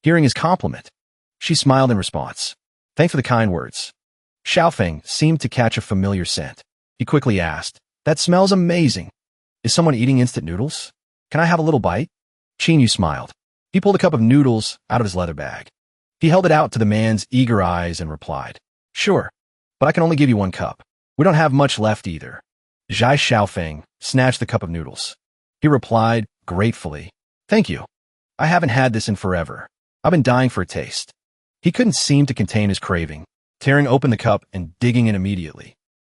Hearing his compliment, she smiled in response. Thanks for the kind words. Xiaofeng seemed to catch a familiar scent. He quickly asked, That smells amazing. Is someone eating instant noodles? Can I have a little bite? Qinyu smiled. He pulled a cup of noodles out of his leather bag. He held it out to the man's eager eyes and replied, Sure, but I can only give you one cup. We don't have much left either. Zhai Xiaofeng snatched the cup of noodles. He replied, gratefully, Thank you. I haven't had this in forever. I've been dying for a taste. He couldn't seem to contain his craving, tearing open the cup and digging in immediately.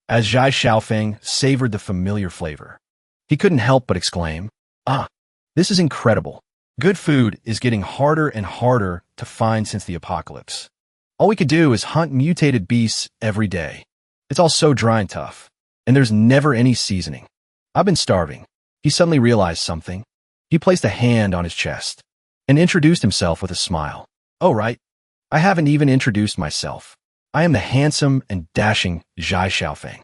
As Zhai Xiaofeng savored the familiar flavor, he couldn't help but exclaim, Ah, this is incredible. Good food is getting harder and harder to find since the apocalypse. All we could do is hunt mutated beasts every day. It's all so dry and tough, and there's never any seasoning. I've been starving. He suddenly realized something. He placed a hand on his chest and introduced himself with a smile. Oh, right. I haven't even introduced myself. I am the handsome and dashing Zhai Xiaofeng.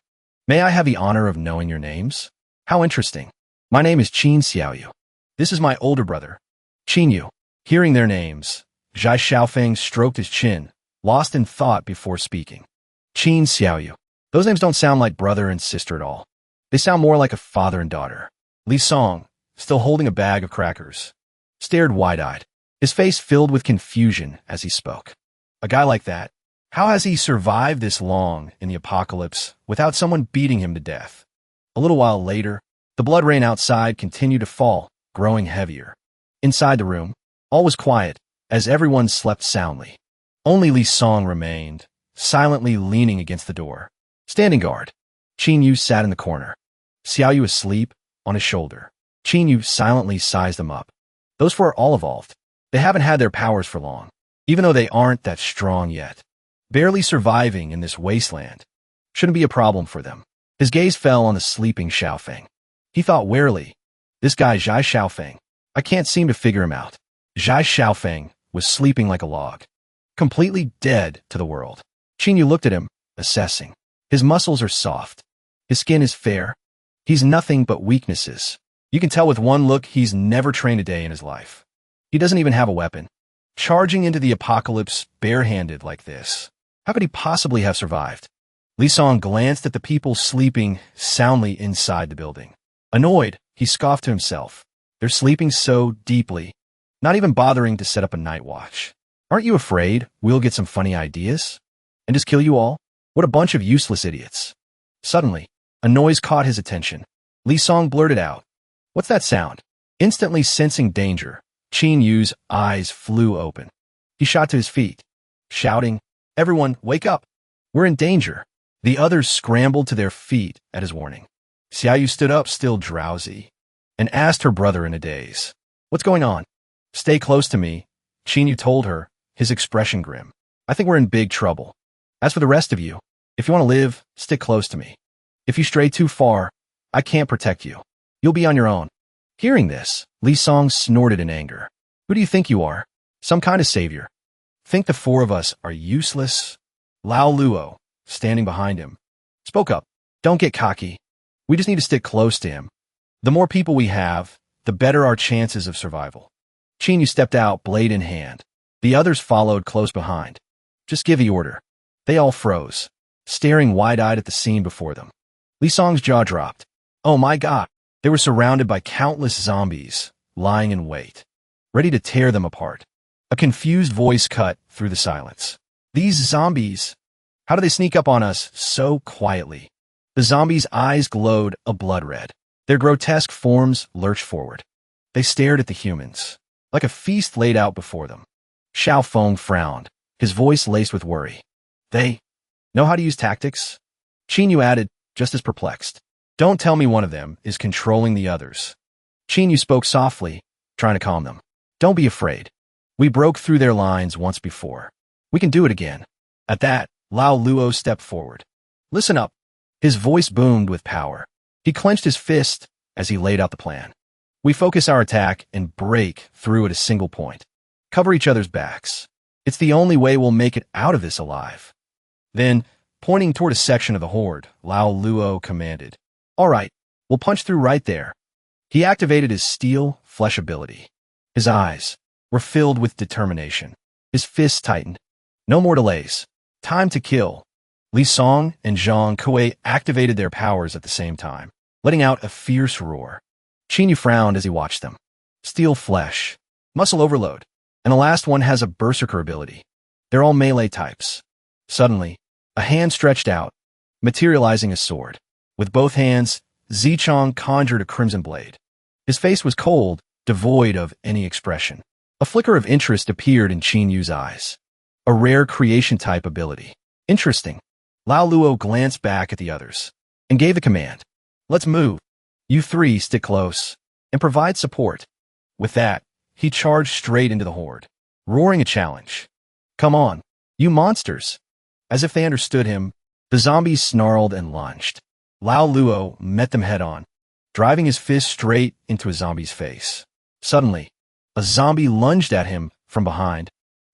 May I have the honor of knowing your names? How interesting. My name is Qin Xiaoyu. This is my older brother, Qinyu. Hearing their names, Zhai Xiaofeng stroked his chin, lost in thought before speaking. Qin Xiaoyu. Those names don't sound like brother and sister at all. They sound more like a father and daughter. Li Song, still holding a bag of crackers, stared wide-eyed, his face filled with confusion as he spoke. A guy like that, how has he survived this long in the apocalypse without someone beating him to death? A little while later, the blood rain outside continued to fall, growing heavier. Inside the room, all was quiet, as everyone slept soundly. Only Li Song remained, silently leaning against the door. Standing guard. Qinyu sat in the corner. Xiaoyu asleep, on his shoulder. Qinyu silently sized them up. Those four are all evolved. They haven't had their powers for long, even though they aren't that strong yet. Barely surviving in this wasteland shouldn't be a problem for them. His gaze fell on the sleeping Xiaofeng. He thought warily, This guy Zhai Xiaofeng, I can't seem to figure him out. Zhai Xiaofeng was sleeping like a log, completely dead to the world. Qinyu looked at him, assessing. His muscles are soft. His skin is fair. He's nothing but weaknesses. You can tell with one look he's never trained a day in his life. He doesn't even have a weapon. Charging into the apocalypse barehanded like this. How could he possibly have survived? Li Song glanced at the people sleeping soundly inside the building. Annoyed, he scoffed to himself. They're sleeping so deeply, not even bothering to set up a night watch. Aren't you afraid we'll get some funny ideas and just kill you all? What a bunch of useless idiots. Suddenly, a noise caught his attention. Li Song blurted out, What's that sound? Instantly sensing danger, Qin Yu's eyes flew open. He shot to his feet, shouting, Everyone, wake up! We're in danger. The others scrambled to their feet at his warning. Xiaoyu stood up, still drowsy, and asked her brother in a daze, What's going on? Stay close to me, Qinyu told her, his expression grim. I think we're in big trouble. As for the rest of you, if you want to live, stick close to me. If you stray too far, I can't protect you. You'll be on your own. Hearing this, Li Song snorted in anger. Who do you think you are? Some kind of savior? Think the four of us are useless? Lao Luo, standing behind him, spoke up. Don't get cocky. We just need to stick close to him. The more people we have, the better our chances of survival. Qinyu stepped out, blade in hand. The others followed close behind. Just give the order. They all froze, staring wide-eyed at the scene before them. Li Song's jaw dropped. Oh my god! They were surrounded by countless zombies, lying in wait, ready to tear them apart. A confused voice cut through the silence. These zombies, how do they sneak up on us so quietly? The zombies' eyes glowed a blood red. Their grotesque forms lurched forward. They stared at the humans, like a feast laid out before them. Xiao Feng frowned, his voice laced with worry. They know how to use tactics? Qinyu added, just as perplexed. Don't tell me one of them is controlling the others. Qinyu spoke softly, trying to calm them. Don't be afraid. We broke through their lines once before. We can do it again. At that, Lao Luo stepped forward. Listen up. His voice boomed with power. He clenched his fist as he laid out the plan. We focus our attack and break through at a single point. Cover each other's backs. It's the only way we'll make it out of this alive. Then, pointing toward a section of the horde, Lao Luo commanded. All right, we'll punch through right there. He activated his steel flesh ability. His eyes were filled with determination. His fists tightened. No more delays. Time to kill. Li Song and Zhang Kuei activated their powers at the same time, letting out a fierce roar. Qin Yu frowned as he watched them. Steel flesh, muscle overload, and the last one has a berserker ability. They're all melee types. Suddenly, a hand stretched out, materializing a sword. With both hands, Zichong conjured a crimson blade. His face was cold, devoid of any expression. A flicker of interest appeared in Qin Yu's eyes. A rare creation-type ability. Interesting. Lao Luo glanced back at the others and gave the command. Let's move. You three stick close and provide support. With that, he charged straight into the horde, roaring a challenge. Come on, you monsters. As if they understood him, the zombies snarled and lunged. Lao Luo met them head-on, driving his fist straight into a zombie's face. Suddenly, a zombie lunged at him from behind,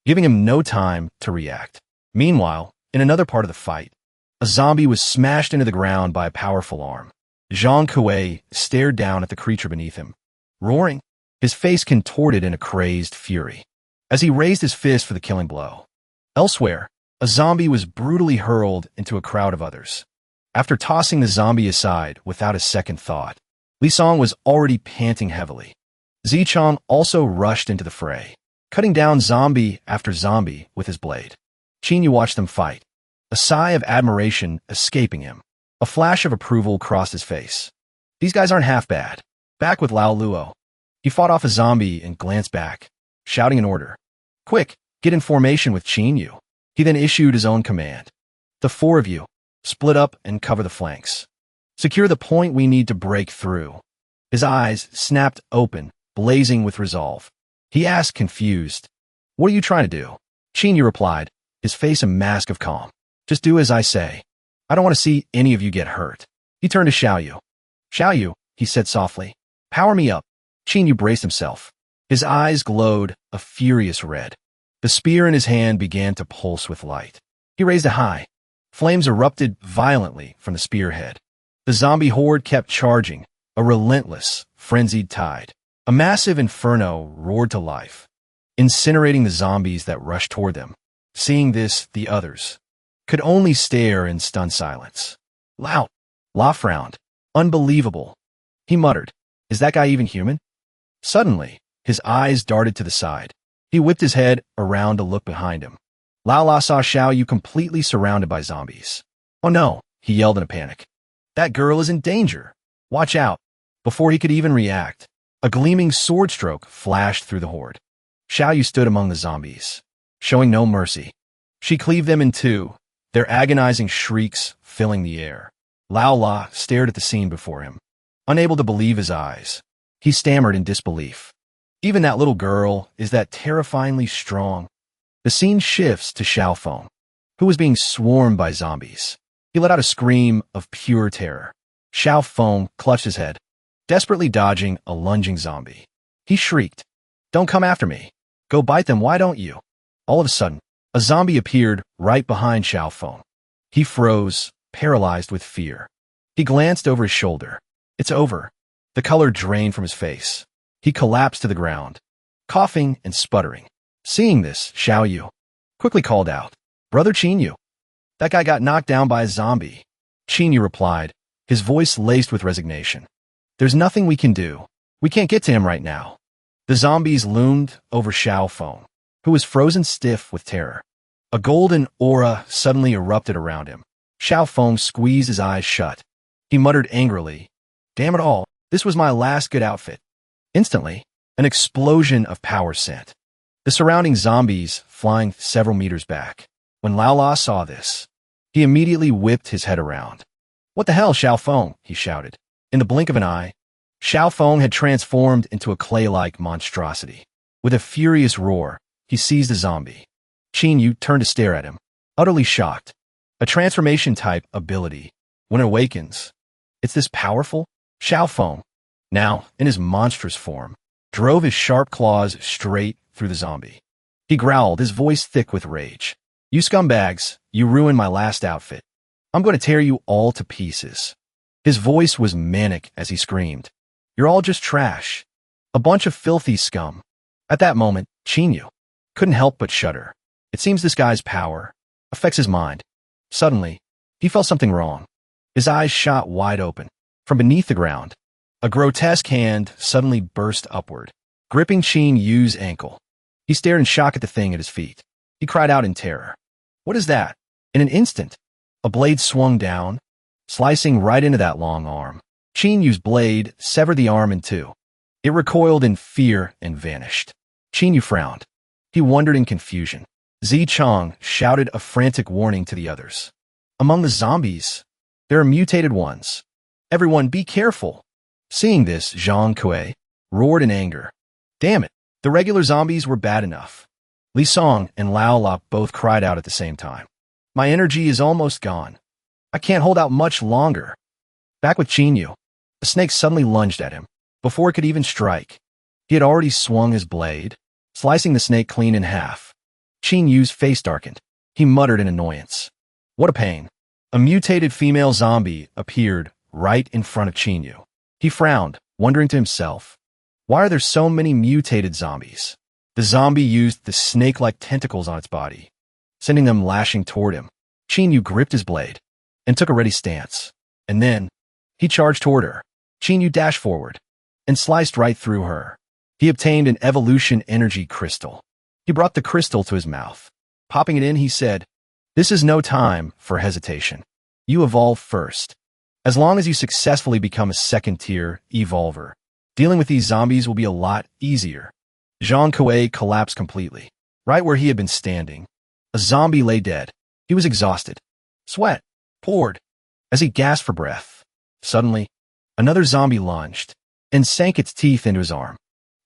giving him no time to react. Meanwhile, in another part of the fight, a zombie was smashed into the ground by a powerful arm. Zhang Kuei stared down at the creature beneath him, roaring, his face contorted in a crazed fury, as he raised his fist for the killing blow. Elsewhere, a zombie was brutally hurled into a crowd of others. After tossing the zombie aside without a second thought, Li Song was already panting heavily. Zichong also rushed into the fray, cutting down zombie after zombie with his blade. Qin Yu watched them fight, a sigh of admiration escaping him. A flash of approval crossed his face. These guys aren't half bad. Back with Lao Luo. He fought off a zombie and glanced back, shouting an order. Quick, get in formation with Qin Yu. He then issued his own command. The four of you, split up and cover the flanks. Secure the point we need to break through. His eyes snapped open, blazing with resolve. He asked, confused, What are you trying to do? Qin Yu replied, his face a mask of calm. Just do as I say. I don't want to see any of you get hurt. He turned to Xiaoyu. Xiaoyu, he said softly, power me up. Qin Yu braced himself. His eyes glowed a furious red. The spear in his hand began to pulse with light. He raised it high. Flames erupted violently from the spearhead. The zombie horde kept charging, a relentless, frenzied tide. A massive inferno roared to life, incinerating the zombies that rushed toward them. Seeing this, the others could only stare in stunned silence. Lao frowned. Unbelievable. He muttered, Is that guy even human? Suddenly, his eyes darted to the side. He whipped his head around to look behind him. Lao saw Xiaoyu completely surrounded by zombies. Oh no, he yelled in a panic. That girl is in danger. Watch out. Before he could even react, a gleaming sword stroke flashed through the horde. Xiaoyu stood among the zombies, showing no mercy. She cleaved them in two, their agonizing shrieks filling the air. Lao stared at the scene before him, unable to believe his eyes. He stammered in disbelief. Even that little girl is that terrifyingly strong. The scene shifts to Xiaofeng, who was being swarmed by zombies. He let out a scream of pure terror. Xiaofeng clutched his head, desperately dodging a lunging zombie. He shrieked, Don't come after me. Go bite them, why don't you? All of a sudden, a zombie appeared right behind Xiaofeng. He froze, paralyzed with fear. He glanced over his shoulder. It's over. The color drained from his face. He collapsed to the ground, coughing and sputtering. Seeing this, Xiaoyu quickly called out, Brother Qin Yu. That guy got knocked down by a zombie. Qin Yu replied, his voice laced with resignation. There's nothing we can do. We can't get to him right now. The zombies loomed over Xiaofeng, who was frozen stiff with terror. A golden aura suddenly erupted around him. Xiaofeng squeezed his eyes shut. He muttered angrily, Damn it all, this was my last good outfit. Instantly, an explosion of power sent the surrounding zombies flying several meters back. When Lao saw this, he immediately whipped his head around. What the hell, Xiaofeng? He shouted. In the blink of an eye, Xiaofeng had transformed into a clay-like monstrosity. With a furious roar, he seized a zombie. Qin Yu turned to stare at him, utterly shocked. A transformation-type ability. When it awakens, it's this powerful? Xiaofeng, now in his monstrous form, drove his sharp claws straight through the zombie. He growled, his voice thick with rage. You scumbags, you ruined my last outfit. I'm going to tear you all to pieces. His voice was manic as he screamed. You're all just trash. A bunch of filthy scum. At that moment, Chinyu couldn't help but shudder. It seems this guy's power affects his mind. Suddenly, he felt something wrong. His eyes shot wide open. From beneath the ground, a grotesque hand suddenly burst upward, gripping Chinyu's ankle. He stared in shock at the thing at his feet. He cried out in terror. What is that? In an instant, a blade swung down, slicing right into that long arm. Chinyu's blade severed the arm in two. It recoiled in fear and vanished. Chinyu frowned. He wondered in confusion. Zichang shouted a frantic warning to the others. Among the zombies, there are mutated ones. Everyone be careful. Seeing this, Zhang Kuei roared in anger. Damn it, the regular zombies were bad enough. Li Song and Lao La both cried out at the same time. My energy is almost gone. I can't hold out much longer. Back with Chinyu, the snake suddenly lunged at him. Before it could even strike, he had already swung his blade, slicing the snake clean in half. Chinyu's face darkened. He muttered in annoyance. What a pain. A mutated female zombie appeared right in front of Chinyu. He frowned, wondering to himself, why are there so many mutated zombies? The zombie used the snake-like tentacles on its body, sending them lashing toward him. Chinyu gripped his blade and took a ready stance. And then, he charged toward her. Chinyu dashed forward and sliced right through her. He obtained an evolution energy crystal. He brought the crystal to his mouth. Popping it in, he said, This is no time for hesitation. You evolve first. As long as you successfully become a second-tier evolver, dealing with these zombies will be a lot easier. Zhang Kuei collapsed completely. Right where he had been standing, a zombie lay dead. He was exhausted. Sweat poured as he gasped for breath. Suddenly, another zombie lunged and sank its teeth into his arm.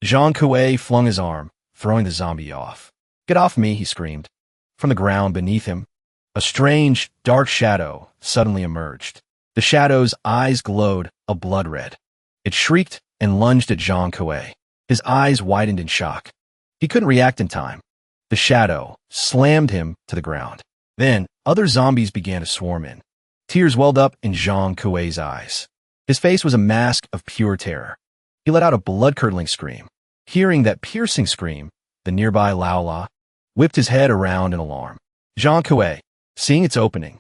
Zhang Kuei flung his arm, throwing the zombie off. Get off me, he screamed. From the ground beneath him, a strange, dark shadow suddenly emerged. The shadow's eyes glowed a blood red. It shrieked and lunged at Zhang Kuei. His eyes widened in shock. He couldn't react in time. The shadow slammed him to the ground. Then, other zombies began to swarm in. Tears welled up in Zhang Kuei's eyes. His face was a mask of pure terror. He let out a blood-curdling scream. Hearing that piercing scream, the nearby Lao La whipped his head around in alarm. Zhang Kuei, seeing its opening,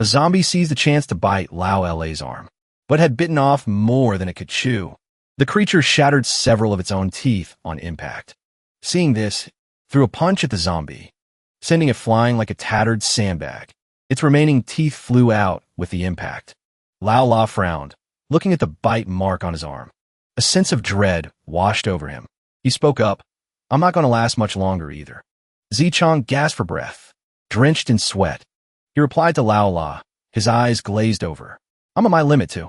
a zombie seized the chance to bite Lao La's arm, but had bitten off more than it could chew. The creature shattered several of its own teeth on impact. Seeing this, threw a punch at the zombie, sending it flying like a tattered sandbag. Its remaining teeth flew out with the impact. Lao La frowned, looking at the bite mark on his arm. A sense of dread washed over him. He spoke up, I'm not going to last much longer either. Zichang gasped for breath, drenched in sweat. He replied to Lao La, his eyes glazed over. I'm at my limit too.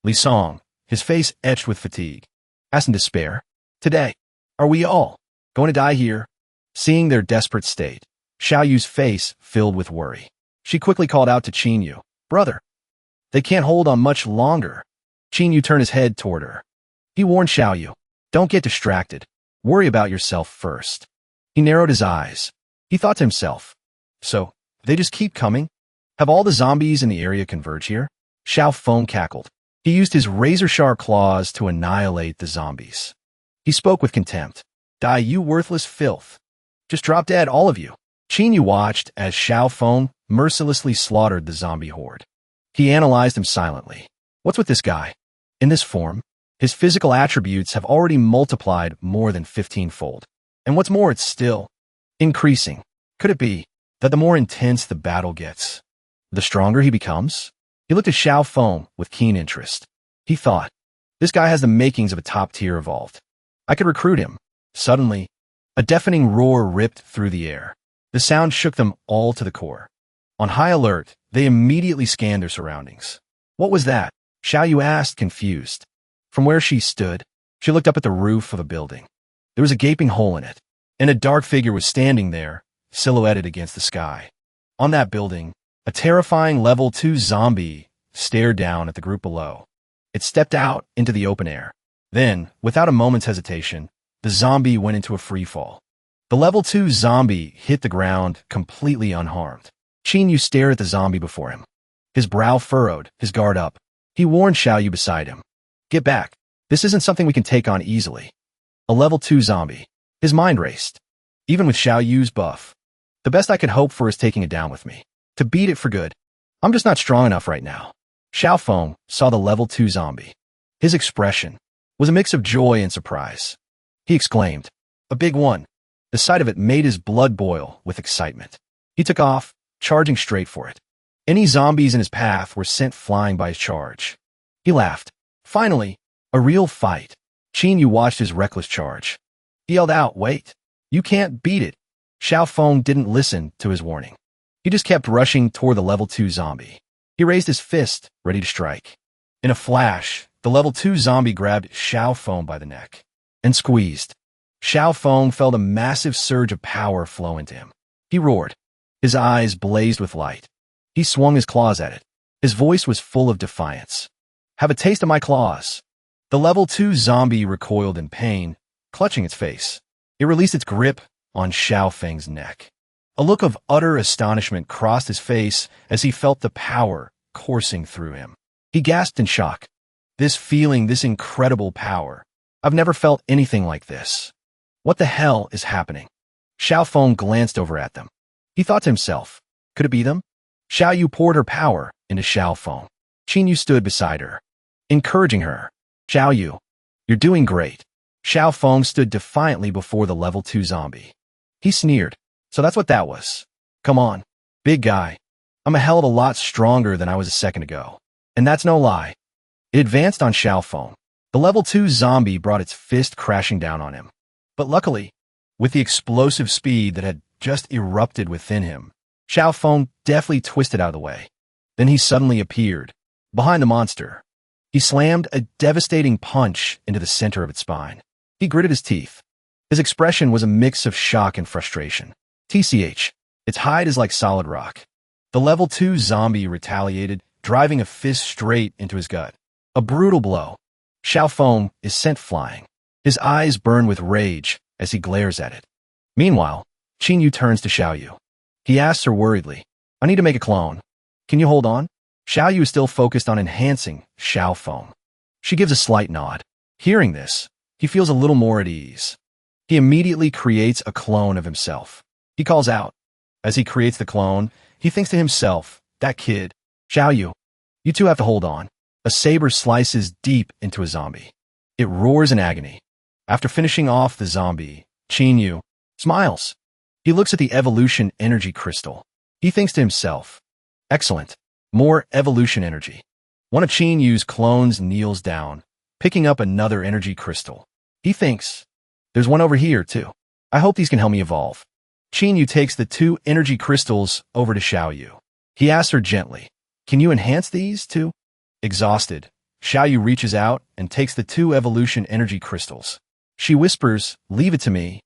Li Song, his face etched with fatigue, asked in despair, Today, are we all going to die here? Seeing their desperate state, Xiaoyu's face filled with worry. She quickly called out to Chinyu, Brother, they can't hold on much longer. Chinyu turned his head toward her. He warned Xiaoyu, Don't get distracted. Worry about yourself first. He narrowed his eyes. He thought to himself, So, they just keep coming? Have all the zombies in the area converge here? Xiao Feng cackled. He used his razor-sharp claws to annihilate the zombies. He spoke with contempt. Die, you worthless filth. Just drop dead, all of you. Chinyu watched as Xiao Feng mercilessly slaughtered the zombie horde. He analyzed him silently. What's with this guy? In this form, his physical attributes have already multiplied more than 15-fold. And what's more, it's still increasing. Could it be that the more intense the battle gets, the stronger he becomes? He looked at Xiao Feng with keen interest. He thought, this guy has the makings of a top-tier evolved. I could recruit him. Suddenly, a deafening roar ripped through the air. The sound shook them all to the core. On high alert, they immediately scanned their surroundings. What was that? Xiaoyu asked, confused. From where she stood, she looked up at the roof of a building. There was a gaping hole in it, and a dark figure was standing there, silhouetted against the sky. On that building, a terrifying level 2 zombie stared down at the group below. It stepped out into the open air. Then, without a moment's hesitation, the zombie went into a free fall. The level 2 zombie hit the ground completely unharmed. Chinyu stared at the zombie before him. His brow furrowed, his guard up. He warned Xiaoyu beside him. Get back. This isn't something we can take on easily. A level 2 zombie. His mind raced. even with Xiao Yu's buff. The best I could hope for is taking it down with me. To beat it for good. I'm just not strong enough right now. Xiao Feng saw the level 2 zombie. His expression was a mix of joy and surprise. He exclaimed, "A big one." The sight of it made his blood boil with excitement. He took off, charging straight for it. Any zombies in his path were sent flying by his charge. He laughed. Finally, a real fight. Qin Yu watched his reckless charge. He yelled out, "Wait! You can't beat it!" Xiao Feng didn't listen to his warning. He just kept rushing toward the level 2 zombie. He raised his fist, ready to strike. In a flash, the level 2 zombie grabbed Xiao Feng by the neck and squeezed. Xiao Feng felt a massive surge of power flow into him. He roared. His eyes blazed with light. He swung his claws at it. His voice was full of defiance. "Have a taste of my claws." The level 2 zombie recoiled in pain, clutching its face. It released its grip on Xiao Feng's neck. A look of utter astonishment crossed his face as he felt the power coursing through him. He gasped in shock. This feeling, this incredible power. I've never felt anything like this. What the hell is happening? Xiao Feng glanced over at them. He thought to himself, could it be them? Xiao Yu poured her power into Xiao Feng. Qin Yu stood beside her, encouraging her. "Xiao Yu, you're doing great." Xiao Feng stood defiantly before the level 2 zombie. He sneered. "So that's what that was. Come on, big guy. I'm a hell of a lot stronger than I was a second ago. And that's no lie." It advanced on Xiao Feng. The level 2 zombie brought its fist crashing down on him. But luckily, with the explosive speed that had just erupted within him, Xiao Feng deftly twisted out of the way. Then he suddenly appeared, behind the monster. He slammed a devastating punch into the center of its spine. He gritted his teeth. His expression was a mix of shock and frustration. TCH, its hide is like solid rock. The level 2 zombie retaliated, driving a fist straight into his gut. A brutal blow. Xiao Feng is sent flying. His eyes burn with rage as he glares at it. Meanwhile, Qin Yu turns to Xiao Yu. He asks her worriedly, "I need to make a clone. Can you hold on?" Xiao Yu is still focused on enhancing Xiao Feng. She gives a slight nod. Hearing this, he feels a little more at ease. He immediately creates a clone of himself. He calls out. As he creates the clone, he thinks to himself, that kid, Xiao Yu, you two have to hold on. A saber slices deep into a zombie. It roars in agony. After finishing off the zombie, Qin Yu smiles. He looks at the evolution energy crystal. He thinks to himself, excellent, more evolution energy. One of Qin Yu's clones kneels down, picking up another energy crystal. He thinks, there's one over here too. I hope these can help me evolve. Qin Yu takes the 2 energy crystals over to Xiao Yu. He asks her gently, can you enhance these too? Exhausted, Xiao Yu reaches out and takes the 2 evolution energy crystals. She whispers, leave it to me.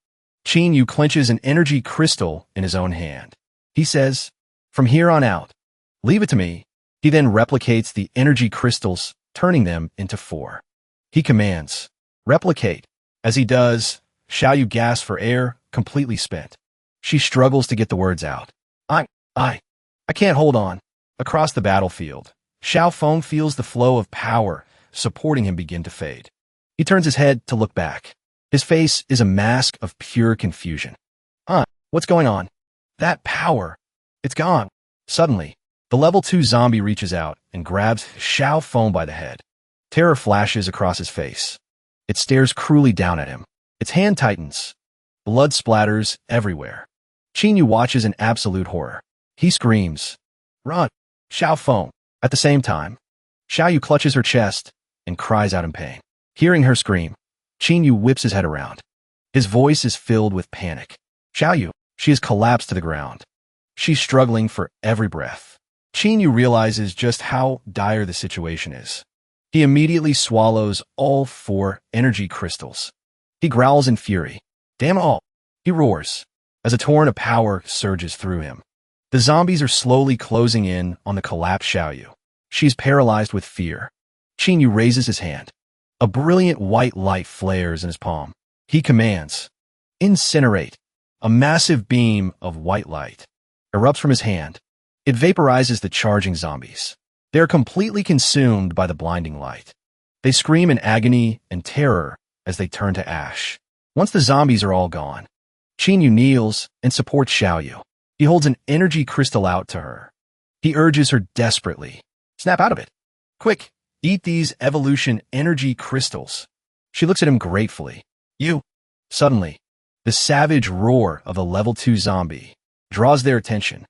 Qin Yu clenches an energy crystal in his own hand. He says, from here on out, leave it to me. He then replicates the energy crystals, turning them into 4. He commands, replicate. As he does, Xiao Yu gasps for air, completely spent. She struggles to get the words out. I can't hold on. Across the battlefield, Xiao Feng feels the flow of power supporting him begin to fade. He turns his head to look back. His face is a mask of pure confusion. What's going on? That power, it's gone. Suddenly, the level 2 zombie reaches out and grabs Xiao Feng by the head. Terror flashes across his face. It stares cruelly down at him. Its hand tightens. Blood splatters everywhere. Qin Yu watches in absolute horror. He screams, run, Xiao Feng. At the same time, Xiao Yu clutches her chest and cries out in pain. Hearing her scream, Qin Yu whips his head around. His voice is filled with panic. Xiao Yu, she has collapsed to the ground. She's struggling for every breath. Qin Yu realizes just how dire the situation is. He immediately swallows all 4 energy crystals. He growls in fury. Damn it all! He roars as a torrent of power surges through him. The zombies are slowly closing in on the collapsed Xiao Yu. She's paralyzed with fear. Qin Yu raises his hand. A brilliant white light flares in his palm. He commands, incinerate. A massive beam of white light erupts from his hand. It vaporizes the charging zombies. They are completely consumed by the blinding light. They scream in agony and terror as they turn to ash. Once the zombies are all gone, Qinyu kneels and supports Xiaoyu. He holds an energy crystal out to her. He urges her desperately. Snap out of it. Quick, eat these evolution energy crystals. She looks at him gratefully. You. Suddenly, the savage roar of a level 2 zombie draws their attention.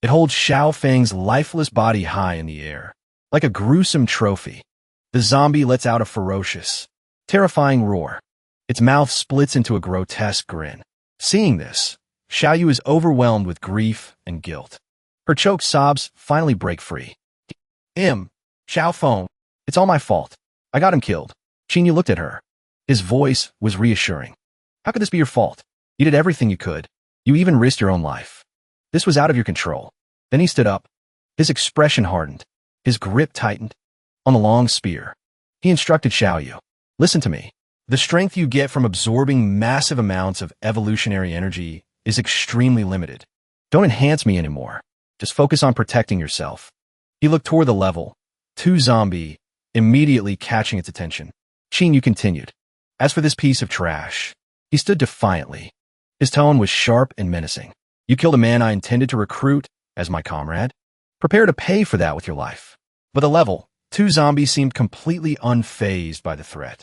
It holds Xiao Feng's lifeless body high in the air, like a gruesome trophy. The zombie lets out a ferocious, terrifying roar. Its mouth splits into a grotesque grin. Seeing this, Xiaoyu is overwhelmed with grief and guilt. Her choked sobs finally break free. Xiao Feng, it's all my fault. I got him killed. Qinyu looked at her. His voice was reassuring. How could this be your fault? You did everything you could. You even risked your own life. This was out of your control. Then he stood up. His expression hardened. His grip tightened. On the long spear, he instructed Xiaoyu. Listen to me. The strength you get from absorbing massive amounts of evolutionary energy is extremely limited. Don't enhance me anymore. Just focus on protecting yourself. He looked toward the level 2 zombie, immediately catching its attention. Qinyu continued. As for this piece of trash, he stood defiantly. His tone was sharp and menacing. You killed a man I intended to recruit as my comrade. Prepare to pay for that with your life. But the level 2 zombie seemed completely unfazed by the threat.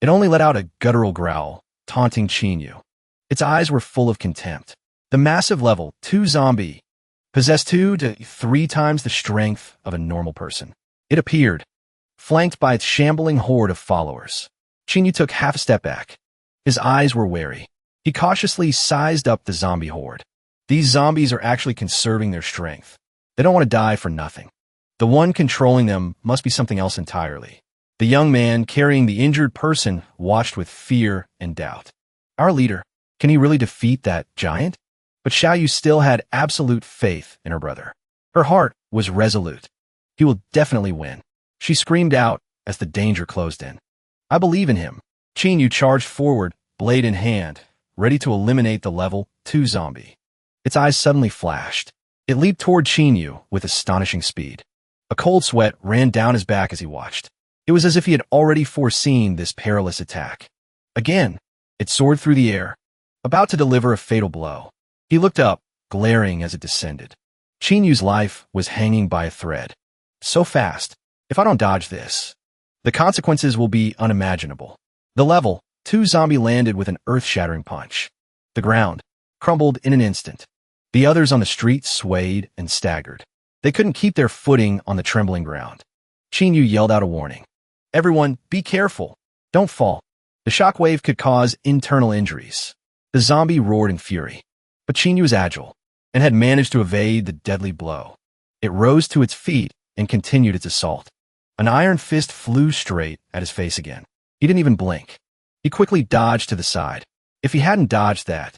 It only let out a guttural growl, taunting Qinyu. Its eyes were full of contempt. The massive level 2 zombie possessed 2 to 3 times the strength of a normal person. It appeared, flanked by its shambling horde of followers. Qinyu took half a step back. His eyes were wary. He cautiously sized up the zombie horde. These zombies are actually conserving their strength. They don't want to die for nothing. The one controlling them must be something else entirely. The young man carrying the injured person watched with fear and doubt. Our leader, can he really defeat that giant? But Xiaoyu still had absolute faith in her brother. Her heart was resolute. He will definitely win. She screamed out as the danger closed in. I believe in him. Qinyu charged forward, blade in hand, ready to eliminate the level 2 zombie. Its eyes suddenly flashed. It leaped toward Qinyu with astonishing speed. A cold sweat ran down his back as he watched. It was as if he had already foreseen this perilous attack. Again, it soared through the air, about to deliver a fatal blow. He looked up, glaring as it descended. Qinyu's life was hanging by a thread. So fast, if I don't dodge this, the consequences will be unimaginable. The level 2 zombie landed with an earth-shattering punch. The ground crumbled in an instant. The others on the street swayed and staggered. They couldn't keep their footing on the trembling ground. Qinyu yelled out a warning. Everyone, be careful. Don't fall. The shockwave could cause internal injuries. The zombie roared in fury. But Qinyu was agile and had managed to evade the deadly blow. It rose to its feet and continued its assault. An iron fist flew straight at his face again. He didn't even blink. He quickly dodged to the side. If he hadn't dodged that,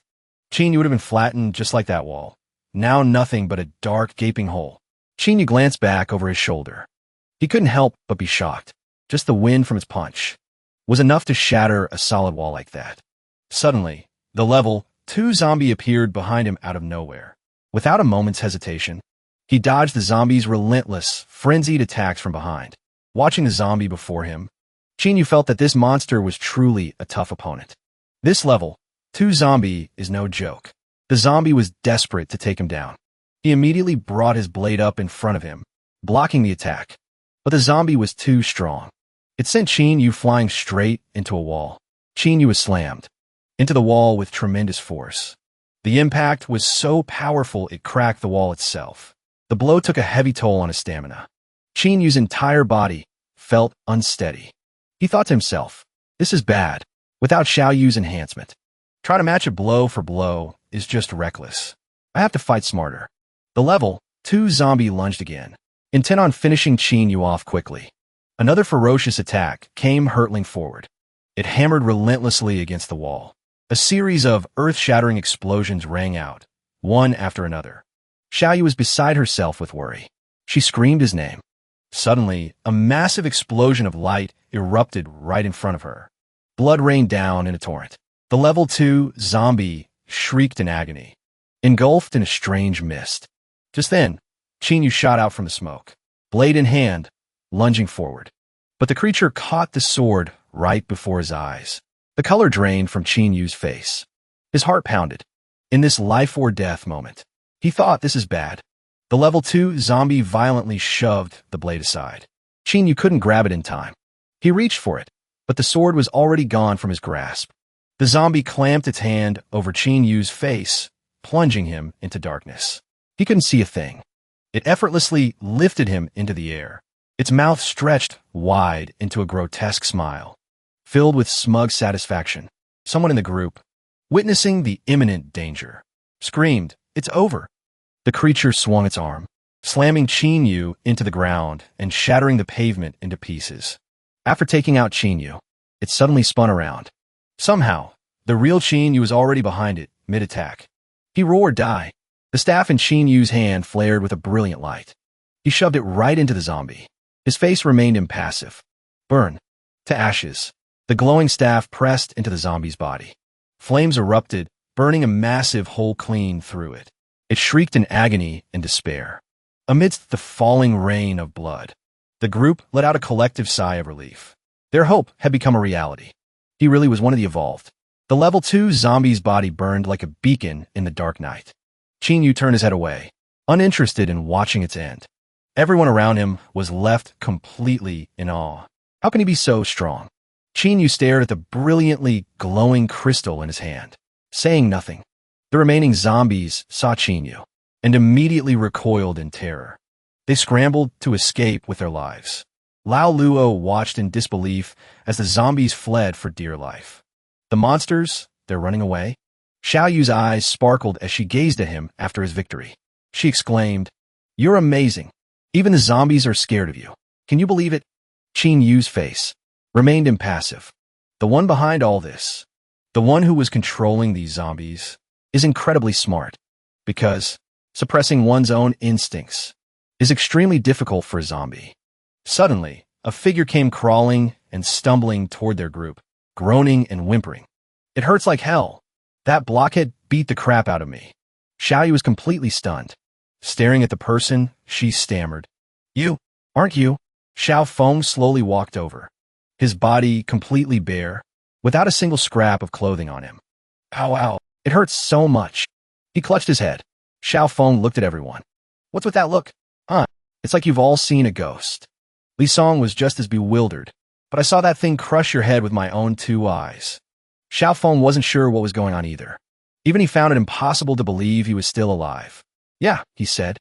Qinyu would have been flattened just like that wall. Now nothing but a dark, gaping hole. Qinyu glanced back over his shoulder. He couldn't help but be shocked. Just the wind from its punch was enough to shatter a solid wall like that. Suddenly, the level 2 zombie appeared behind him out of nowhere. Without a moment's hesitation, he dodged the zombie's relentless, frenzied attacks from behind. Watching the zombie before him, Qinyu felt that this monster was truly a tough opponent. This level 2 zombie is no joke. The zombie was desperate to take him down. He immediately brought his blade up in front of him, blocking the attack. But the zombie was too strong. It sent Qinyu flying straight into a wall. Qinyu was slammed into the wall with tremendous force. The impact was so powerful it cracked the wall itself. The blow took a heavy toll on his stamina. Qinyu's entire body felt unsteady. He thought to himself, this is bad. Without Xiaoyu's enhancement, trying to match it blow for blow is just reckless. I have to fight smarter. The level 2 zombie lunged again, intent on finishing Qinyu off quickly. Another ferocious attack came hurtling forward. It hammered relentlessly against the wall. A series of earth-shattering explosions rang out, one after another. Xiaoyu was beside herself with worry. She screamed his name. Suddenly, a massive explosion of light erupted right in front of her. Blood rained down in a torrent. The level 2 zombie shrieked in agony, engulfed in a strange mist. Just then, Qinyu shot out from the smoke, blade in hand, lunging forward. But the creature caught the sword right before his eyes. The color drained from Qinyu's face. His heart pounded. In this life or death moment, he thought, this is bad. The level 2 zombie violently shoved the blade aside. Yu couldn't grab it in time. He reached for it, but the sword was already gone from his grasp. The zombie clamped its hand over Yu's face, plunging him into darkness. He couldn't see a thing. It effortlessly lifted him into the air. Its mouth stretched wide into a grotesque smile, filled with smug satisfaction. Someone in the group, witnessing the imminent danger, screamed, "It's over!" The creature swung its arm, slamming Yu into the ground and shattering the pavement into pieces. After taking out Yu, it suddenly spun around. Somehow, the real Yu was already behind it, mid-attack. He roared, "Die!" The staff in Yu's hand flared with a brilliant light. He shoved it right into the zombie. His face remained impassive. Burn to ashes. The glowing staff pressed into the zombie's body. Flames erupted, burning a massive hole clean through it. It shrieked in agony and despair. Amidst the falling rain of blood, the group let out a collective sigh of relief. Their hope had become a reality. He really was one of the evolved. The level 2 zombie's body burned like a beacon in the dark night. Yu turned his head away, uninterested in watching its end. Everyone around him was left completely in awe. How can he be so strong? Yu stared at the brilliantly glowing crystal in his hand, saying nothing. The remaining zombies saw Yu and immediately recoiled in terror. They scrambled to escape with their lives. Lao Luo watched in disbelief as the zombies fled for dear life. The monsters, they're running away? Xiao Yu's eyes sparkled as she gazed at him after his victory. She exclaimed, "You're amazing. Even the zombies are scared of you. Can you believe it?" Yu's face remained impassive. The one behind all this, the one who was controlling these zombies, is incredibly smart, because suppressing one's own instincts is extremely difficult for a zombie. Suddenly, a figure came crawling and stumbling toward their group, groaning and whimpering. "It hurts like hell. That blockhead beat the crap out of me." Xiaoyu was completely stunned. Staring at the person, she stammered, "You, aren't you?" Xiao Feng slowly walked over, his body completely bare, without a single scrap of clothing on him. "Ow, ow, it hurts so much." He clutched his head. Xiao Feng looked at everyone. "What's with that look? Huh? It's like you've all seen a ghost." Li Song was just as bewildered, "But I saw that thing crush your head with my own 2 eyes." Xiao Feng wasn't sure what was going on either. Even he found it impossible to believe he was still alive. "Yeah," he said.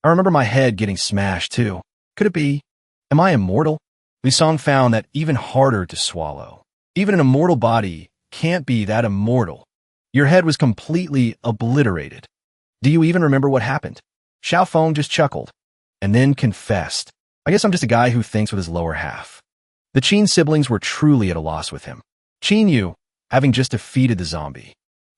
"I remember my head getting smashed too. Could it be? Am I immortal?" Li Song found that even harder to swallow. Even an immortal body can't be that immortal. Your head was completely obliterated. Do you even remember what happened? Xiao Feng just chuckled, and then confessed, "I guess I'm just a guy who thinks with his lower half." The Qin siblings were truly at a loss with him. Qin Yu, having just defeated the zombie,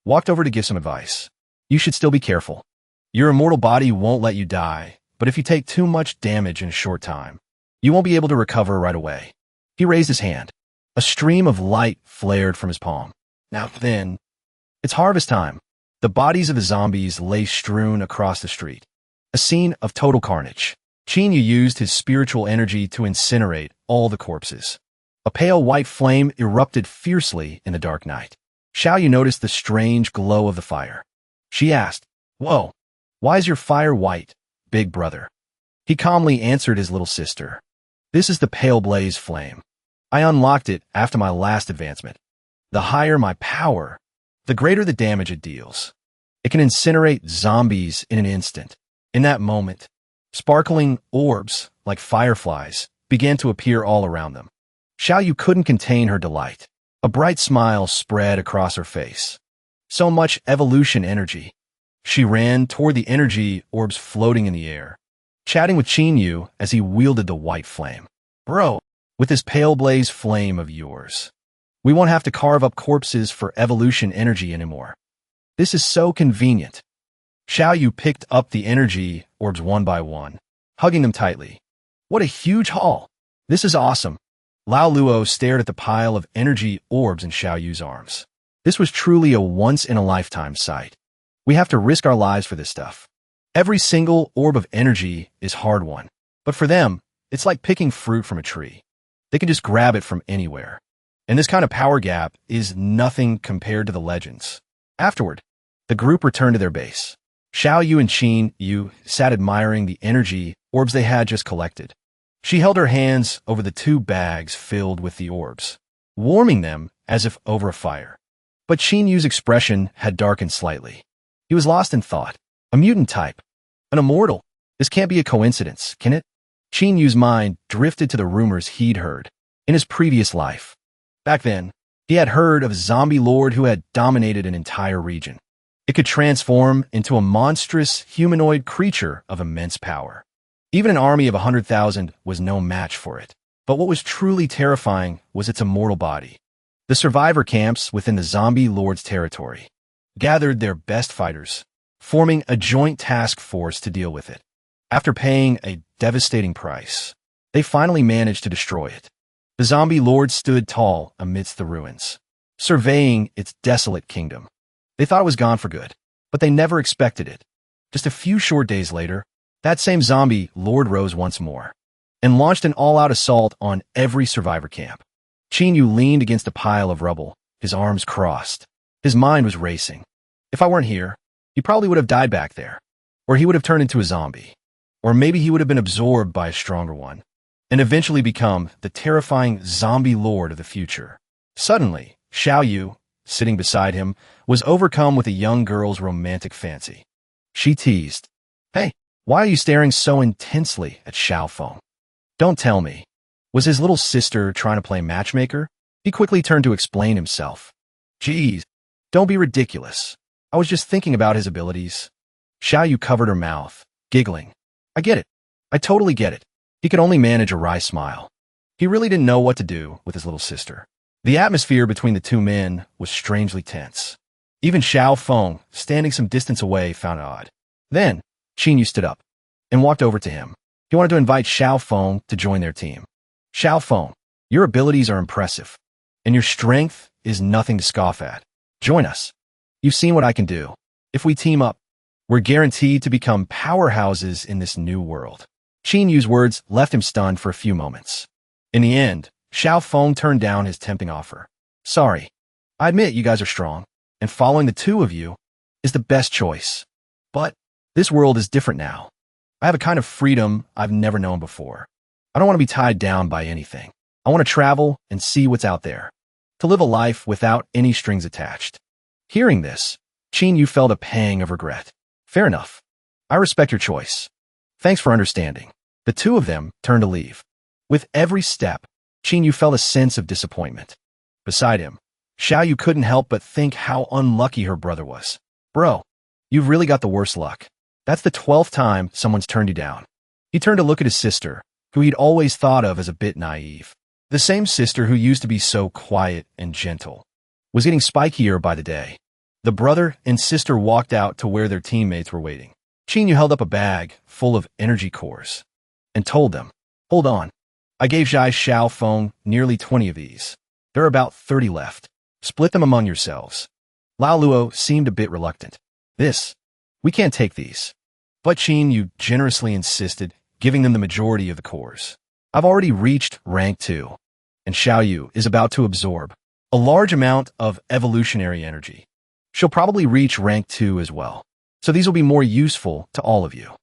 walked over to give some advice. "You should still be careful. Your immortal body won't let you die, but if you take too much damage in a short time, you won't be able to recover right away." He raised his hand. A stream of light flared from his palm. Now then, it's harvest time. The bodies of the zombies lay strewn across the street. A scene of total carnage. Qin Yu used his spiritual energy to incinerate all the corpses. A pale white flame erupted fiercely in the dark night. Xiao Yu noticed the strange glow of the fire. She asked, "Whoa, why is your fire white, big brother?" He calmly answered his little sister, "This is the pale blaze flame. I unlocked it after my last advancement. The higher my power, the greater the damage it deals. It can incinerate zombies in an instant." In that moment, sparkling orbs, like fireflies, began to appear all around them. Xiao Yu couldn't contain her delight. A bright smile spread across her face. So much evolution energy. She ran toward the energy orbs floating in the air, chatting with Qin Yu as he wielded the white flame. "Bro, with this pale blaze flame of yours, we won't have to carve up corpses for evolution energy anymore. This is so convenient." Xiao Yu picked up the energy orbs one by one, hugging them tightly. "What a huge haul! This is awesome." Lao Luo stared at the pile of energy orbs in Xiao Yu's arms. This was truly a once-in-a-lifetime sight. We have to risk our lives for this stuff. Every single orb of energy is hard-won, but for them, it's like picking fruit from a tree. They can just grab it from anywhere. And this kind of power gap is nothing compared to the legends. Afterward, The group returned to their base. Xiao Yu and Qin Yu sat admiring the energy orbs they had just collected. She held her hands over the 2 bags filled with the orbs, warming them as if over a fire. But Qin Yu's expression had darkened slightly. He was lost in thought. A mutant type. An immortal. This can't be a coincidence, can it? Qin Yu's mind drifted to the rumors he'd heard in his previous life. Back then, he had heard of a zombie lord who had dominated an entire region. It could transform into a monstrous humanoid creature of immense power. Even an army of 100,000 was no match for it. But what was truly terrifying was its immortal body. The survivor camps within the zombie lord's territory gathered their best fighters, forming a joint task force to deal with it. After paying a devastating price, they finally managed to destroy it. The zombie lord stood tall amidst the ruins, surveying its desolate kingdom. They thought it was gone for good, but they never expected it. Just a few short days later, that same zombie lord rose once more and launched an all-out assault on every survivor camp. Qin Yu leaned against a pile of rubble, his arms crossed. His mind was racing. If I weren't here, he probably would have died back there, or he would have turned into a zombie, or maybe he would have been absorbed by a stronger one, and eventually become the terrifying zombie lord of the future. Suddenly, Xiao Yu, sitting beside him, was overcome with a young girl's romantic fancy. She teased, "Hey, why are you staring so intensely at Xiao Feng? Don't tell me. Was his little sister trying to play matchmaker?" He quickly turned to explain himself. "Geez, don't be ridiculous. I was just thinking about his abilities." Xiao Yu covered her mouth, giggling. "I get it. I totally get it." He could only manage a wry smile. He really didn't know what to do with his little sister. The atmosphere between the 2 men was strangely tense. Even Xiao Feng, standing some distance away, found it odd. Then, Qin Yu stood up and walked over to him. He wanted to invite Xiao Feng to join their team. "Xiao Feng, your abilities are impressive, and your strength is nothing to scoff at. Join us. You've seen what I can do. If we team up, we're guaranteed to become powerhouses in this new world." Qin Yu's words left him stunned for a few moments. In the end, Xiao Feng turned down his tempting offer. "Sorry, I admit you guys are strong, and following the 2 of you is the best choice. But this world is different now. I have a kind of freedom I've never known before. I don't want to be tied down by anything. I want to travel and see what's out there, to live a life without any strings attached." Hearing this, Qin Yu felt a pang of regret. "Fair enough. I respect your choice. Thanks for understanding." The 2 of them turned to leave. With every step, Qin Yu felt a sense of disappointment. Beside him, Xiao Yu couldn't help but think how unlucky her brother was. "Bro, you've really got the worst luck. That's the 12th time someone's turned you down." He turned to look at his sister, who he'd always thought of as a bit naive. The same sister who used to be so quiet and gentle was getting spikier by the day. The brother and sister walked out to where their teammates were waiting. Qin Yu held up a bag full of energy cores and told them, "Hold on. I gave Xiao Feng nearly 20 of these. There are about 30 left. Split them among yourselves." Lao Luo seemed a bit reluctant. We can't take these." But Qin Yu generously insisted, giving them the majority of the cores. "I've already reached rank 2, and Xiao Yu is about to absorb a large amount of evolutionary energy. She'll probably reach rank 2 as well. So these will be more useful to all of you.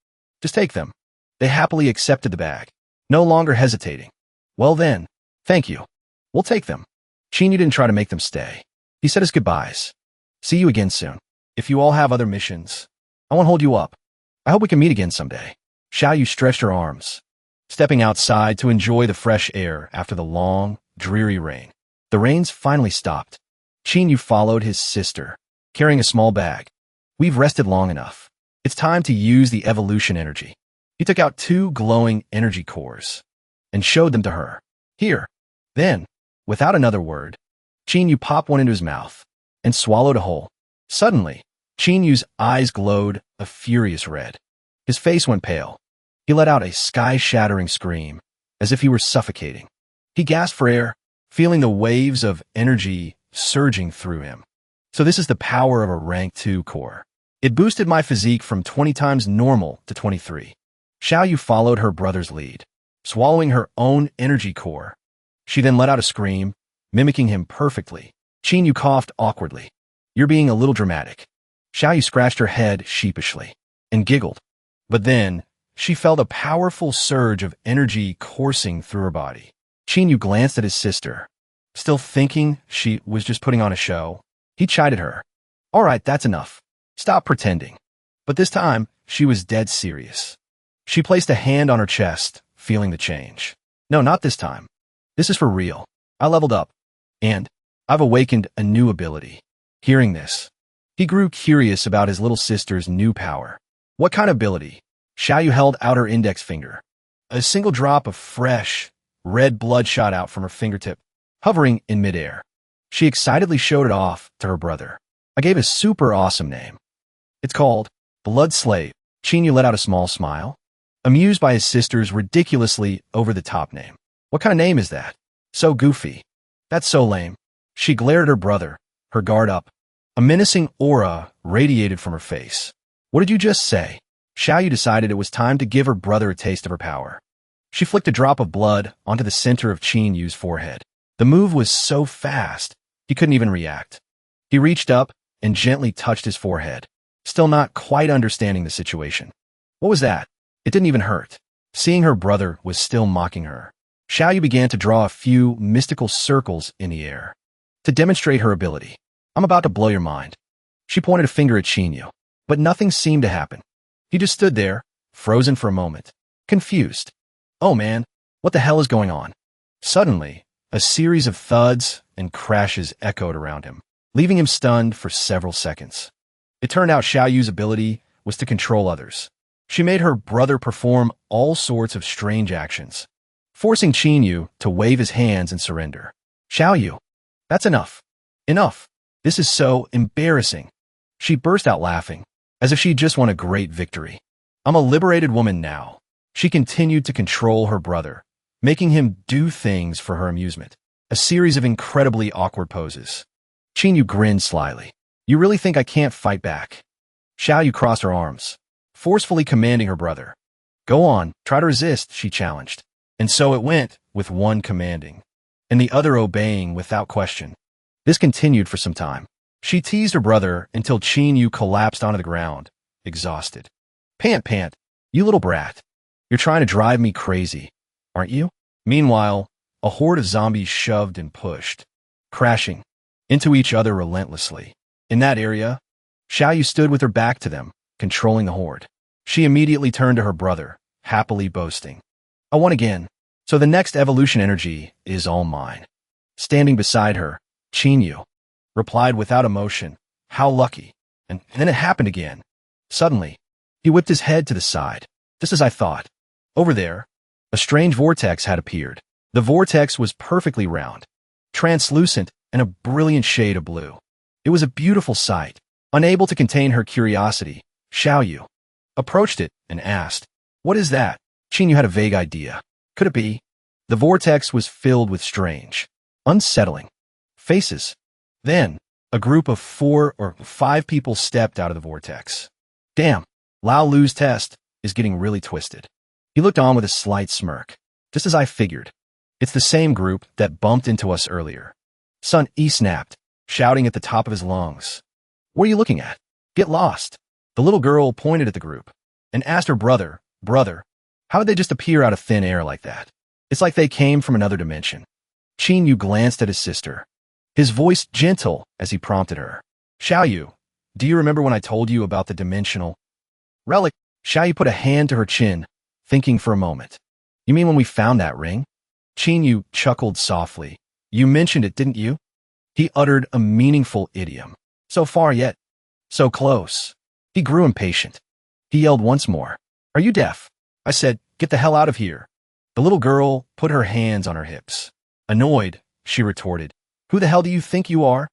Just take them." They happily accepted the bag, no longer hesitating. "Well then, thank you. We'll take them." Qin Yu didn't try to make them stay. He said his goodbyes. "See you again soon. If you all have other missions, I won't hold you up. I hope we can meet again someday." Xiao Yu stretched her arms, stepping outside to enjoy the fresh air after the long, dreary rain. The rains finally stopped. Qin Yu followed his sister, carrying a small bag. "We've rested long enough. It's time to use the evolution energy." He took out 2 glowing energy cores and showed them to her. "Here." Then, without another word, Qin Yu popped one into his mouth and swallowed a whole. Suddenly, Qin Yu's eyes glowed a furious red. His face went pale. He let out a sky-shattering scream, as if he were suffocating. He gasped for air, feeling the waves of energy surging through him. "So this is the power of a rank 2 core. It boosted my physique from 20 times normal to 23. Xiao Yu followed her brother's lead, swallowing her own energy core. She then let out a scream, mimicking him perfectly. Qin Yu coughed awkwardly. "You're being a little dramatic. Xiaoyu scratched her head sheepishly and giggled. But then, she felt a powerful surge of energy coursing through her body. Qinyu glanced at his sister. Still thinking she was just putting on a show, he chided her. All right, that's enough. Stop pretending. But this time, she was dead serious. She placed a hand on her chest, feeling the change. No, not this time. This is for real. I leveled up. And I've awakened a new ability. Hearing this, he grew curious about his little sister's new power. What kind of ability? Xiaoyu held out her index finger. A single drop of fresh, red blood shot out from her fingertip, hovering in midair. She excitedly showed it off to her brother. I gave a super awesome name. It's called Blood Slave. Qinyu let out a small smile, amused by his sister's ridiculously over-the-top name. What kind of name is that? So goofy. That's so lame. She glared at her brother, her guard up. A menacing aura radiated from her face. What did you just say? Xiaoyu decided it was time to give her brother a taste of her power. She flicked a drop of blood onto the center of Qinyu's forehead. The move was so fast, he couldn't even react. He reached up and gently touched his forehead, still not quite understanding the situation. What was that? It didn't even hurt. Seeing her brother was still mocking her, Xiaoyu began to draw a few mystical circles in the air to demonstrate her ability. I'm about to blow your mind. She pointed a finger at Qinyu, but nothing seemed to happen. He just stood there, frozen for a moment, confused. Oh man, what the hell is going on? Suddenly, a series of thuds and crashes echoed around him, leaving him stunned for several seconds. It turned out Xiaoyu's ability was to control others. She made her brother perform all sorts of strange actions, forcing Qinyu to wave his hands and surrender. Xiaoyu, that's enough. Enough. This is so embarrassing. She burst out laughing, as if she'd just won a great victory. I'm a liberated woman now. She continued to control her brother, making him do things for her amusement. A series of incredibly awkward poses. Qinyu grinned slyly. You really think I can't fight back? Xiaoyu crossed her arms, forcefully commanding her brother. Go on, try to resist, she challenged. And so it went, with one commanding, and the other obeying without question. This continued for some time. She teased her brother until Qinyu collapsed onto the ground, exhausted. Pant, pant, you little brat. You're trying to drive me crazy, aren't you? Meanwhile, a horde of zombies shoved and pushed, crashing into each other relentlessly. In that area, Xiaoyu stood with her back to them, controlling the horde. She immediately turned to her brother, happily boasting. I won again, so the next evolution energy is all mine. Standing beside her, Qinyu replied without emotion, how lucky. And then it happened again. Suddenly, he whipped his head to the side, just as I thought. Over there, a strange vortex had appeared. The vortex was perfectly round, translucent, and a brilliant shade of blue. It was a beautiful sight. Unable to contain her curiosity, Xiaoyu approached it and asked, what is that? Qinyu had a vague idea. Could it be? The vortex was filled with strange, unsettling faces. Then, a group of 4 or 5 people stepped out of the vortex. Damn, Lao Lu's test is getting really twisted. He looked on with a slight smirk. Just as I figured. It's the same group that bumped into us earlier. Sun E snapped, shouting at the top of his lungs. What are you looking at? Get lost. The little girl pointed at the group and asked her brother, how did they just appear out of thin air like that? It's like they came from another dimension. Qinyu glanced at his sister, his voice gentle as he prompted her. Xiaoyu, do you remember when I told you about the dimensional relic? Xiaoyu put a hand to her chin, thinking for a moment. You mean when we found that ring? Qinyu chuckled softly. You mentioned it, didn't you? He uttered a meaningful idiom. So far yet, so close. He grew impatient. He yelled once more. Are you deaf? I said, get the hell out of here. The little girl put her hands on her hips. Annoyed, she retorted. Who the hell do you think you are?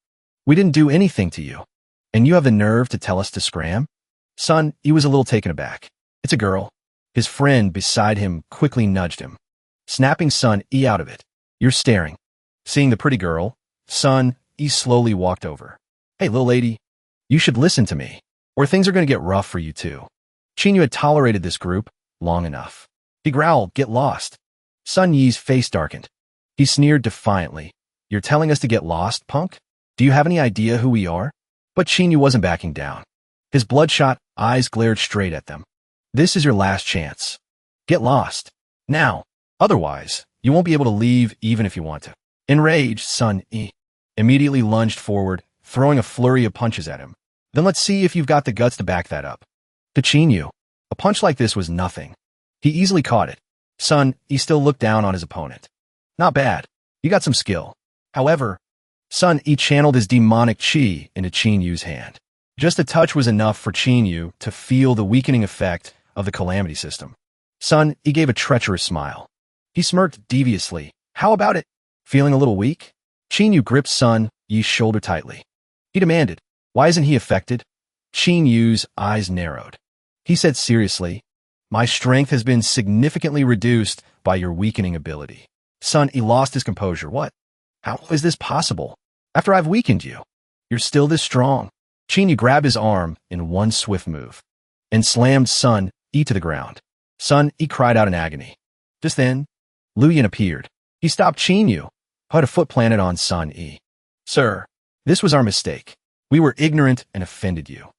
We didn't do anything to you. And you have the nerve to tell us to scram? Son, he was a little taken aback. It's a girl. His friend beside him quickly nudged him, snapping Sun E out of it. You're staring. Seeing the pretty girl, Sun E slowly walked over. Hey, little lady, you should listen to me, or things are going to get rough for you too. Qinyu had tolerated this group long enough. He growled, get lost. Sun Yi's face darkened. He sneered defiantly. You're telling us to get lost, punk? Do you have any idea who we are? But Qinyu wasn't backing down. His bloodshot eyes glared straight at them. This is your last chance. Get lost. Now. Otherwise, you won't be able to leave even if you want to. Enraged, Sun E immediately lunged forward, throwing a flurry of punches at him. Then let's see if you've got the guts to back that up. To Chinyu, a punch like this was nothing. He easily caught it. Sun E still looked down on his opponent. Not bad. You got some skill. However, Sun E channeled his demonic chi into Chinyu's hand. Just a touch was enough for Chinyu to feel the weakening effect of the calamity system. Sun E gave a treacherous smile. He smirked deviously. How about it? Feeling a little weak? Chinyu gripped Sun Yi's shoulder tightly. He demanded, why isn't he affected? Chinyu's eyes narrowed. He said seriously, my strength has been significantly reduced by your weakening ability. Sun E lost his composure. What? How is this possible? After I've weakened you, you're still this strong. Chinyu grabbed his arm in one swift move and slammed Sun E to the ground. Sun E cried out in agony. Just then, Luyan appeared. He stopped Chinyu, who had a foot planted on Sun E. Sir, this was our mistake. We were ignorant and offended you.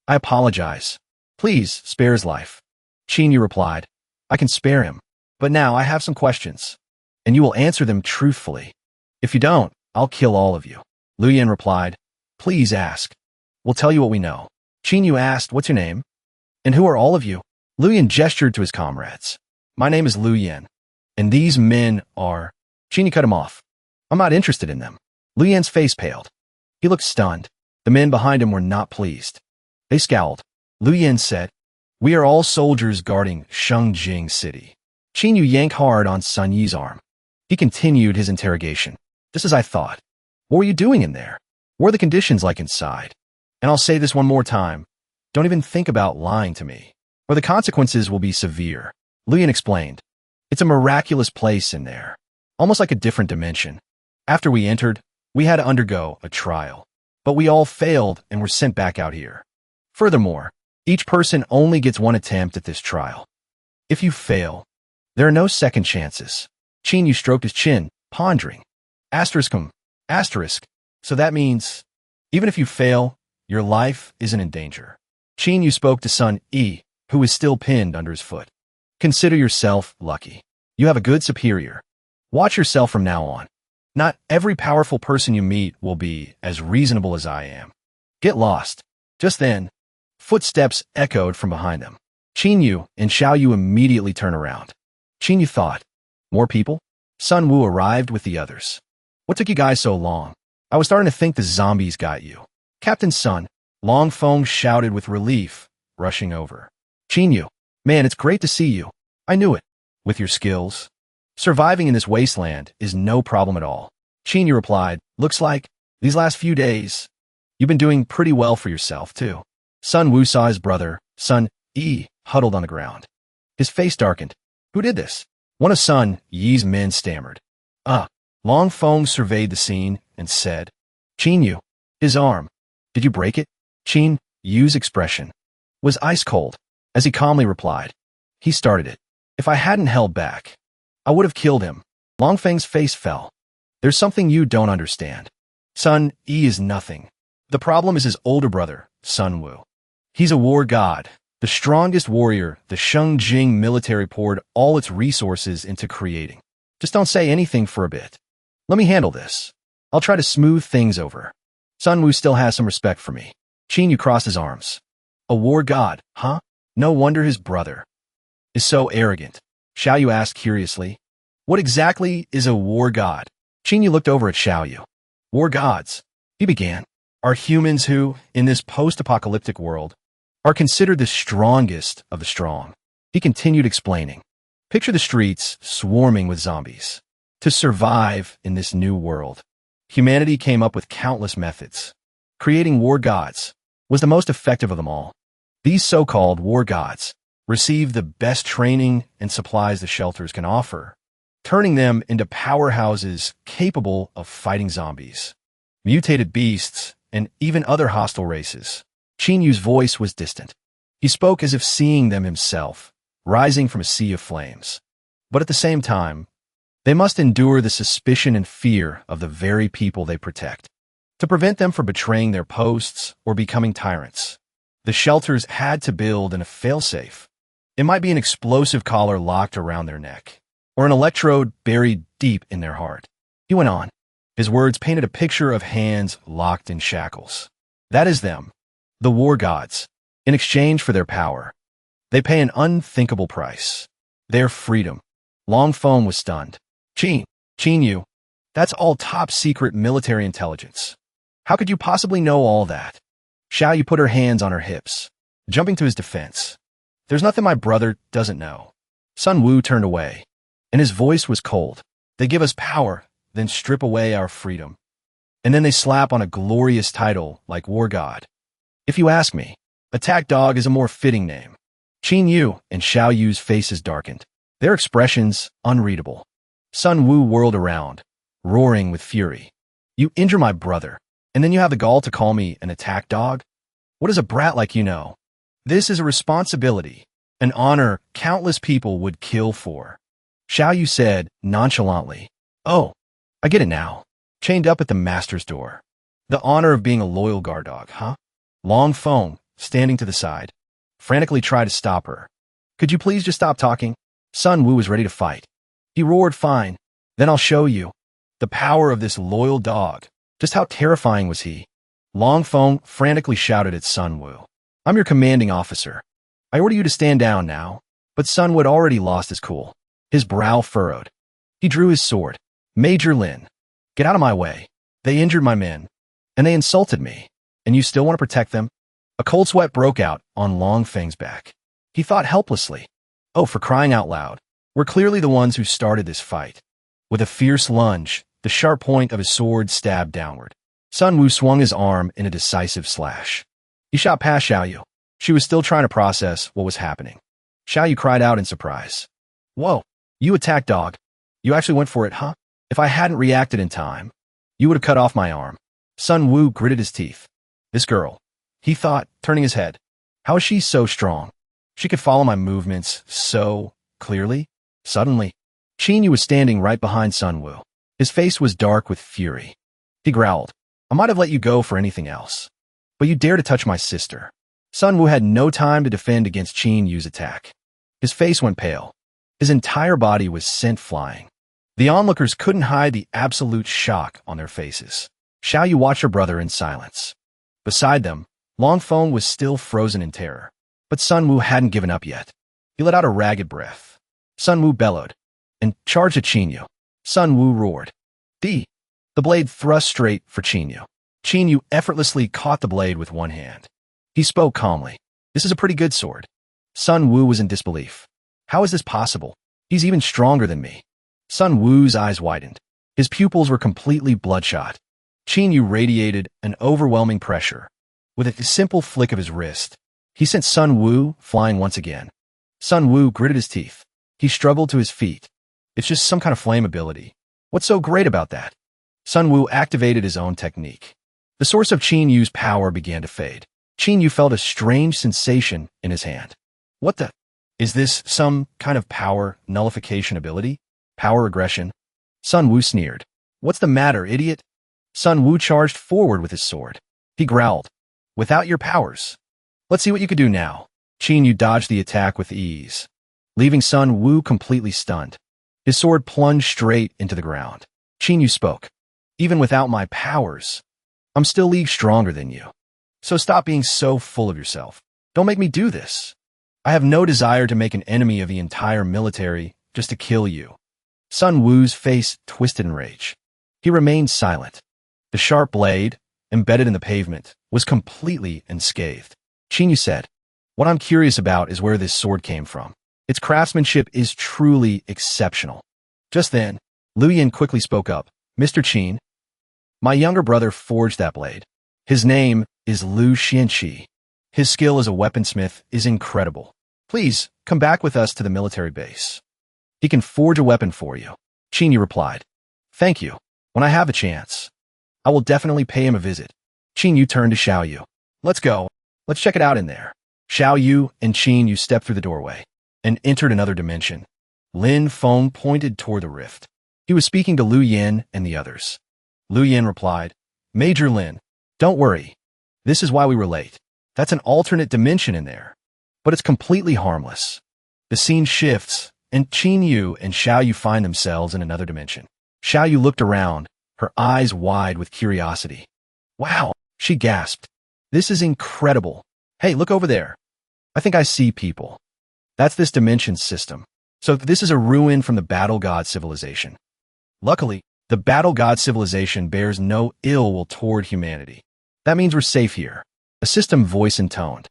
I apologize. Please spare his life. Chinyu replied, I can spare him, but now I have some questions, and you will answer them truthfully. If you don't, I'll kill all of you. Luyan replied, please ask. We'll tell you what we know. Chinyu asked, what's your name? And who are all of you? Luyan gestured to his comrades. My name is Luyan, and these men are... Chinyu cut him off. I'm not interested in them. Luyan's face paled. He looked stunned. The men behind him were not pleased. They scowled. Luyan said, we are all soldiers guarding Shengjing City. Chinyu yanked hard on Sun Yi's arm. He continued his interrogation. Just as I thought. What were you doing in there? What are the conditions like inside? And I'll say this one more time. Don't even think about lying to me, or the consequences will be severe. Luyan explained. It's a miraculous place in there, almost like a different dimension. After we entered, we had to undergo a trial, but we all failed and were sent back out here. Furthermore, each person only gets one attempt at this trial. If you fail, there are no second chances. Chinyu stroked his chin, pondering. Asterisk. So that means, even if you fail, your life isn't in danger. Chinyu spoke to Sun E, who is still pinned under his foot. Consider yourself lucky. You have a good superior. Watch yourself from now on. Not every powerful person you meet will be as reasonable as I am. Get lost. Just then, footsteps echoed from behind them. Chinyu and Xiaoyu immediately turned around. Chinyu thought, more people? Sun Wu arrived with the others. What took you guys so long? I was starting to think the zombies got you. Captain Sun, Long Feng shouted with relief, rushing over. Chinyu, man, it's great to see you. I knew it. With your skills, surviving in this wasteland is no problem at all. Chinyu replied, looks like, these last few days, you've been doing pretty well for yourself, too. Sun Wu saw his brother, Sun E, huddled on the ground. His face darkened. Who did this? One of Sun Yi's men stammered. Long Feng surveyed the scene and said, Chinyu, his arm. Did you break it? Chin Yu's expression was ice cold, as he calmly replied. He started it. If I hadn't held back, I would have killed him. Long Feng's face fell. There's something you don't understand. Sun E is nothing. The problem is his older brother, Sun Wu. He's a war god, the strongest warrior the Shengjing military poured all its resources into creating. Just don't say anything for a bit. Let me handle this. I'll try to smooth things over. Sun Wu still has some respect for me. Chinyu crossed his arms. A war god, huh? No wonder his brother is so arrogant. Xiaoyu asked curiously. What exactly is a war god? Chinyu looked over at Xiaoyu. War gods, he began, are humans who, in this post-apocalyptic world, are considered the strongest of the strong. He continued explaining. Picture the streets swarming with zombies. To survive in this new world, humanity came up with countless methods. Creating war gods was the most effective of them all. These so-called war gods receive the best training and supplies the shelters can offer, turning them into powerhouses capable of fighting zombies, mutated beasts, and even other hostile races. Chinyu's voice was distant. He spoke as if seeing them himself, rising from a sea of flames. But at the same time, they must endure the suspicion and fear of the very people they protect, to prevent them from betraying their posts or becoming tyrants. The shelters had to build in a failsafe. It might be an explosive collar locked around their neck, or an electrode buried deep in their heart. He went on. His words painted a picture of hands locked in shackles. That is them, the war gods. In exchange for their power, they pay an unthinkable price. Their freedom. Long Feng was stunned. Qin Yu, that's all top-secret military intelligence. How could you possibly know all that? Xiao Yu put her hands on her hips, jumping to his defense. There's nothing my brother doesn't know. Sun Wu turned away, and his voice was cold. They give us power, then strip away our freedom. And then they slap on a glorious title like War God. If you ask me, Attack Dog is a more fitting name. Qin Yu and Xiao Yu's faces darkened, their expressions unreadable. Sun Wu whirled around, roaring with fury. You injure my brother, and then you have the gall to call me an attack dog? What does a brat like you know? This is a responsibility, an honor countless people would kill for. Xiao Yu said nonchalantly. Oh, I get it now. Chained up at the master's door. The honor of being a loyal guard dog, huh? Long Feng, standing to the side, frantically tried to stop her. Could you please just stop talking? Sun Wu was ready to fight. He roared, fine, then I'll show you. The power of this loyal dog. Just how terrifying was he? Long Feng frantically shouted at Sun Wu. I'm your commanding officer. I order you to stand down now. But Sun Wu had already lost his cool. His brow furrowed. He drew his sword. Major Lin, get out of my way. They injured my men, and they insulted me. And you still want to protect them? A cold sweat broke out on Long Feng's back. He thought helplessly. Oh, for crying out loud. We're clearly the ones who started this fight. With a fierce lunge, the sharp point of his sword stabbed downward. Sun Wu swung his arm in a decisive slash. He shot past Xiao Yu. She was still trying to process what was happening. Xiao Yu cried out in surprise. Whoa, you attack dog. You actually went for it, huh? If I hadn't reacted in time, you would have cut off my arm. Sun Wu gritted his teeth. This girl, he thought, turning his head. How is she so strong? She could follow my movements so clearly. Suddenly, Qin Yu was standing right behind Sun Wu. His face was dark with fury. He growled, I might have let you go for anything else. But you dare to touch my sister. Sun Wu had no time to defend against Qin Yu's attack. His face went pale. His entire body was sent flying. The onlookers couldn't hide the absolute shock on their faces. Xiao Yu watched her brother in silence. Beside them, Long Feng was still frozen in terror. But Sun Wu hadn't given up yet. He let out a ragged breath. Sun Wu bellowed and charged at Qin Yu. Sun Wu roared. The blade thrust straight for Qin Yu. Qin Yu effortlessly caught the blade with one hand. He spoke calmly. This is a pretty good sword. Sun Wu was in disbelief. How is this possible? He's even stronger than me. Sun Wu's eyes widened. His pupils were completely bloodshot. Qin Yu radiated an overwhelming pressure. With a simple flick of his wrist, he sent Sun Wu flying once again. Sun Wu gritted his teeth. He struggled to his feet. It's just some kind of flame ability. What's so great about that? Sun Wu activated his own technique. The source of Qin Yu's power began to fade. Qin Yu felt a strange sensation in his hand. What the? Is this some kind of power nullification ability? Power regression? Sun Wu sneered. What's the matter, idiot? Sun Wu charged forward with his sword. He growled. Without your powers. Let's see what you can do now. Qin Yu dodged the attack with ease, leaving Sun Wu completely stunned. His sword plunged straight into the ground. Qin Yu spoke. Even without my powers, I'm still leagues stronger than you. So stop being so full of yourself. Don't make me do this. I have no desire to make an enemy of the entire military just to kill you. Sun Wu's face twisted in rage. He remained silent. The sharp blade, embedded in the pavement, was completely unscathed. Qin Yu said, What I'm curious about is where this sword came from. Its craftsmanship is truly exceptional. Just then, Lu Yin quickly spoke up. Mr. Qin, my younger brother forged that blade. His name is Lu Xianqi. His skill as a weaponsmith is incredible. Please, come back with us to the military base. He can forge a weapon for you. Qin Yu replied. Thank you. When I have a chance, I will definitely pay him a visit. Qin Yu turned to Xiao Yu. Let's go. Let's check it out in there. Xiao Yu and Qin Yu stepped through the doorway and entered another dimension. Lin Feng pointed toward the rift. He was speaking to Lu Yin and the others. Lu Yin replied, Major Lin, don't worry. This is why we were late. That's an alternate dimension in there. But it's completely harmless. The scene shifts, and Qin Yu and Xiao Yu find themselves in another dimension. Xiao Yu looked around, her eyes wide with curiosity. Wow, she gasped. This is incredible. Hey, look over there. I think I see people. That's this dimension system. So this is a ruin from the Battle God civilization. Luckily, the Battle God civilization bears no ill will toward humanity. That means we're safe here. A system voice intoned.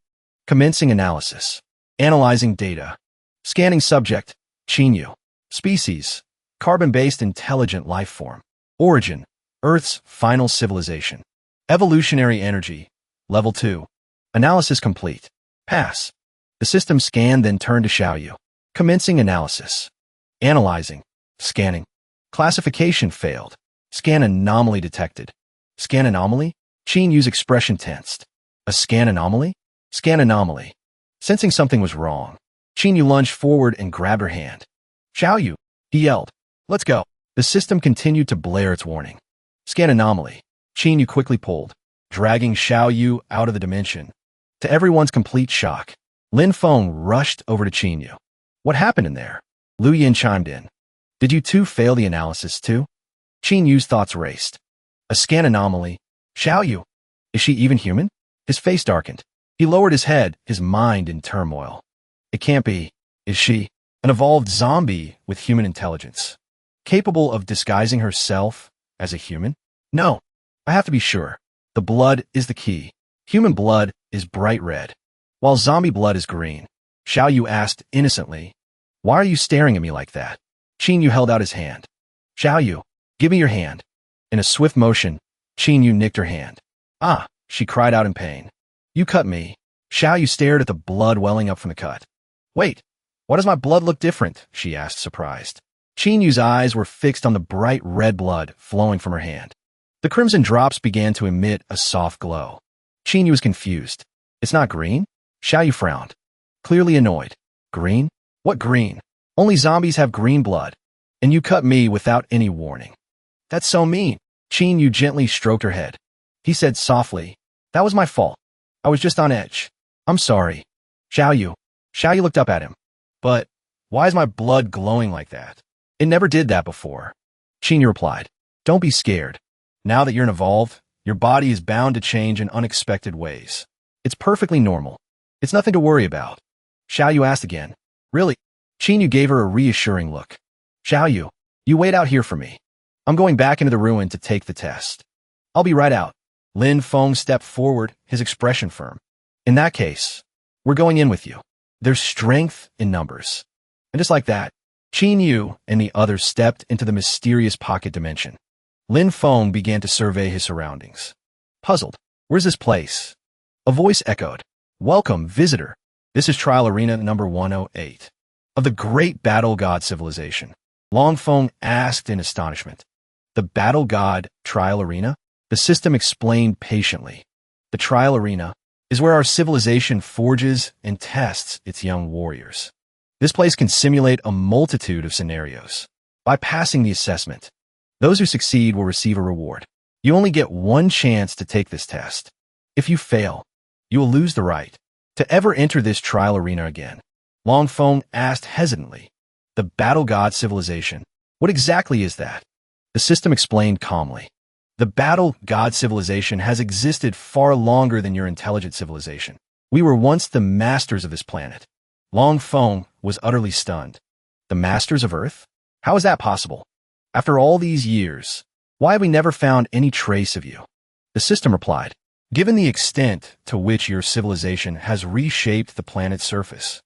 Commencing analysis. Analyzing data. Scanning subject. Qin Yu. Species. Carbon-based intelligent life form. Origin. Earth's final civilization. Evolutionary energy. Level 2. Analysis complete. Pass. The system scanned, then turned to Xiao Yu. Commencing analysis. Analyzing. Scanning. Classification failed. Scan anomaly detected. Scan anomaly? Qin Yu's expression tensed. A scan anomaly? Scan anomaly. Sensing something was wrong, Qin Yu lunged forward and grabbed her hand. Xiao Yu, he yelled. Let's go. The system continued to blare its warning. Scan anomaly. Qin Yu quickly pulled, dragging Xiao Yu out of the dimension. To everyone's complete shock, Lin Feng rushed over to Qin Yu. What happened in there? Lu Yin chimed in. Did you two fail the analysis too? Qin Yu's thoughts raced. A scan anomaly. Xiao Yu. Is she even human? His face darkened. He lowered his head, his mind in turmoil. It can't be. Is she an evolved zombie with human intelligence? Capable of disguising herself as a human? No. I have to be sure. The blood is the key. Human blood is bright red, while zombie blood is green. Xiao Yu asked innocently, Why are you staring at me like that? Qin Yu held out his hand. Xiao Yu, give me your hand. In a swift motion, Qin Yu nicked her hand. Ah, she cried out in pain. You cut me. Xiao Yu stared at the blood welling up from the cut. Wait, why does my blood look different? She asked, surprised. Qin Yu's eyes were fixed on the bright red blood flowing from her hand. The crimson drops began to emit a soft glow. Qin Yu was confused. It's not green? Xiao Yu frowned, clearly annoyed. Green? What green? Only zombies have green blood. And you cut me without any warning. That's so mean. Qin Yu gently stroked her head. He said softly, That was my fault. I was just on edge. I'm sorry. Xiao Yu. Xiao Yu looked up at him. But why is my blood glowing like that? It never did that before. Qin Yu replied, Don't be scared. Now that you're an evolved, your body is bound to change in unexpected ways. It's perfectly normal. It's nothing to worry about. Xiao Yu asked again. Really? Qin Yu gave her a reassuring look. Xiao Yu, you wait out here for me. I'm going back into the ruin to take the test. I'll be right out. Lin Feng stepped forward, his expression firm. In that case, we're going in with you. There's strength in numbers. And just like that, Qin Yu and the others stepped into the mysterious pocket dimension. Lin Feng began to survey his surroundings. Puzzled, where's this place? A voice echoed. Welcome, visitor. This is Trial Arena number 108 of the Great Battle God Civilization. Long Feng asked in astonishment. The Battle God Trial Arena? The system explained patiently. The Trial Arena is where our civilization forges and tests its young warriors. This place can simulate a multitude of scenarios. By passing the assessment, those who succeed will receive a reward. You only get one chance to take this test. If you fail, you will lose the right to ever enter this trial arena again. Long Feng asked hesitantly. The Battle God Civilization. What exactly is that? The system explained calmly. The Battle God Civilization has existed far longer than your intelligent civilization. We were once the masters of this planet. Long Feng was utterly stunned. The masters of Earth? How is that possible? After all these years, why have we never found any trace of you? The system replied, Given the extent to which your civilization has reshaped the planet's surface,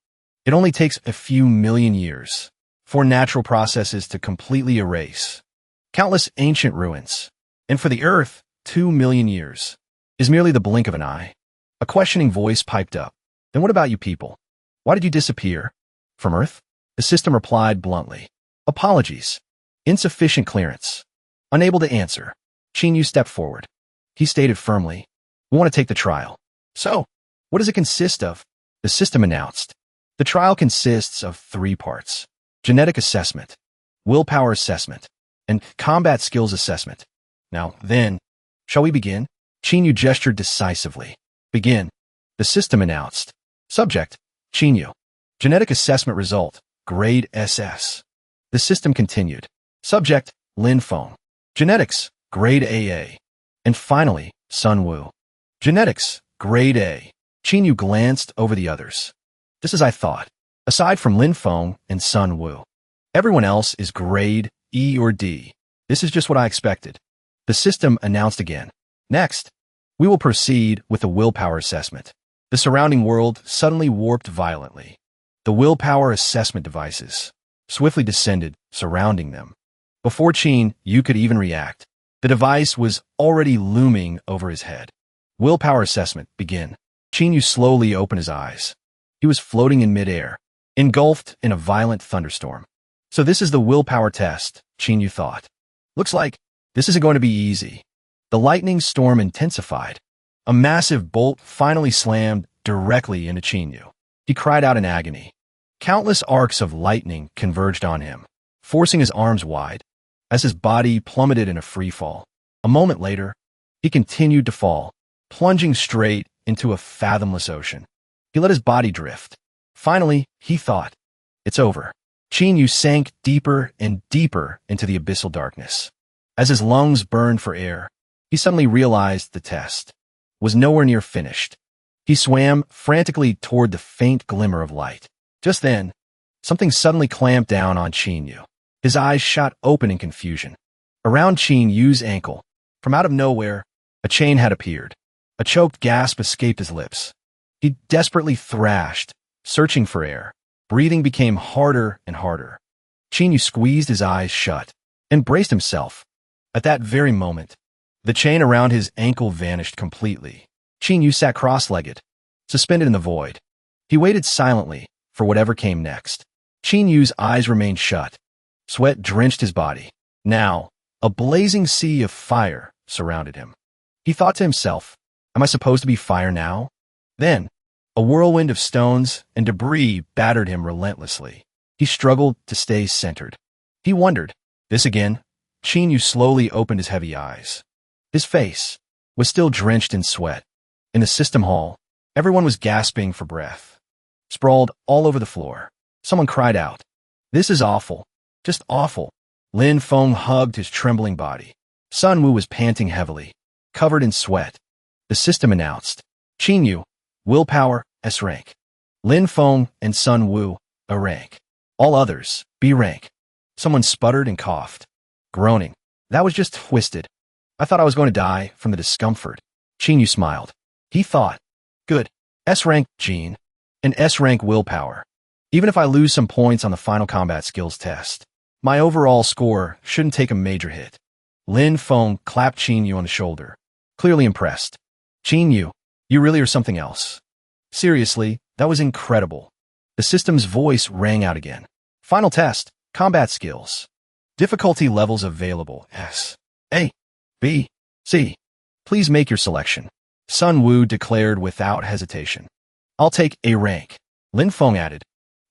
it only takes a few million years for natural processes to completely erase countless ancient ruins. And for the Earth, 2 million years is merely the blink of an eye. A questioning voice piped up. Then what about you people? Why did you disappear? From Earth? The system replied bluntly. Apologies. Insufficient clearance. Unable to answer. Qin Yu stepped forward. He stated firmly, We want to take the trial. So, what does it consist of? The system announced. The trial consists of 3 parts. Genetic assessment, willpower assessment, and combat skills assessment. Now, then, shall we begin? Qin Yu gestured decisively. Begin. The system announced. Subject, Chinyu. Genetic assessment result, grade SS. The system continued. Subject, Lin Feng. Genetics, grade AA. And finally, Sun Wu. Genetics, grade A. Chinyu glanced over the others. Just as I thought. Aside from Lin Feng and Sun Wu, everyone else is grade E or D. This is just what I expected. The system announced again. Next, we will proceed with the willpower assessment. The surrounding world suddenly warped violently. The willpower assessment devices swiftly descended, surrounding them. Before Yu could even react, the device was already looming over his head. Willpower assessment, begin. Yu slowly opened his eyes. He was floating in midair, engulfed in a violent thunderstorm. So this is the willpower test, Yu thought. Looks like this isn't going to be easy. The lightning storm intensified. A massive bolt finally slammed directly into Yu. He cried out in agony. Countless arcs of lightning converged on him, forcing his arms wide, as his body plummeted in a free fall. A moment later, he continued to fall, plunging straight into a fathomless ocean. He let his body drift. Finally, he thought, it's over. Yu sank deeper and deeper into the abyssal darkness. As his lungs burned for air, he suddenly realized the test was nowhere near finished. He swam frantically toward the faint glimmer of light. Just then, something suddenly clamped down on Yu. His eyes shot open in confusion. Around Yu's ankle, from out of nowhere, a chain had appeared. A choked gasp escaped his lips. He desperately thrashed, searching for air. Breathing became harder and harder. Yu squeezed his eyes shut and braced himself. At that very moment, the chain around his ankle vanished completely. Yu sat cross-legged, suspended in the void. He waited silently for whatever came next. Yu's eyes remained shut. Sweat drenched his body. Now, a blazing sea of fire surrounded him. He thought to himself, am I supposed to be fire now? Then, a whirlwind of stones and debris battered him relentlessly. He struggled to stay centered. He wondered, this again? Yu slowly opened his heavy eyes. His face was still drenched in sweat. In the system hall, everyone was gasping for breath. Sprawled all over the floor, someone cried out, this is awful, just awful. Lin Feng hugged his trembling body. Sun Wu was panting heavily, covered in sweat. The system announced, Yu, willpower, S rank. Lin Feng and Sun Wu, A rank. All others, B rank. Someone sputtered and coughed, groaning. That was just twisted. I thought I was going to die from the discomfort. Yu smiled. He thought, good, S rank gene, and S rank willpower. Even if I lose some points on the final combat skills test, my overall score shouldn't take a major hit. Lin Feng clapped Yu on the shoulder, clearly impressed. Yu, you really are something else. Seriously, that was incredible. The system's voice rang out again. Final test, combat skills. Difficulty levels available, S, A, B, C. Please make your selection. Sun Wu declared without hesitation. I'll take A rank. Lin Feng added.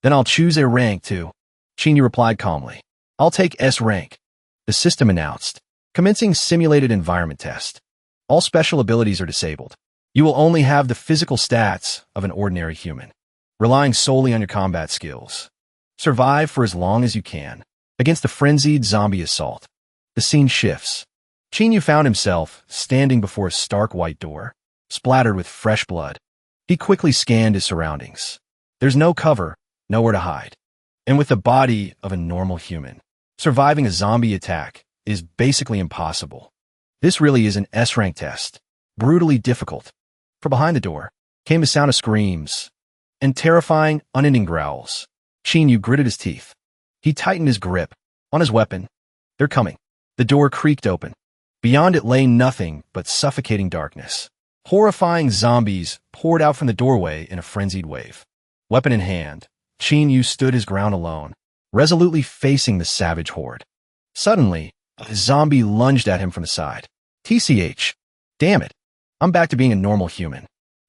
Then I'll choose A rank too. Yu replied calmly. I'll take S rank. The system announced. Commencing simulated environment test. All special abilities are disabled. You will only have the physical stats of an ordinary human, relying solely on your combat skills. Survive for as long as you can against a frenzied zombie assault. The scene shifts. Yu found himself standing before a stark white door, splattered with fresh blood. He quickly scanned his surroundings. There's no cover, nowhere to hide. And with the body of a normal human, surviving a zombie attack is basically impossible. This really is an S-rank test, brutally difficult. From behind the door came the sound of screams and terrifying, unending growls. Yu gritted his teeth. He tightened his grip on his weapon. They're coming. The door creaked open. Beyond it lay nothing but suffocating darkness. Horrifying zombies poured out from the doorway in a frenzied wave. Weapon in hand, Yu stood his ground alone, resolutely facing the savage horde. Suddenly, a zombie lunged at him from the side. TCH. Damn it. I'm back to being a normal human.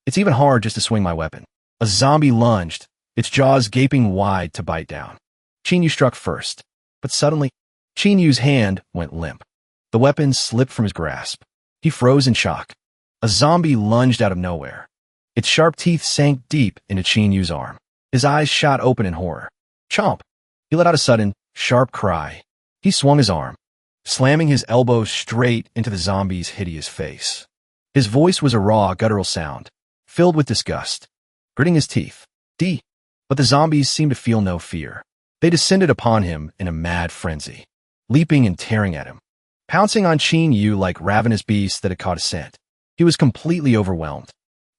It's even hard just to swing my weapon. A zombie lunged, its jaws gaping wide to bite down. Yu struck first, but suddenly, Yu's hand went limp. The weapon slipped from his grasp. He froze in shock. A zombie lunged out of nowhere. Its sharp teeth sank deep into Qin Yu's arm. His eyes shot open in horror. Chomp! He let out a sudden, sharp cry. He swung his arm, slamming his elbow straight into the zombie's hideous face. His voice was a raw, guttural sound, filled with disgust. Gritting his teeth. But the zombies seemed to feel no fear. They descended upon him in a mad frenzy, leaping and tearing at him, pouncing on Qin Yu like ravenous beasts that had caught a scent. He was completely overwhelmed.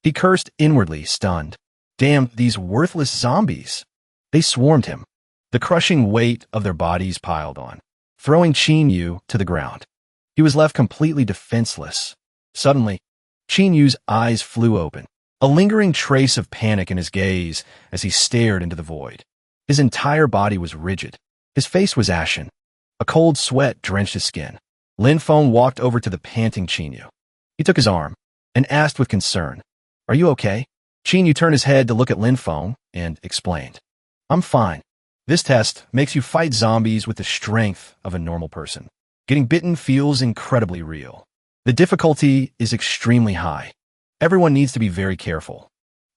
He cursed inwardly, stunned. Damn, these worthless zombies. They swarmed him. The crushing weight of their bodies piled on, throwing Qin Yu to the ground. He was left completely defenseless. Suddenly, Qin Yu's eyes flew open, a lingering trace of panic in his gaze as he stared into the void. His entire body was rigid. His face was ashen. A cold sweat drenched his skin. Lin Feng walked over to the panting Qin Yu. He took his arm and asked with concern, "Are you okay?" Qin Yu turned his head to look at Lin Feng and explained, "I'm fine. This test makes you fight zombies with the strength of a normal person. Getting bitten feels incredibly real. The difficulty is extremely high. Everyone needs to be very careful."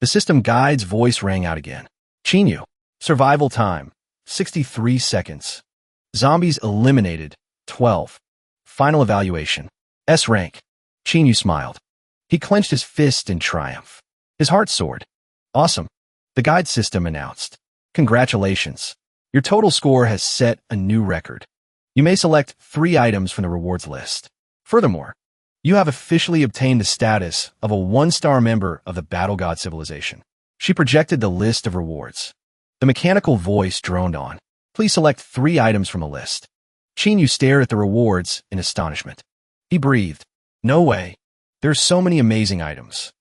The system guide's voice rang out again. Qin Yu. Survival time, 63 seconds. Zombies eliminated, 12. Final evaluation. S rank. Qin Yu smiled. He clenched his fist in triumph. His heart soared. Awesome. The guide system announced. Congratulations. Your total score has set a new record. You may select 3 items from the rewards list. Furthermore, you have officially obtained the status of a 1-star member of the Battle God civilization. She projected the list of rewards. The mechanical voice droned on. Please select 3 items from a list. Qin Yu stared at the rewards in astonishment. He breathed. No way. There are so many amazing items.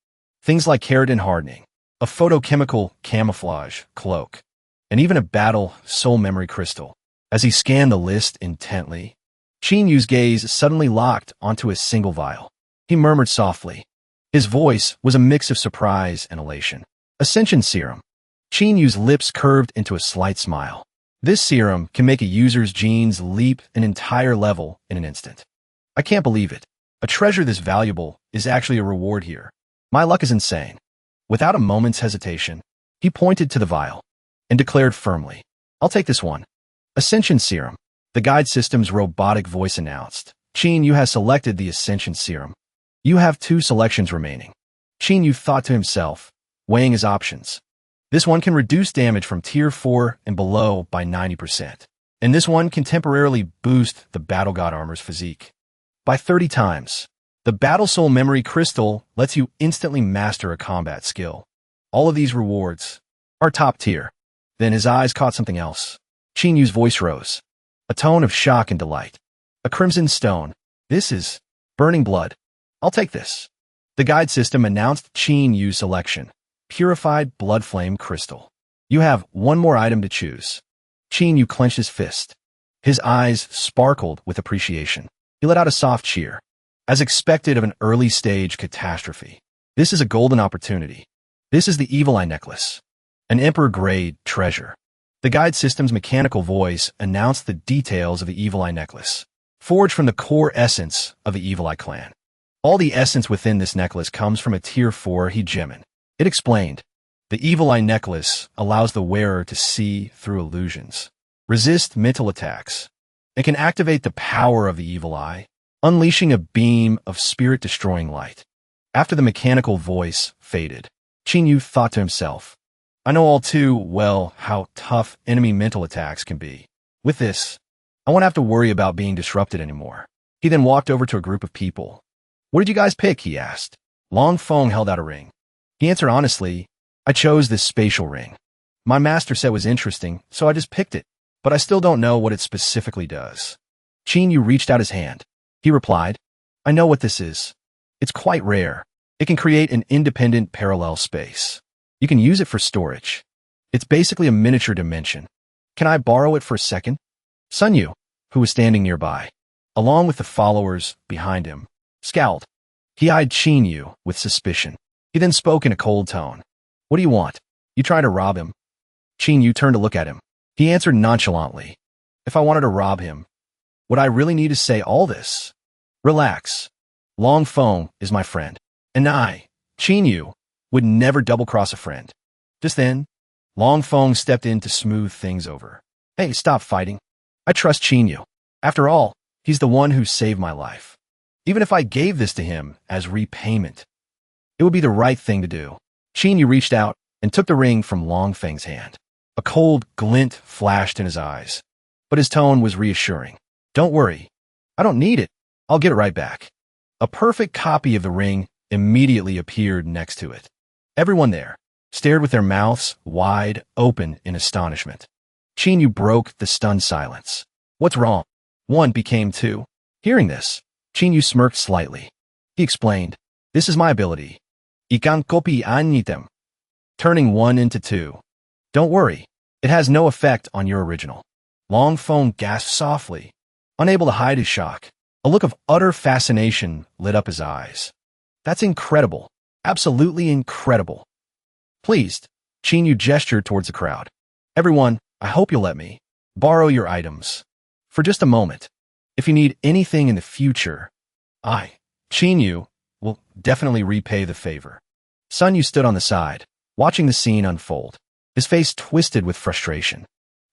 Things like keratin hardening, a photochemical camouflage cloak, and even a battle soul memory crystal. As he scanned the list intently, Qin Yu's gaze suddenly locked onto a single vial. He murmured softly. His voice was a mix of surprise and elation. Ascension Serum. Qin Yu's lips curved into a slight smile. This serum can make a user's genes leap an entire level in an instant. I can't believe it. A treasure this valuable is actually a reward here. My luck is insane. Without a moment's hesitation, he pointed to the vial and declared firmly, I'll take this one. Ascension Serum. The guide system's robotic voice announced. Qin Yu has selected the Ascension Serum. You have 2 selections remaining. Qin Yu thought to himself, weighing his options. This one can reduce damage from tier 4 and below by 90%. And this one can temporarily boost the Battle God armor's physique by 30 times. The Battle Soul Memory Crystal lets you instantly master a combat skill. All of these rewards are top tier. Then his eyes caught something else. Qin Yu's voice rose. A tone of shock and delight. A crimson stone. This is burning blood. I'll take this. The guide system announced Qin Yu's selection. Purified Blood Flame Crystal. You have 1 more item to choose. Qin Yu clenched his fist. His eyes sparkled with appreciation. He let out a soft cheer. As expected of an early-stage catastrophe, this is a golden opportunity. This is the Evil Eye Necklace. An Emperor-grade treasure. The guide system's mechanical voice announced the details of the Evil Eye Necklace, forged from the core essence of the Evil Eye clan. All the essence within this necklace comes from a tier 4 hegemon. It explained, the Evil Eye Necklace allows the wearer to see through illusions, resist mental attacks, and can activate the power of the Evil Eye, unleashing a beam of spirit-destroying light. After the mechanical voice faded, Qin Yu thought to himself, I know all too well how tough enemy mental attacks can be. With this, I won't have to worry about being disrupted anymore. He then walked over to a group of people. What did you guys pick? He asked. Long Feng held out a ring. He answered honestly, I chose this spatial ring. My master said it was interesting, so I just picked it, but I still don't know what it specifically does. Qin Yu reached out his hand. He replied, I know what this is. It's quite rare. It can create an independent parallel space. You can use it for storage. It's basically a miniature dimension. Can I borrow it for a second? Sun Yu, who was standing nearby, along with the followers behind him, scowled. He eyed Qin Yu with suspicion. He then spoke in a cold tone. What do you want? You trying to rob him? Qin Yu turned to look at him. He answered nonchalantly. If I wanted to rob him, would I really need to say all this? Relax. Long Feng is my friend. And I, Qin Yu, would never double-cross a friend. Just then, Long Feng stepped in to smooth things over. Hey, stop fighting. I trust Qinyu. After all, he's the one who saved my life. Even if I gave this to him as repayment, it would be the right thing to do. Qinyu reached out and took the ring from Long Feng's hand. A cold glint flashed in his eyes, but his tone was reassuring. Don't worry. I don't need it. I'll get it right back. A perfect copy of the ring immediately appeared next to it. Everyone there stared with their mouths wide open in astonishment. Qinyu broke the stunned silence. What's wrong? One became two. Hearing this, Qinyu smirked slightly. He explained, this is my ability. Ikan kopi anitem. Turning one into two. Don't worry. It has no effect on your original. Long Feng gasped softly, unable to hide his shock. A look of utter fascination lit up his eyes. That's incredible. Absolutely incredible. Pleased, Qinyu gestured towards the crowd. Everyone, I hope you'll let me borrow your items. For just a moment. If you need anything in the future, Qinyu, will definitely repay the favor. Sun Yu stood on the side, watching the scene unfold. His face twisted with frustration.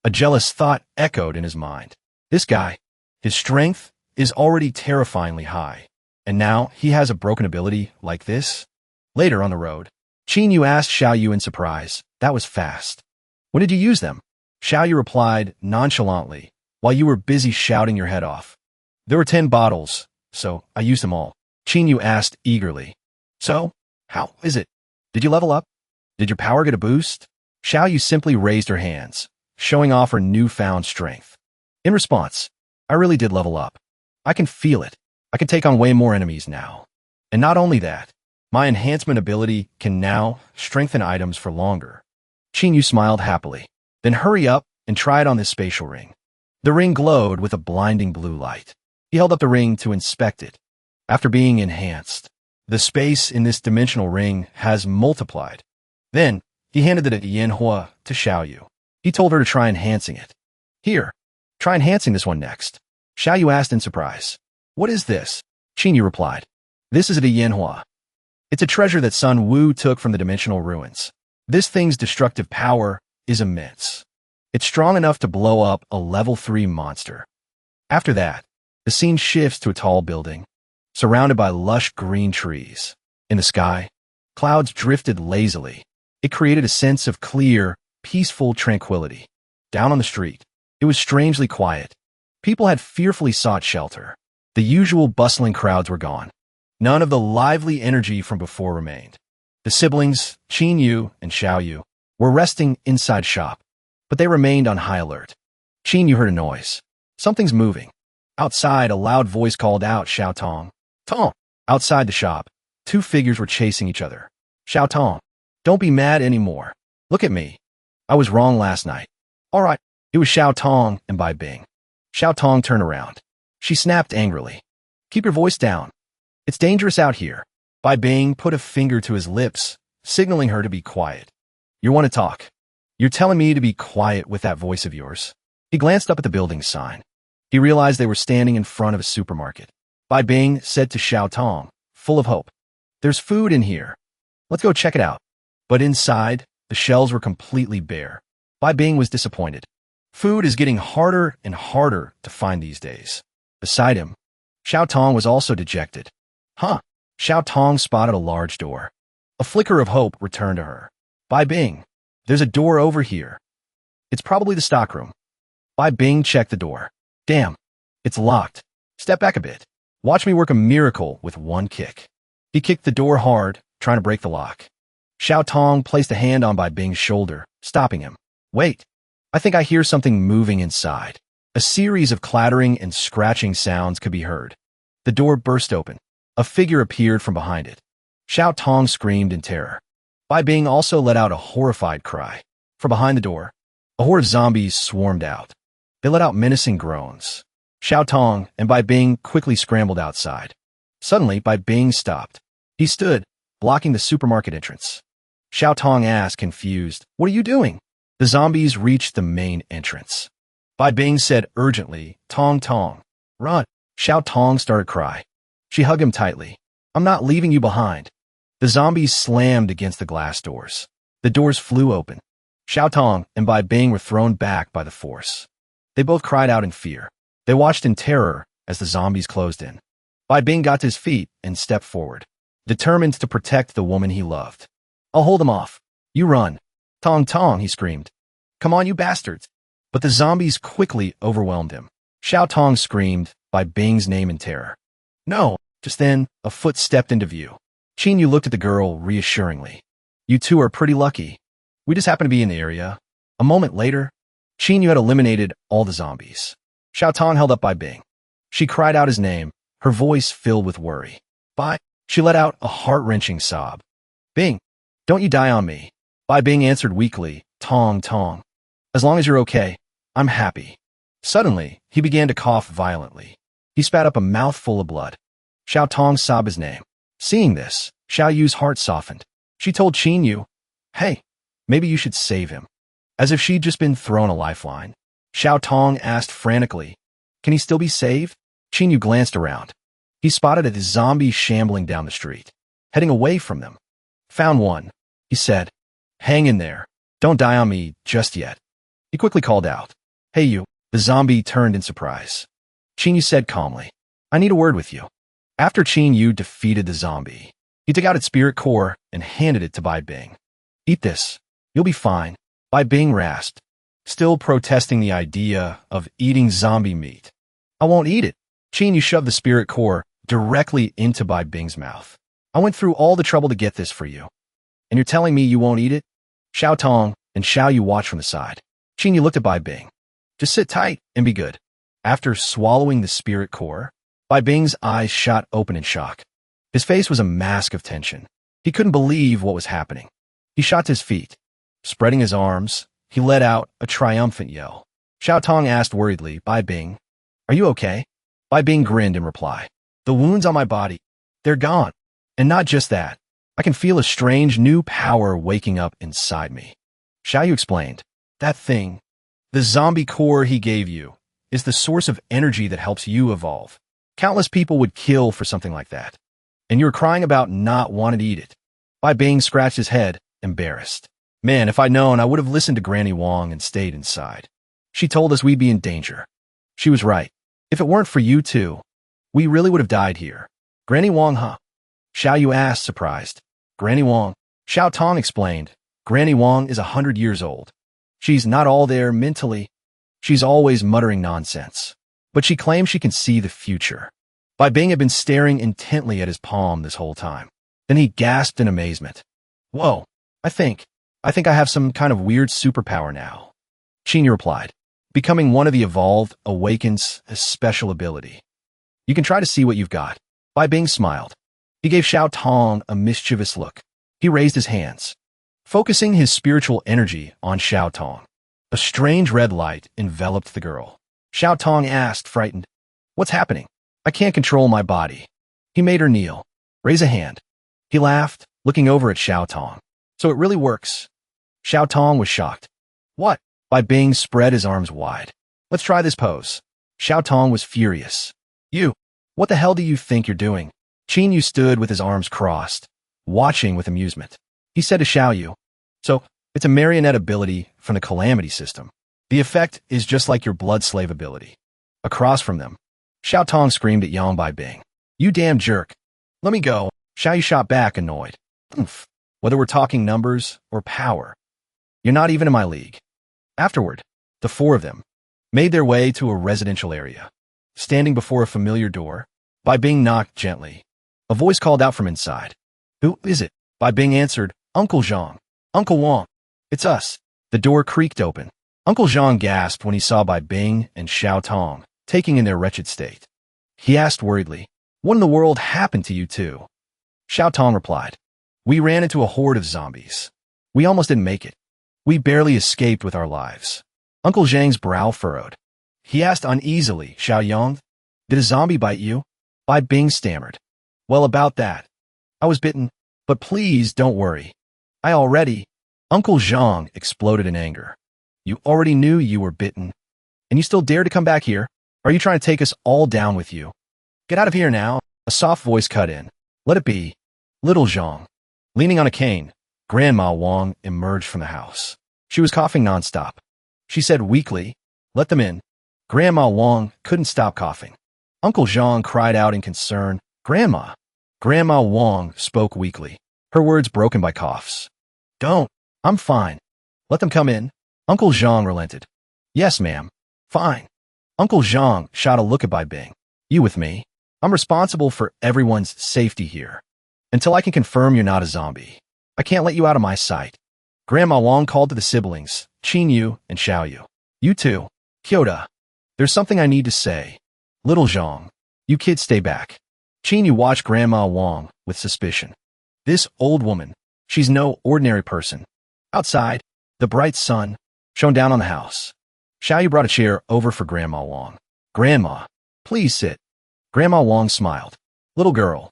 A jealous thought echoed in his mind. This guy, his strength is already terrifyingly high, and now he has a broken ability like this? Later on the road, Qinyu asked Xiaoyu in surprise. That was fast. When did you use them? Xiaoyu replied nonchalantly, while you were busy shouting your head off. There were 10 bottles, so I used them all. Qinyu asked eagerly. So, how is it? Did you level up? Did your power get a boost? Xiaoyu simply raised her hands, showing off her newfound strength. In response, I really did level up. I can feel it. I can take on way more enemies now. And not only that, my enhancement ability can now strengthen items for longer. Qinyu smiled happily. Then hurry up and try it on this spatial ring. The ring glowed with a blinding blue light. He held up the ring to inspect it. After being enhanced, the space in this dimensional ring has multiplied. Then, he handed it to Yanhua to Xiaoyu. He told her to try enhancing it. Here, try enhancing this one next. Xiaoyu asked in surprise. What is this? Qinyu replied. This is a Yanhua. It's a treasure that Sun Wu took from the dimensional ruins. This thing's destructive power is immense. It's strong enough to blow up a level 3 monster. After that, the scene shifts to a tall building, surrounded by lush green trees. In the sky, clouds drifted lazily. It created a sense of clear, peaceful tranquility. Down on the street, it was strangely quiet. People had fearfully sought shelter. The usual bustling crowds were gone. None of the lively energy from before remained. The siblings, Qinyu and Xiaoyu, were resting inside shop, but they remained on high alert. Qinyu heard a noise. Something's moving. Outside, a loud voice called out, Xiao Tong. Tong! Outside the shop, 2 figures were chasing each other. Xiao Tong, don't be mad anymore. Look at me. I was wrong last night. All right, it was Xiao Tong and Bai Bing. Xiao Tong turned around. She snapped angrily. Keep your voice down. It's dangerous out here. Bai Bing put a finger to his lips, signaling her to be quiet. You want to talk? You're telling me to be quiet with that voice of yours? He glanced up at the building sign. He realized they were standing in front of a supermarket. Bai Bing said to Xiao Tong, full of hope, there's food in here. Let's go check it out. But inside, the shelves were completely bare. Bai Bing was disappointed. Food is getting harder and harder to find these days. Beside him, Xiao Tong was also dejected. Huh? Xiao Tong spotted a large door. A flicker of hope returned to her. Bai Bing, there's a door over here. It's probably the stockroom. Bai Bing checked the door. Damn, it's locked. Step back a bit. Watch me work a miracle with one kick. He kicked the door hard, trying to break the lock. Xiao Tong placed a hand on Bai Bing's shoulder, stopping him. Wait, I think I hear something moving inside. A series of clattering and scratching sounds could be heard. The door burst open. A figure appeared from behind it. Xiao Tong screamed in terror. Bai Bing also let out a horrified cry. From behind the door, a horde of zombies swarmed out. They let out menacing groans. Xiao Tong and Bai Bing quickly scrambled outside. Suddenly, Bai Bing stopped. He stood, blocking the supermarket entrance. Xiao Tong asked, confused, "What are you doing?" The zombies reached the main entrance. Bai Bing said urgently, "Tong Tong, run." Xiao Tong started to cry. She hugged him tightly. "I'm not leaving you behind." The zombies slammed against the glass doors. The doors flew open. Xiao Tong and Bai Bing were thrown back by the force. They both cried out in fear. They watched in terror as the zombies closed in. Bai Bing got to his feet and stepped forward, determined to protect the woman he loved. I'll hold them off. You run. Tong Tong, he screamed. Come on, you bastards. But the zombies quickly overwhelmed him. Xiao Tong screamed Bai Bing's name in terror. No. Just then, a foot stepped into view. Qin Yu looked at the girl reassuringly. You two are pretty lucky. We just happen to be in the area. A moment later, Qin Yu had eliminated all the zombies. Xiao Tong held up Bai Bing. She cried out his name, her voice filled with worry. Bai, she let out a heart-wrenching sob. Bing, don't you die on me. Bai Bing answered weakly, Tong Tong. As long as you're okay, I'm happy. Suddenly, he began to cough violently. He spat up a mouthful of blood. Xiao Tong sobbed his name. Seeing this, Xiao Yu's heart softened. She told Qin Yu, hey, maybe you should save him. As if she'd just been thrown a lifeline. Xiao Tong asked frantically, can he still be saved? Qin Yu glanced around. He spotted a zombie shambling down the street, heading away from them. Found one, he said. Hang in there. Don't die on me just yet. He quickly called out. Hey you. The zombie turned in surprise. Qin Yu said calmly, I need a word with you. After Qin Yu defeated the zombie, he took out its spirit core and handed it to Bai Bing. Eat this. You'll be fine. Bai Bing rasped, still protesting the idea of eating zombie meat. I won't eat it. Qin Yu shoved the spirit core directly into Bai Bing's mouth. I went through all the trouble to get this for you. And you're telling me you won't eat it? Xiao Tong and Xiao Yu watched from the side. Qin Yu looked at Bai Bing. Just sit tight and be good. After swallowing the spirit core, Bai Bing's eyes shot open in shock. His face was a mask of tension. He couldn't believe what was happening. He shot to his feet. Spreading his arms, he let out a triumphant yell. Xiao Tong asked worriedly, Bai Bing, are you okay? Bai Bing grinned in reply. The wounds on my body, they're gone. And not just that, I can feel a strange new power waking up inside me. Xiao Yu explained, that thing, the zombie core he gave you, is the source of energy that helps you evolve. Countless people would kill for something like that. And you were crying about not wanting to eat it. Bai Bing scratched his head, embarrassed. Man, if I'd known, I would have listened to Granny Wong and stayed inside. She told us we'd be in danger. She was right. If it weren't for you two, we really would have died here. Granny Wong, huh? Xiao Yu asked, surprised. Granny Wong. Xiao Tong explained. Granny Wong is 100 years old. She's not all there mentally. She's always muttering nonsense. But she claims she can see the future. Bai Bing had been staring intently at his palm this whole time. Then he gasped in amazement. Whoa, I think I have some kind of weird superpower now. Qin Yu replied. Becoming one of the evolved awakens a special ability. You can try to see what you've got. Bai Bing smiled. He gave Xiao Tong a mischievous look. He raised his hands, focusing his spiritual energy on Xiao Tong. A strange red light enveloped the girl. Xiao Tong asked, frightened, what's happening? I can't control my body. He made her kneel. Raise a hand. He laughed, looking over at Xiao Tong. So it really works. Xiao Tong was shocked. What? Bai Bing spread his arms wide. Let's try this pose. Xiao Tong was furious. You, what the hell do you think you're doing? Qin Yu stood with his arms crossed, watching with amusement. He said to Xiao Yu, so, it's a marionette ability from the Calamity system. The effect is just like your blood slave ability. Across from them, Xiao Tong screamed at Yang Bai Bing. You damn jerk. Let me go. Xiao Yu shot back, annoyed. Oof. Whether we're talking numbers or power, you're not even in my league. Afterward, the four of them made their way to a residential area. Standing before a familiar door, Bai Bing knocked gently. A voice called out from inside. Who is it? Bai Bing answered, Uncle Zhang. Uncle Wang. It's us. The door creaked open. Uncle Zhang gasped when he saw Bai Bing and Xiao Tong taking in their wretched state. He asked worriedly, what in the world happened to you two? Xiao Tong replied, we ran into a horde of zombies. We almost didn't make it. We barely escaped with our lives. Uncle Zhang's brow furrowed. He asked uneasily, Xiao Yang, did a zombie bite you? Bai Bing stammered. Well, about that. I was bitten, but please don't worry. I already... Uncle Zhang exploded in anger. You already knew you were bitten, and you still dare to come back here? Are you trying to take us all down with you? Get out of here now. A soft voice cut in. Let it be. Little Zhang. Leaning on a cane, Grandma Wong emerged from the house. She was coughing nonstop. She said weakly, "Let them in." Grandma Wong couldn't stop coughing. Uncle Zhang cried out in concern, "Grandma!" Grandma Wong spoke weakly, her words broken by coughs. "Don't. I'm fine. Let them come in." Uncle Zhang relented. "Yes, ma'am. Fine." Uncle Zhang shot a look at Bai Bing. "You with me? I'm responsible for everyone's safety here. Until I can confirm you're not a zombie, I can't let you out of my sight." Grandma Wong called to the siblings, Qin Yu and Xiao Yu. "You two, Kyoda. There's something I need to say. Little Zhang, you kids stay back." Qin Yu watched Grandma Wong with suspicion. This old woman, she's no ordinary person. Outside, the bright sun shone down on the house. Xiao Yu brought a chair over for Grandma Wong. "Grandma, please sit." Grandma Wong smiled. "Little girl,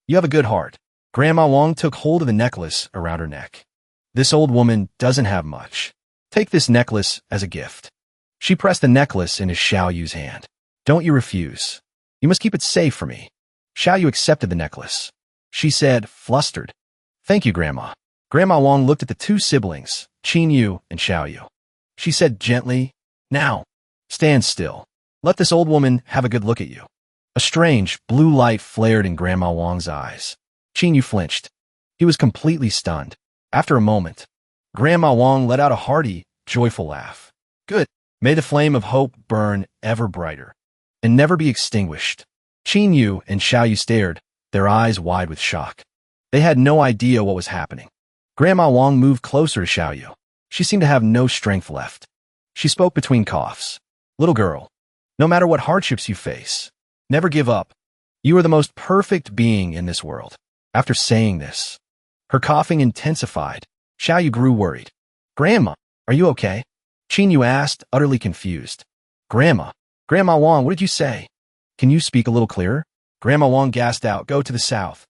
you have a good heart." Grandma Wong took hold of the necklace around her neck. "This old woman doesn't have much. Take this necklace as a gift." She pressed the necklace into Xiao Yu's hand. "Don't you refuse. You must keep it safe for me." Xiao Yu accepted the necklace. She said, flustered, "Thank you, Grandma." Grandma Wong looked at the two siblings, Qin Yu and Xiao Yu. She said gently, "Now, stand still. Let this old woman have a good look at you." A strange blue light flared in Grandma Wong's eyes. Qin Yu flinched. He was completely stunned. After a moment, Grandma Wong let out a hearty, joyful laugh. "Good. May the flame of hope burn ever brighter and never be extinguished." Qin Yu and Xiao Yu stared, their eyes wide with shock. They had no idea what was happening. Grandma Wong moved closer to Xiao Yu. She seemed to have no strength left. She spoke between coughs. "Little girl, no matter what hardships you face, never give up. You are the most perfect being in this world." After saying this, her coughing intensified. Xiao Yu grew worried. "Grandma, are you okay?" Qin Yu asked, utterly confused. Grandma Wong, what did you say? Can you speak a little clearer?" Grandma Wong gasped out, "Go to the south.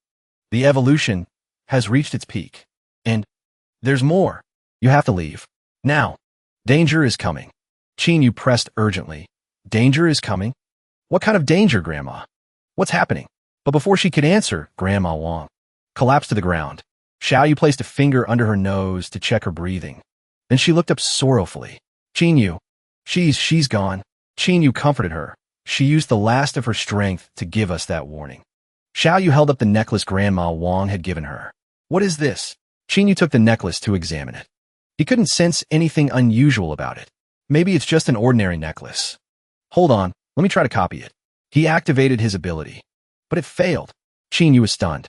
The evolution has reached its peak. And there's more. You have to leave. Now. Danger is coming." Qin Yu pressed urgently. "Danger is coming? What kind of danger, Grandma? What's happening?" But before she could answer, Grandma Wong collapsed to the ground. Xiao Yu placed a finger under her nose to check her breathing. Then she looked up sorrowfully. "Qin Yu, she's gone." Qin Yu comforted her. "She used the last of her strength to give us that warning." Xiao Yu held up the necklace Grandma Wong had given her. "What is this?" Qin Yu took the necklace to examine it. He couldn't sense anything unusual about it. Maybe it's just an ordinary necklace. "Hold on, let me try to copy it." He activated his ability, but it failed. Qin Yu was stunned.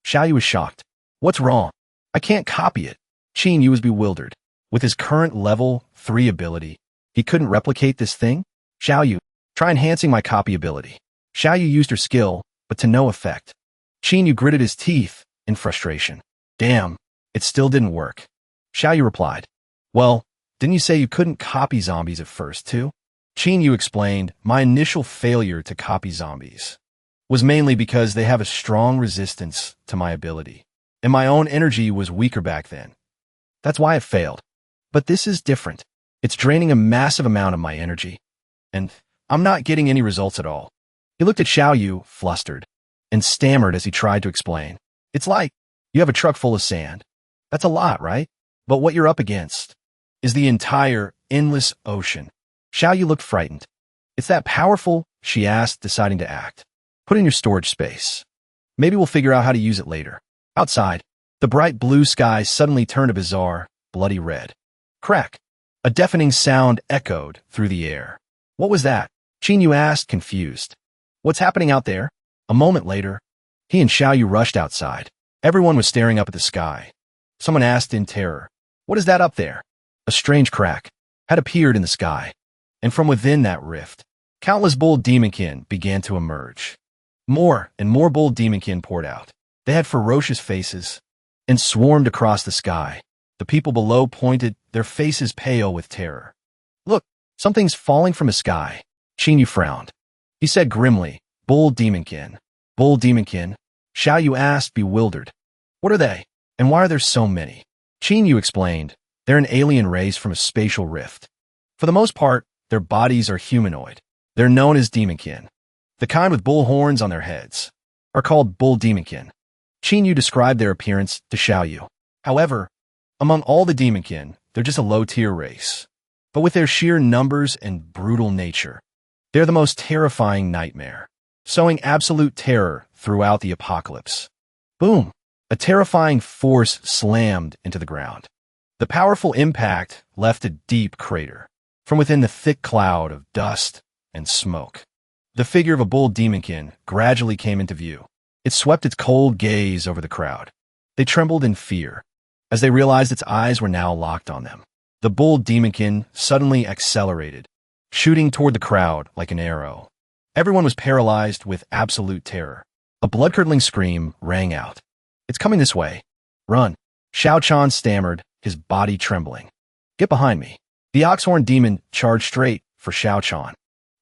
Xiao Yu was shocked. "What's wrong? I can't copy it." Qin Yu was bewildered. With his current level 3 ability, he couldn't replicate this thing? "Xiao Yu, try enhancing my copy ability." Xiao Yu used her skill, but to no effect. Qin Yu gritted his teeth in frustration. "Damn, it still didn't work." Xiao Yu replied, "Well, didn't you say you couldn't copy zombies at first, too?" Qin Yu explained, "My initial failure to copy zombies was mainly because they have a strong resistance to my ability, and my own energy was weaker back then. That's why it failed. But this is different. It's draining a massive amount of my energy, and I'm not getting any results at all." He looked at Xiao Yu, flustered, and stammered as he tried to explain. "It's like you have a truck full of sand. That's a lot, right? But what you're up against is the entire endless ocean." Xiao Yu looked frightened. "It's that powerful?" she asked, deciding to act. "Put in your storage space. Maybe we'll figure out how to use it later." Outside, the bright blue sky suddenly turned a bizarre, bloody red. Crack! A deafening sound echoed through the air. "What was that?" Qin Yu asked, confused. "What's happening out there?" A moment later, he and Xiao Yu rushed outside. Everyone was staring up at the sky. Someone asked in terror, "What is that up there?" A strange crack had appeared in the sky, and from within that rift, countless bull demonkin began to emerge. More and more bull demonkin poured out. They had ferocious faces and swarmed across the sky. The people below pointed, their faces pale with terror. "Look, something's falling from the sky." Qin Yu frowned. He said grimly, "Bull demonkin." "Bull demonkin?" Xiao Yu asked, bewildered. "What are they? And why are there so many?" Qin Yu explained, "They're an alien race from a spatial rift. For the most part, their bodies are humanoid. They're known as demonkin. The kind with bull horns on their heads are called bull demonkin." Qin Yu described their appearance to Xiao Yu. However, among all the demonkin, they're just a low-tier race. But with their sheer numbers and brutal nature, they're the most terrifying nightmare, sowing absolute terror throughout the apocalypse. Boom! A terrifying force slammed into the ground. The powerful impact left a deep crater from within the thick cloud of dust and smoke. The figure of a bull demonkin gradually came into view. It swept its cold gaze over the crowd. They trembled in fear as they realized its eyes were now locked on them. The bull demonkin suddenly accelerated, shooting toward the crowd like an arrow. Everyone was paralyzed with absolute terror. A blood-curdling scream rang out. "It's coming this way. Run!" Xiao Chan stammered, his body trembling. "Get behind me." The oxhorn demon charged straight for Xiao Chan.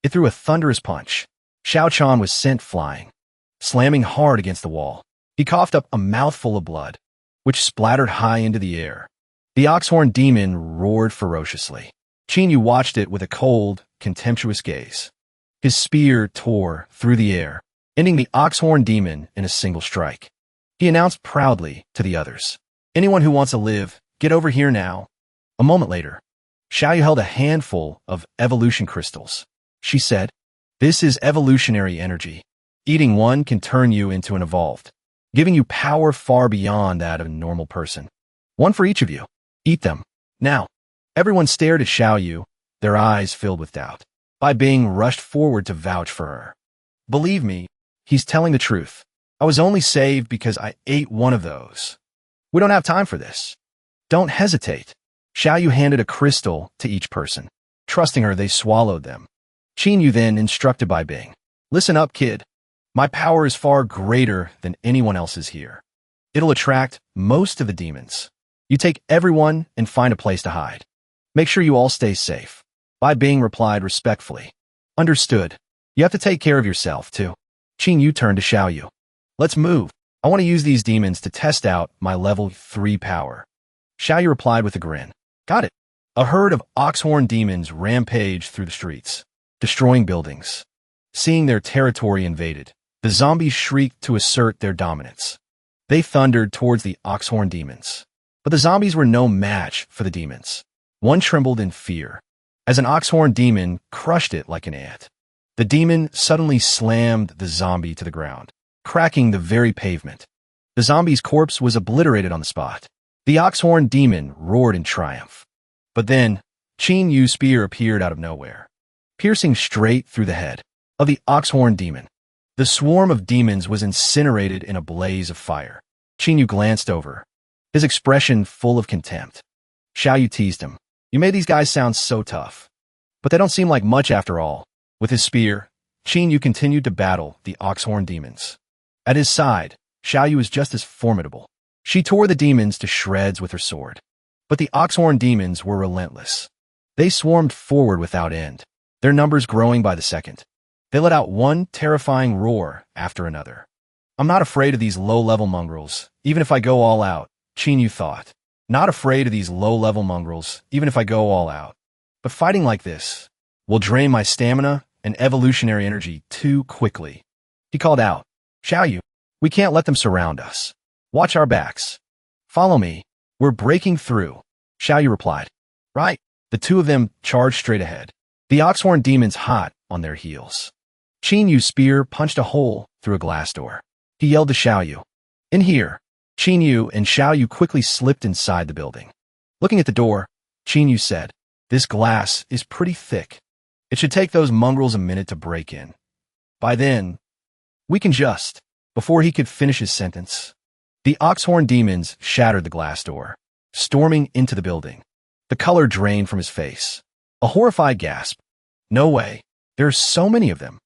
It threw a thunderous punch. Xiao Chan was sent flying, slamming hard against the wall. He coughed up a mouthful of blood, which splattered high into the air. The oxhorn demon roared ferociously. Qin Yu watched it with a cold, contemptuous gaze. His spear tore through the air, ending the oxhorn demon in a single strike. He announced proudly to the others, "Anyone who wants to live, get over here now." A moment later, Xiao Yu held a handful of evolution crystals. She said, "This is evolutionary energy. Eating one can turn you into an evolved, giving you power far beyond that of a normal person. One for each of you. Eat them. Now." Everyone stared at Xiao Yu, their eyes filled with doubt. Bai Bing rushed forward to vouch for her. "Believe me, he's telling the truth. I was only saved because I ate one of those. We don't have time for this. Don't hesitate." Xiao Yu handed a crystal to each person. Trusting her, they swallowed them. Qin Yu then instructed Bai Bing, "Listen up, kid. My power is far greater than anyone else's here. It'll attract most of the demons. You take everyone and find a place to hide. Make sure you all stay safe." Bai Bing replied respectfully, "Understood. You have to take care of yourself, too." Qin Yu turned to Xiao Yu. "Let's move. I want to use these demons to test out my level 3 power." Xiao Yu replied with a grin. "Got it." A herd of oxhorn demons rampaged through the streets, destroying buildings. Seeing their territory invaded, the zombies shrieked to assert their dominance. They thundered towards the oxhorn demons. But the zombies were no match for the demons. One trembled in fear, as an oxhorn demon crushed it like an ant. The demon suddenly slammed the zombie to the ground, cracking the very pavement. The zombie's corpse was obliterated on the spot. The oxhorn demon roared in triumph. But then, Qin Yu's spear appeared out of nowhere, piercing straight through the head of the oxhorn demon. The swarm of demons was incinerated in a blaze of fire. Qin Yu glanced over, his expression full of contempt. Xiao Yu teased him. "You made these guys sound so tough, but they don't seem like much after all." With his spear, Qin Yu continued to battle the oxhorn demons. At his side, Xiao Yu was just as formidable. She tore the demons to shreds with her sword. But the oxhorn demons were relentless. They swarmed forward without end, their numbers growing by the second. They let out one terrifying roar after another. "I'm not afraid of these low-level mongrels, even if I go all out," Qin Yu thought. "Not afraid of these low-level mongrels, even if I go all out. But fighting like this will drain my stamina and evolutionary energy too quickly." He called out, "Xiao Yu, we can't let them surround us. Watch our backs. Follow me. We're breaking through." Xiao Yu replied, "Right." The two of them charged straight ahead, the oxhorn demons hot on their heels. Qin Yu's spear punched a hole through a glass door. He yelled to Xiao Yu, "In here." Qin Yu and Xiao Yu quickly slipped inside the building. Looking at the door, Qin Yu said, "This glass is pretty thick. It should take those mongrels a minute to break in. By then, we can just..." Before he could finish his sentence, the oxhorn demons shattered the glass door, storming into the building. The color drained from his face. A horrified gasp. "No way. There are so many of them."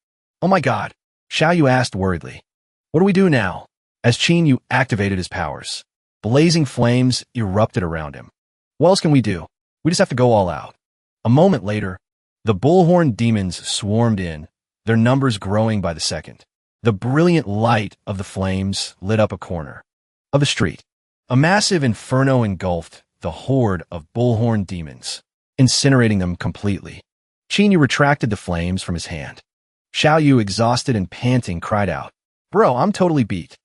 "Oh my god," Xiao Yu asked worriedly. "What do we do now?" As Qin Yu activated his powers, blazing flames erupted around him. "What else can we do? We just have to go all out." A moment later, the bullhorn demons swarmed in, their numbers growing by the second. The brilliant light of the flames lit up a corner of the street. A massive inferno engulfed the horde of bullhorn demons, incinerating them completely. Qin Yu retracted the flames from his hand. Xiao Yu, exhausted and panting, cried out, "Bro, I'm totally beat."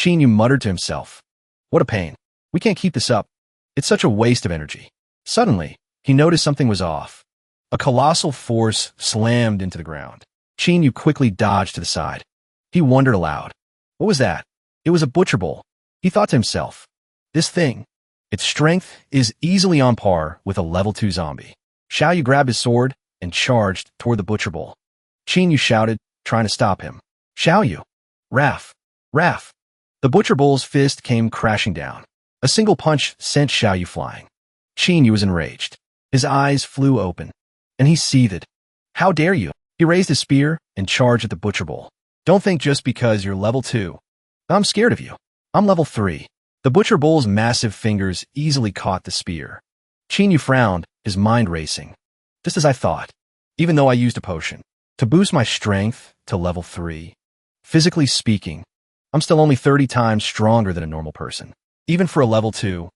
Yu muttered to himself. What a pain. We can't keep this up. It's such a waste of energy. Suddenly, he noticed something was off. A colossal force slammed into the ground. Yu quickly dodged to the side. He wondered aloud. What was that? It was a butcher bull. He thought to himself. This thing. Its strength is easily on par with a level 2 zombie. Yu grabbed his sword and charged toward the butcher bull. Yu shouted, trying to stop him. Yu! Raf! Raf! The butcher bull's fist came crashing down. A single punch sent Yu flying. Yu was enraged. His eyes flew open, and he seethed. How dare you? He raised his spear and charged at the butcher bull. Don't think just because you're level 2. I'm scared of you. I'm level 3. The butcher bull's massive fingers easily caught the spear. Yu frowned, his mind racing. Just as I thought. Even though I used a potion to boost my strength to level 3. Physically speaking, I'm still only 30 times stronger than a normal person. Even for a level 2,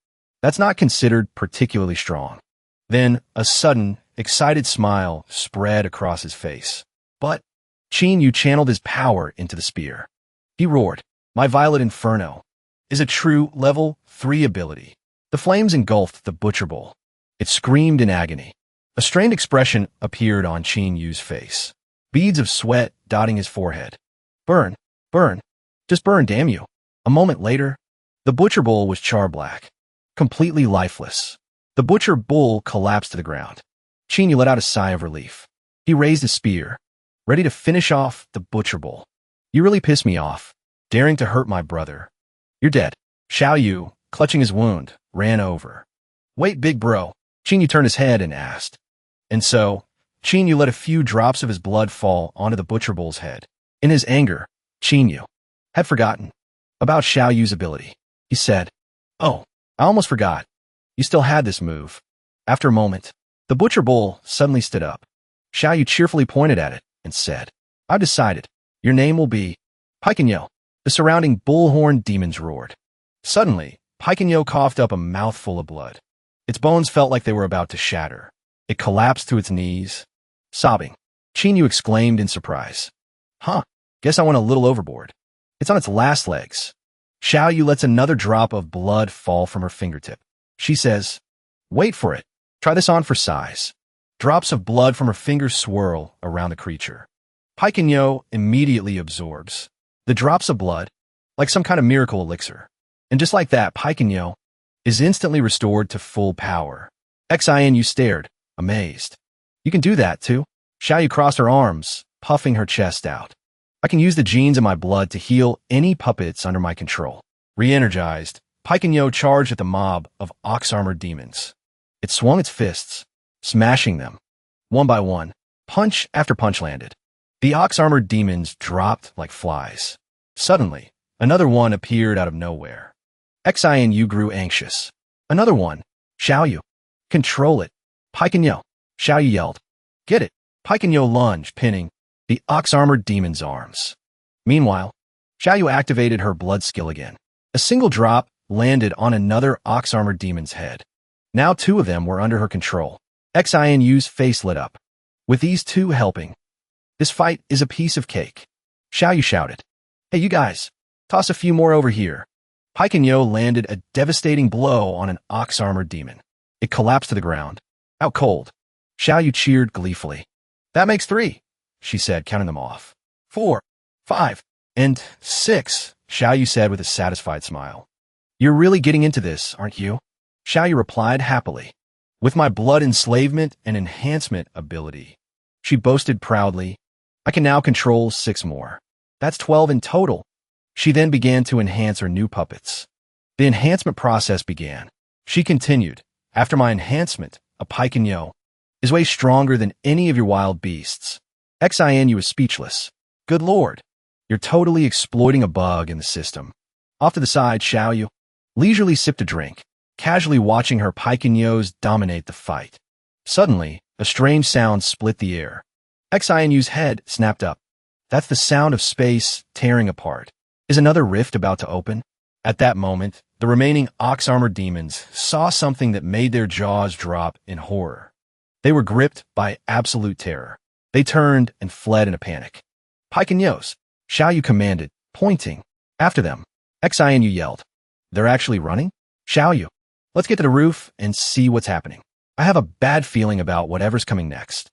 that's not considered particularly strong. Then, a sudden, excited smile spread across his face. But Yu channeled his power into the spear. He roared, My Violet Inferno is a true level 3 ability. The flames engulfed the butcher bull. It screamed in agony. A strained expression appeared on Yu's face. Beads of sweat dotting his forehead. Burn, burn, just burn, damn you. A moment later, the butcher bull was char-black, completely lifeless. The butcher bull collapsed to the ground. Yu let out a sigh of relief. He raised his spear, ready to finish off the butcher bull. You really pissed me off, daring to hurt my brother. You're dead. Yu, clutching his wound, ran over. Wait, big bro. Yu turned his head and asked. And so, Yu let a few drops of his blood fall onto the butcher bull's head. In his anger, Yu had forgotten about Yu's ability. He said, Oh, I almost forgot. You still had this move. After a moment, the butcher bull suddenly stood up. Yu cheerfully pointed at it and said, I've decided. Your name will be Paikanyo. The surrounding bullhorn demons roared. Suddenly, Paikanyo coughed up a mouthful of blood. Its bones felt like they were about to shatter. It collapsed to its knees, sobbing. Yu exclaimed in surprise. Huh, guess I went a little overboard. It's on its last legs. Yu lets another drop of blood fall from her fingertip. She says, Wait for it. Try this on for size. Drops of blood from her fingers swirl around the creature. Paikanyo immediately absorbs the drops of blood, like some kind of miracle elixir. And just like that, Paikanyo is instantly restored to full power. Xianu stared, amazed. You can do that, too? Yu crossed her arms, puffing her chest out. I can use the genes in my blood to heal any puppets under my control. Re-energized, Paikanyo charged at the mob of ox-armored demons. It swung its fists, smashing them. One by one, punch after punch landed. The ox-armored demons dropped like flies. Suddenly, another one appeared out of nowhere. Xianu grew anxious. Another one. Yu. Control it. Paikanyo. Yu yelled. Get it. Paikanyo lunged, pinning the ox-armored demon's arms. Meanwhile, Yu activated her blood skill again. A single drop landed on another ox-armored demon's head. Now 2 of them were under her control. Xianu's face lit up. With these 2 helping, this fight is a piece of cake. Yu shouted. Hey, you guys, toss a few more over here. Paikanyo landed a devastating blow on an ox-armored demon. It collapsed to the ground, out cold. Yu cheered gleefully. That makes 3, she said, counting them off. 4, 5, and 6, Yu said with a satisfied smile. You're really getting into this, aren't you? Yu replied happily. With my blood enslavement and enhancement ability, she boasted proudly, I can now control 6 more. That's 12 in total. She then began to enhance her new puppets. The enhancement process began. She continued, after my enhancement, a Paikanyo is way stronger than any of your wild beasts. Xianu was speechless. Good lord, you're totally exploiting a bug in the system. Off to the side, Yu leisurely sipped a drink, casually watching her Paikanyos dominate the fight. Suddenly, a strange sound split the air. Xianu's head snapped up. That's the sound of space tearing apart. Is another rift about to open? At that moment, the remaining ox-armored demons saw something that made their jaws drop in horror. They were gripped by absolute terror. They turned and fled in a panic. Paikanyos, Yu commanded, pointing. After them. Xian yelled. They're actually running? Xiaoyu, let's get to the roof and see what's happening. I have a bad feeling about whatever's coming next.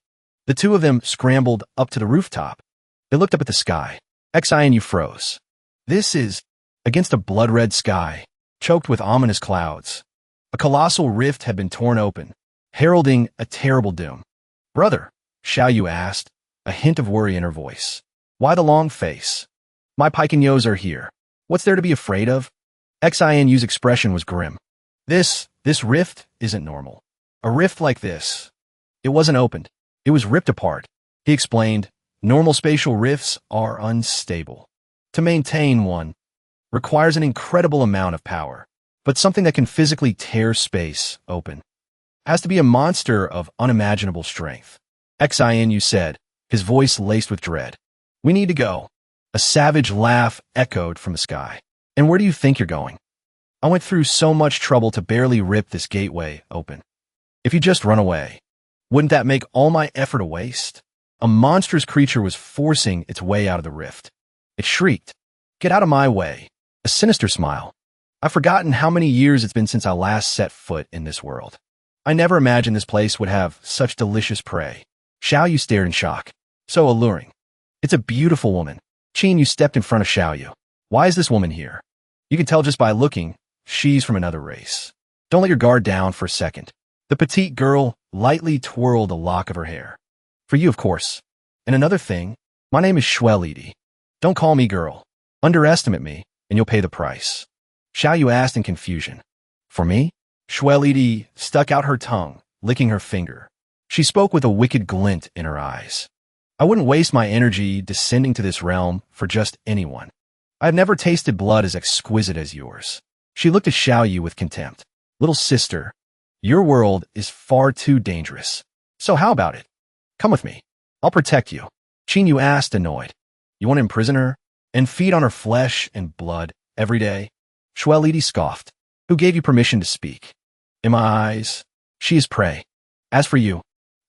The two of them scrambled up to the rooftop. They looked up at the sky. Xian froze. This is against a blood-red sky, choked with ominous clouds. A colossal rift had been torn open, heralding a terrible doom. Brother, Xiaoyu asked, a hint of worry in her voice. Why the long face? My Pikenyos are here. What's there to be afraid of? Xianyu's expression was grim. This rift isn't normal. A rift like this. It wasn't opened. It was ripped apart. He explained, normal spatial rifts are unstable. To maintain one requires an incredible amount of power, but something that can physically tear space open has to be a monster of unimaginable strength. Xianu said, his voice laced with dread. We need to go. A savage laugh echoed from the sky. And where do you think you're going? I went through so much trouble to barely rip this gateway open. If you just run away, wouldn't that make all my effort a waste? A monstrous creature was forcing its way out of the rift. It shrieked, Get out of my way. A sinister smile. I've forgotten how many years it's been since I last set foot in this world. I never imagined this place would have such delicious prey. Xiaoyu stared in shock. So alluring. It's a beautiful woman. Qin stepped in front of Xiaoyu. Why is this woman here? You can tell just by looking, she's from another race. Don't let your guard down for a second. The petite girl lightly twirled a lock of her hair. For you, of course. And another thing, my name is Xuelidi. Don't call me girl. Underestimate me, and you'll pay the price. Xiaoyu asked in confusion. For me? Xuelidi stuck out her tongue, licking her finger. She spoke with a wicked glint in her eyes. I wouldn't waste my energy descending to this realm for just anyone. I have never tasted blood as exquisite as yours. She looked at Xiaoyu with contempt. Little sister, your world is far too dangerous. So how about it? Come with me. I'll protect you. Qinyu asked, annoyed. You want to imprison her and feed on her flesh and blood every day? Xuelidi scoffed. Who gave you permission to speak? In my eyes, she is prey. As for you,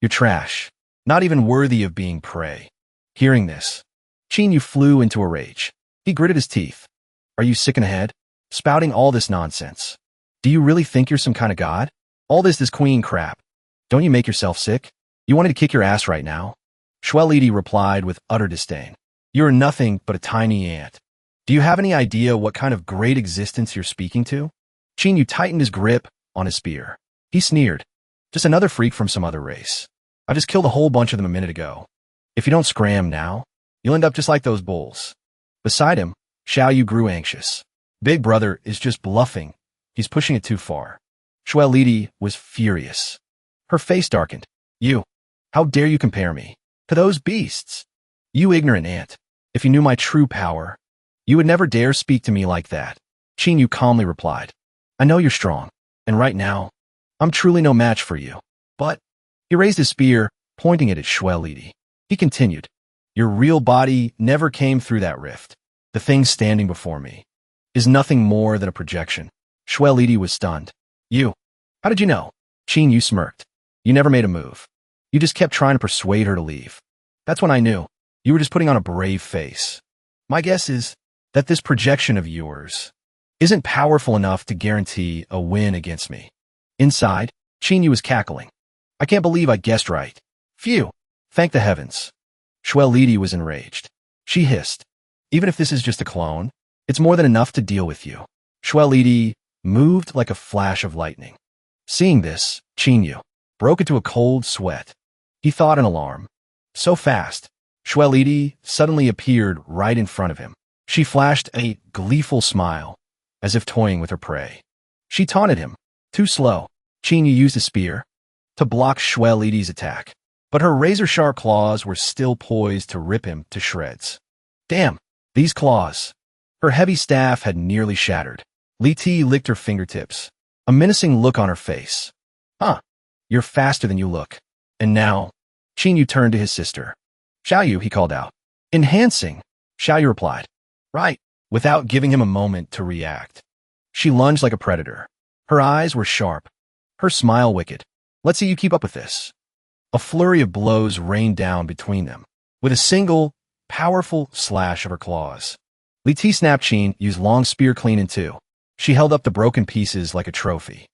you're trash. Not even worthy of being prey. Hearing this, Qinyu flew into a rage. He gritted his teeth. Are you sick in the head? Spouting all this nonsense. Do you really think you're some kind of god? All this queen crap. Don't you make yourself sick? You wanted to kick your ass right now? Xuelidi replied with utter disdain. You're nothing but a tiny ant. Do you have any idea what kind of great existence you're speaking to? Qinyu tightened his grip on his spear. He sneered. Just another freak from some other race. I just killed a whole bunch of them a minute ago. If you don't scram now, you'll end up just like those bulls. Beside him, Xiaoyu grew anxious. Big brother is just bluffing. He's pushing it too far. Xuelidi was furious. Her face darkened. You, how dare you compare me to those beasts? You ignorant ant. If you knew my true power, you would never dare speak to me like that. Qinyu calmly replied. I know you're strong, and right now, I'm truly no match for you. But, he raised his spear, pointing it at Xuelidi. He continued, your real body never came through that rift. The thing standing before me is nothing more than a projection. Xuelidi was stunned. You, how did you know? Qinyu smirked. You never made a move. You just kept trying to persuade her to leave. That's when I knew. You were just putting on a brave face. My guess is that this projection of yours isn't powerful enough to guarantee a win against me. Inside, Qinyu was cackling. I can't believe I guessed right. Phew, thank the heavens. Xuelidi was enraged. She hissed. Even if this is just a clone, it's more than enough to deal with you. Xuelidi moved like a flash of lightning. Seeing this, Qinyu broke into a cold sweat. He thought an alarm. So fast, Xuelidi suddenly appeared right in front of him. She flashed a gleeful smile, as if toying with her prey. She taunted him. Too slow. Qinyu used a spear to block Xuelidi's attack, but her razor-sharp claws were still poised to rip him to shreds. Damn, these claws. Her heavy staff had nearly shattered. Li Ti licked her fingertips, a menacing look on her face. Huh, you're faster than you look. And now, Qinyu turned to his sister. Xiaoyu, he called out. Enhancing, Xiaoyu replied. Right, without giving him a moment to react. She lunged like a predator. Her eyes were sharp, her smile wicked. Let's see you keep up with this. A flurry of blows rained down between them, with a single, powerful slash of her claws. Li Ti snapped Qin Yu's long spear clean in two. She held up the broken pieces like a trophy.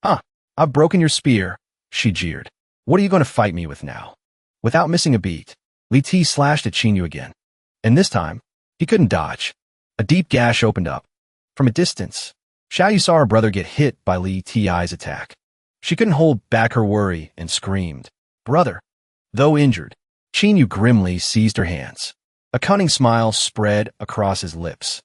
Huh, I've broken your spear, she jeered. What are you going to fight me with now? Without missing a beat, Li Ti slashed at Qin Yu again. And this time, he couldn't dodge. A deep gash opened up. From a distance, Xiao Yu saw her brother get hit by Li Ti's attack. She couldn't hold back her worry and screamed, "Brother!" Though injured, Qin Yu grimly seized her hands. A cunning smile spread across his lips.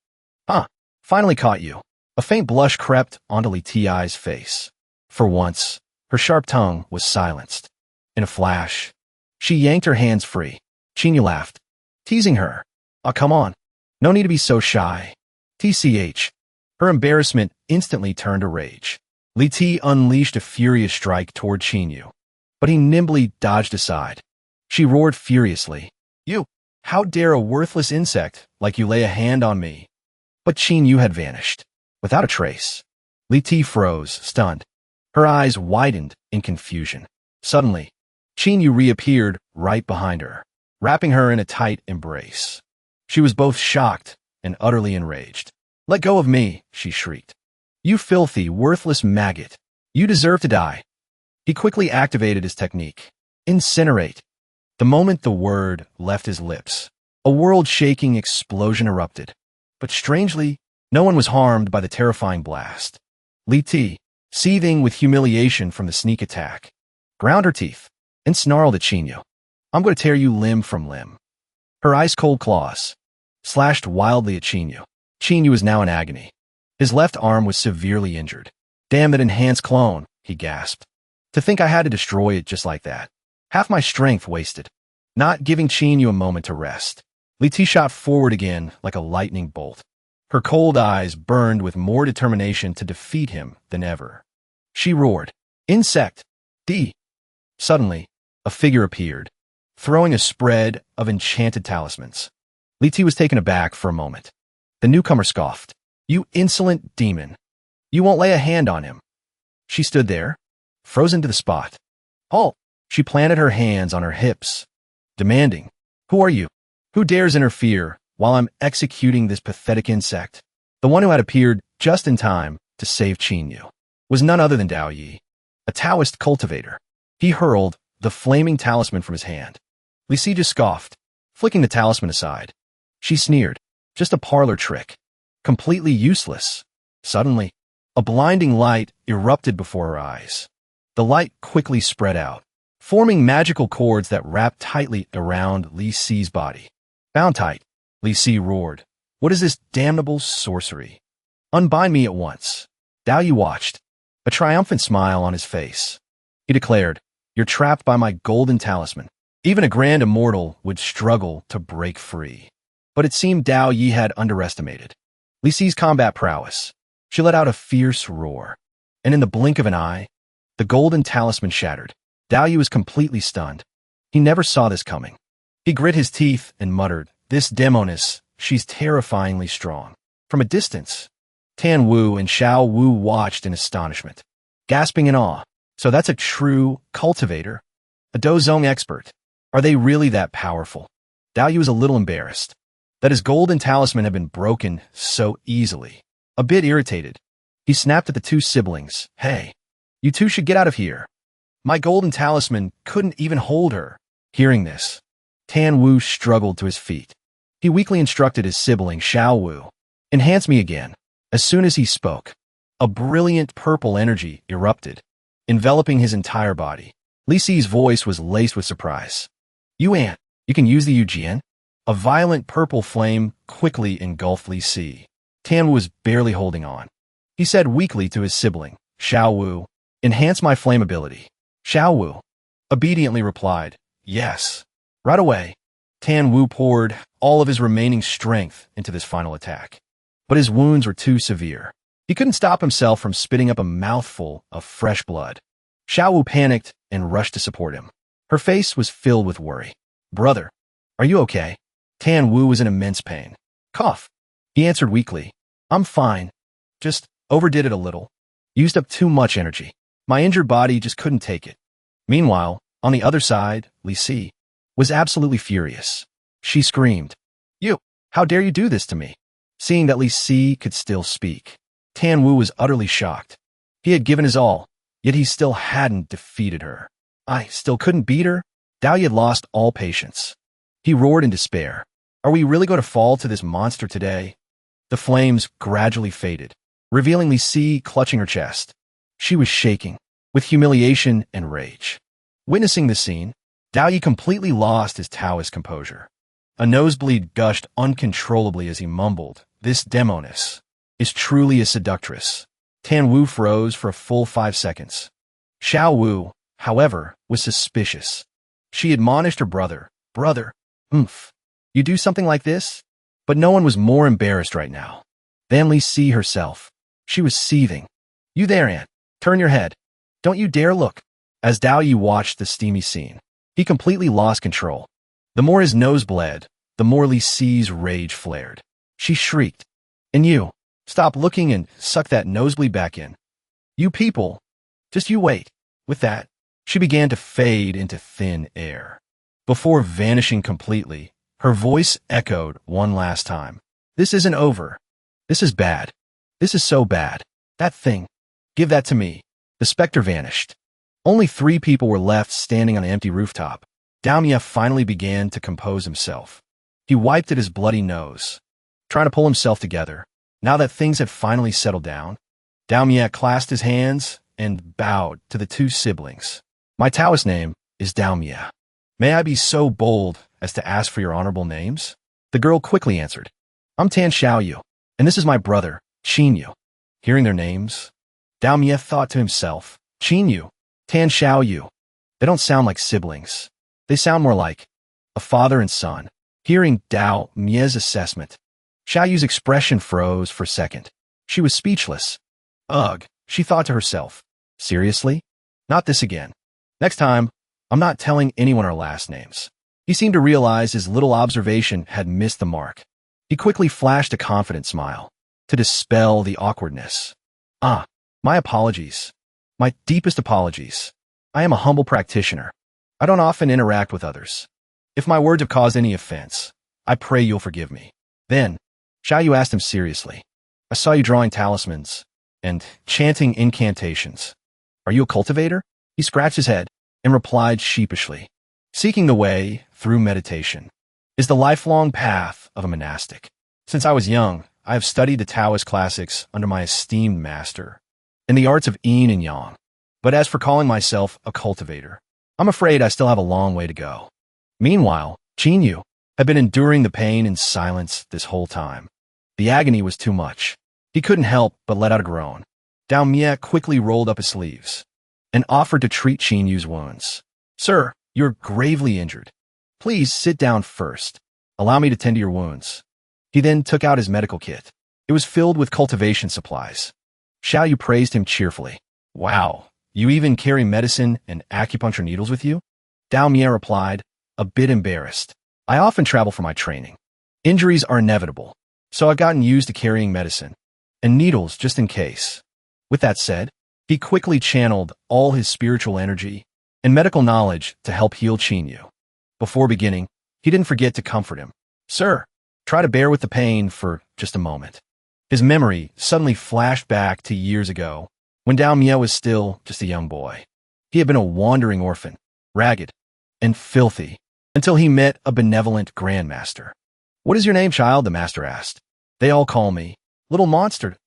Huh, finally caught you. A faint blush crept onto Li Ti's face. For once, her sharp tongue was silenced. In a flash, she yanked her hands free. Qin Yu laughed, teasing her. Oh, come on. No need to be so shy. TCH. Her embarrassment instantly turned to rage. Li Ti unleashed a furious strike toward Qin Yu, but he nimbly dodged aside. She roared furiously. You! How dare a worthless insect like you lay a hand on me? But Qin Yu had vanished, without a trace. Li Ti froze, stunned. Her eyes widened in confusion. Suddenly, Qin Yu reappeared right behind her, wrapping her in a tight embrace. She was both shocked and utterly enraged. Let go of me, she shrieked. You filthy, worthless maggot. You deserve to die. He quickly activated his technique. Incinerate. The moment the word left his lips, a world-shaking explosion erupted. But strangely, no one was harmed by the terrifying blast. Li Ti, seething with humiliation from the sneak attack, ground her teeth and snarled at Qin Yu. I'm going to tear you limb from limb. Her ice-cold claws slashed wildly at Qin Yu. Qin Yu was now in agony. His left arm was severely injured. Damn that enhanced clone, he gasped. To think I had to destroy it just like that. Half my strength wasted. Not giving Qin Yu a moment to rest, Li Ti shot forward again like a lightning bolt. Her cold eyes burned with more determination to defeat him than ever. She roared, Insect! D! Suddenly, a figure appeared, throwing a spread of enchanted talismans. Li Ti was taken aback for a moment. The newcomer scoffed. You insolent demon. You won't lay a hand on him. She stood there, frozen to the spot. Halt! She planted her hands on her hips, demanding, Who are you? Who dares interfere while I'm executing this pathetic insect? The one who had appeared just in time to save Qin Yu was none other than Dao Yi, a Taoist cultivator. He hurled the flaming talisman from his hand. Li Si just scoffed, flicking the talisman aside. She sneered, just a parlor trick, completely useless. Suddenly, a blinding light erupted before her eyes. The light quickly spread out, forming magical cords that wrapped tightly around Li Si's body. Bound tight, Li Si roared. What is this damnable sorcery? Unbind me at once. Dao Yi watched, a triumphant smile on his face. He declared, You're trapped by my golden talisman. Even a grand immortal would struggle to break free. But it seemed Dao Yi had underestimated Li Si's combat prowess. She let out a fierce roar, and in the blink of an eye, the golden talisman shattered. Dao Yi was completely stunned. He never saw this coming. He grit his teeth and muttered, This demoness, she's terrifyingly strong. From a distance, Tan Wu and Xiao Wu watched in astonishment, gasping in awe. So that's a true cultivator? A Dozong expert? Are they really that powerful? Dao Yi was a little embarrassed that his golden talisman had been broken so easily. A bit irritated, he snapped at the two siblings. Hey, you two should get out of here. My golden talisman couldn't even hold her. Hearing this, Tan Wu struggled to his feet. He weakly instructed his sibling Xiao Wu, Enhance me again. As soon as he spoke, a brilliant purple energy erupted, enveloping his entire body. Li Si's voice was laced with surprise. You can use the Yujian? A violent purple flame quickly engulfed Li Si. Tan Wu was barely holding on. He said weakly to his sibling, Xiao Wu, Enhance my flame ability. Xiao Wu obediently replied, Yes. Right away, Tan Wu poured all of his remaining strength into this final attack. But his wounds were too severe. He couldn't stop himself from spitting up a mouthful of fresh blood. Xiao Wu panicked and rushed to support him. Her face was filled with worry. Brother, are you okay? Tan Wu was in immense pain. Cough. He answered weakly. I'm fine. Just overdid it a little. Used up too much energy. My injured body just couldn't take it. Meanwhile, on the other side, Li Si was absolutely furious. She screamed, You, how dare you do this to me? Seeing that Li Si could still speak, Tan Wu was utterly shocked. He had given his all, yet he still hadn't defeated her. I still couldn't beat her? Dao Yi had lost all patience. He roared in despair. Are we really going to fall to this monster today? The flames gradually faded, revealing Li Si clutching her chest. She was shaking, with humiliation and rage. Witnessing the scene, Dao Yi completely lost his Taoist composure. A nosebleed gushed uncontrollably as he mumbled, "This demoness is truly a seductress." Tan Wu froze for a full 5 seconds. Xiao Wu, however, was suspicious. She admonished her brother, "Brother, you do something like this?" But no one was more embarrassed right now than Li Si herself. She was seething. "You there, Aunt. Turn your head. Don't you dare look." As Dao Yi watched the steamy scene, he completely lost control. The more his nose bled, the more Li Si's rage flared. She shrieked, "And you, stop looking and suck that nosebleed back in. You people, just you wait." With that, she began to fade into thin air. Before vanishing completely, her voice echoed one last time. "This isn't over. This is bad. This is so bad. That thing. Give that to me." The specter vanished. Only 3 people were left standing on an empty rooftop. Dao Yi finally began to compose himself. He wiped at his bloody nose, trying to pull himself together. Now that things had finally settled down, Dao Yi clasped his hands and bowed to the 2 siblings. "My Taoist name is Dao Yi. May I be so bold as to ask for your honorable names?" The girl quickly answered, "I'm Tan Xiaoyu, and this is my brother, Qin Yu." Hearing their names, Dao Yi thought to himself, "Qin Yu, Tan Xiaoyu. They don't sound like siblings. They sound more like a father and son." Hearing Dao Yi's assessment, Xiaoyu's expression froze for a second. She was speechless. Ugh, she thought to herself. Seriously? Not this again. Next time, I'm not telling anyone our last names. He seemed to realize his little observation had missed the mark. He quickly flashed a confident smile to dispel the awkwardness. My apologies. My deepest apologies. I am a humble practitioner. I don't often interact with others. If my words have caused any offense, I pray you'll forgive me. Then, Xiaoyu asked him seriously, "I saw you drawing talismans and chanting incantations. Are you a cultivator?" He scratched his head and replied sheepishly, "Seeking the way through meditation is the lifelong path of a monastic. Since I was young, I have studied the Taoist classics under my esteemed master in the arts of yin and yang. But as for calling myself a cultivator, I'm afraid I still have a long way to go." Meanwhile, Qin Yu had been enduring the pain in silence this whole time. The agony was too much. He couldn't help but let out a groan. Dao Yi quickly rolled up his sleeves and offered to treat Qin Yu's wounds. "Sir, you're gravely injured. Please sit down first. Allow me to tend to your wounds." He then took out his medical kit. It was filled with cultivation supplies. Xiaoyu praised him cheerfully. "Wow, you even carry medicine and acupuncture needles with you?" Dao Yi replied, a bit embarrassed. "I often travel for my training. Injuries are inevitable, so I've gotten used to carrying medicine and needles just in case." With that said, he quickly channeled all his spiritual energy and medical knowledge to help heal Qin Yu. Before beginning, he didn't forget to comfort him. "Sir, try to bear with the pain for just a moment." His memory suddenly flashed back to years ago, when Dao Yi was still just a young boy. He had been a wandering orphan, ragged and filthy, until he met a benevolent grandmaster. "What is your name, child?" the master asked. "They all call me Little Monster."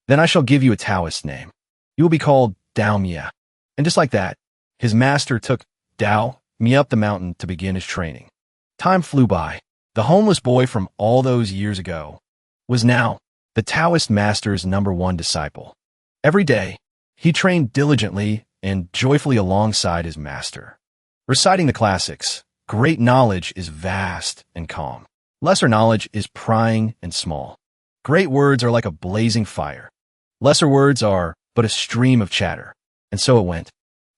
"Then I shall give you a Taoist name. You will be called Dao Yi." And just like that, his master took Dao Yi up the mountain to begin his training. Time flew by. The homeless boy from all those years ago was now the Taoist master's #1 disciple. Every day, he trained diligently and joyfully alongside his master. Reciting the classics, great knowledge is vast and calm. Lesser knowledge is prying and small. Great words are like a blazing fire. Lesser words are but a stream of chatter. And so it went.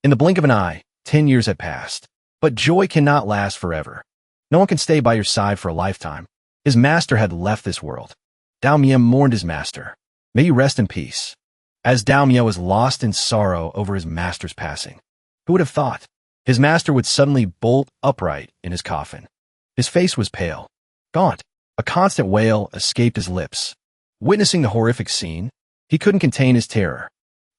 In the blink of an eye, 10 years had passed. But joy cannot last forever. No one can stay by your side for a lifetime. His master had left this world. Dao Yi mourned his master. May you rest in peace. As Dao Yi was lost in sorrow over his master's passing, who would have thought his master would suddenly bolt upright in his coffin? His face was pale, gaunt. A constant wail escaped his lips Witnessing the horrific scene, he couldn't contain his terror.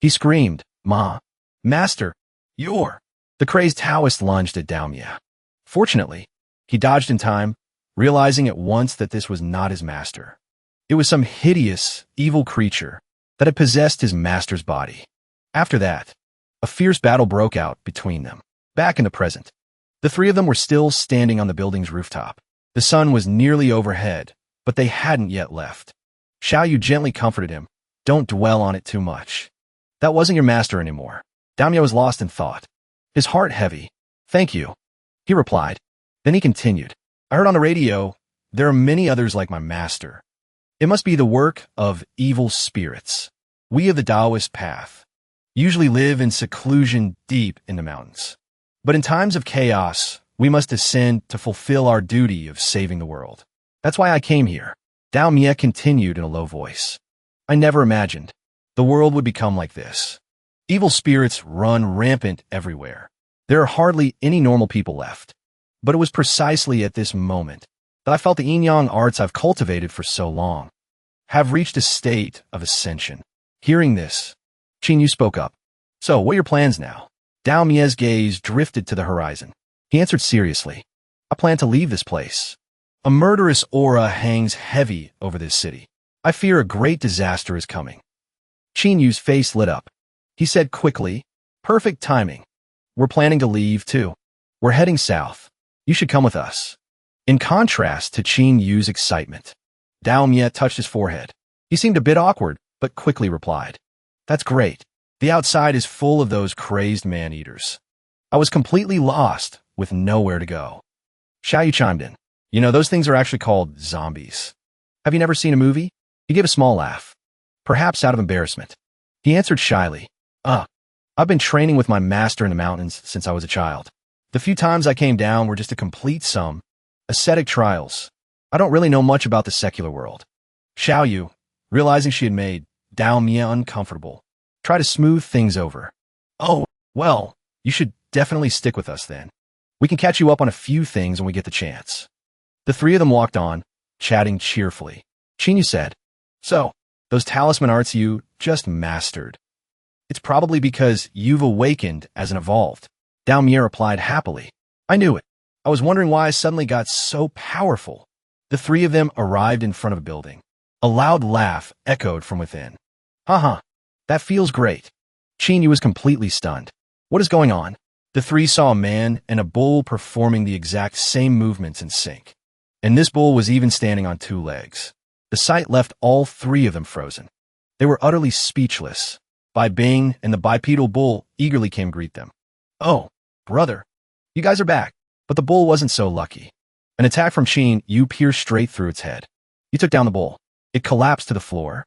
He screamed, "Ma! Master! You're—" The crazed Taoist lunged at Daomia. Fortunately, he dodged in time, realizing at once that this was not his master. It was some hideous, evil creature that had possessed his master's body. After that, a fierce battle broke out between them. Back in the present, the three of them were still standing on the building's rooftop. The sun was nearly overhead, but they hadn't yet left. Xiaoyu gently comforted him. "Don't dwell on it too much. That wasn't your master anymore." Daomia was lost in thought, his heart heavy. "Thank you," he replied. Then he continued, "I heard on the radio, there are many others like my master. It must be the work of evil spirits. We of the Taoist path usually live in seclusion deep in the mountains. But in times of chaos, we must ascend to fulfill our duty of saving the world. That's why I came here." Daomia continued in a low voice. "I never imagined the world would become like this. Evil spirits run rampant everywhere. There are hardly any normal people left. But it was precisely at this moment that I felt the yin-yang arts I've cultivated for so long have reached a state of ascension." Hearing this, Qingyu spoke up. "So, what are your plans now?" Daomia's gaze drifted to the horizon. He answered seriously, "I plan to leave this place. A murderous aura hangs heavy over this city. I fear a great disaster is coming." Qinyu's face lit up. He said quickly, "Perfect timing. We're planning to leave, too. We're heading south. You should come with us." In contrast to Qinyu's excitement, Daomia touched his forehead. He seemed a bit awkward, but quickly replied, "That's great. The outside is full of those crazed man-eaters. I was completely lost with nowhere to go." Xiaoyu chimed in. "You know, those things are actually called zombies. Have you never seen a movie?" He gave a small laugh, perhaps out of embarrassment. He answered shyly, I've been training with my master in the mountains since I was a child. The few times I came down were just to complete some ascetic trials. I don't really know much about the secular world." Xiaoyu, realizing she had made Daomia uncomfortable, tried to smooth things over. "Oh, well, you should definitely stick with us then. We can catch you up on a few things when we get the chance." The three of them walked on, chatting cheerfully. Qingyu said, "So, those talisman arts you just mastered. It's probably because you've awakened as an evolved." Daomia replied happily, "I knew it. I was wondering why I suddenly got so powerful." The three of them arrived in front of a building. A loud laugh echoed from within. "Haha, that feels great." Qingyu was completely stunned. "What is going on?" The three saw a man and a bull performing the exact same movements in sync. And this bull was even standing on two legs. The sight left all three of them frozen. They were utterly speechless. Bai Bing and the bipedal bull eagerly came greet them. "Oh, brother, you guys are back." But the bull wasn't so lucky. An attack from Qin Yu pierced straight through its head. He took down the bull. It collapsed to the floor.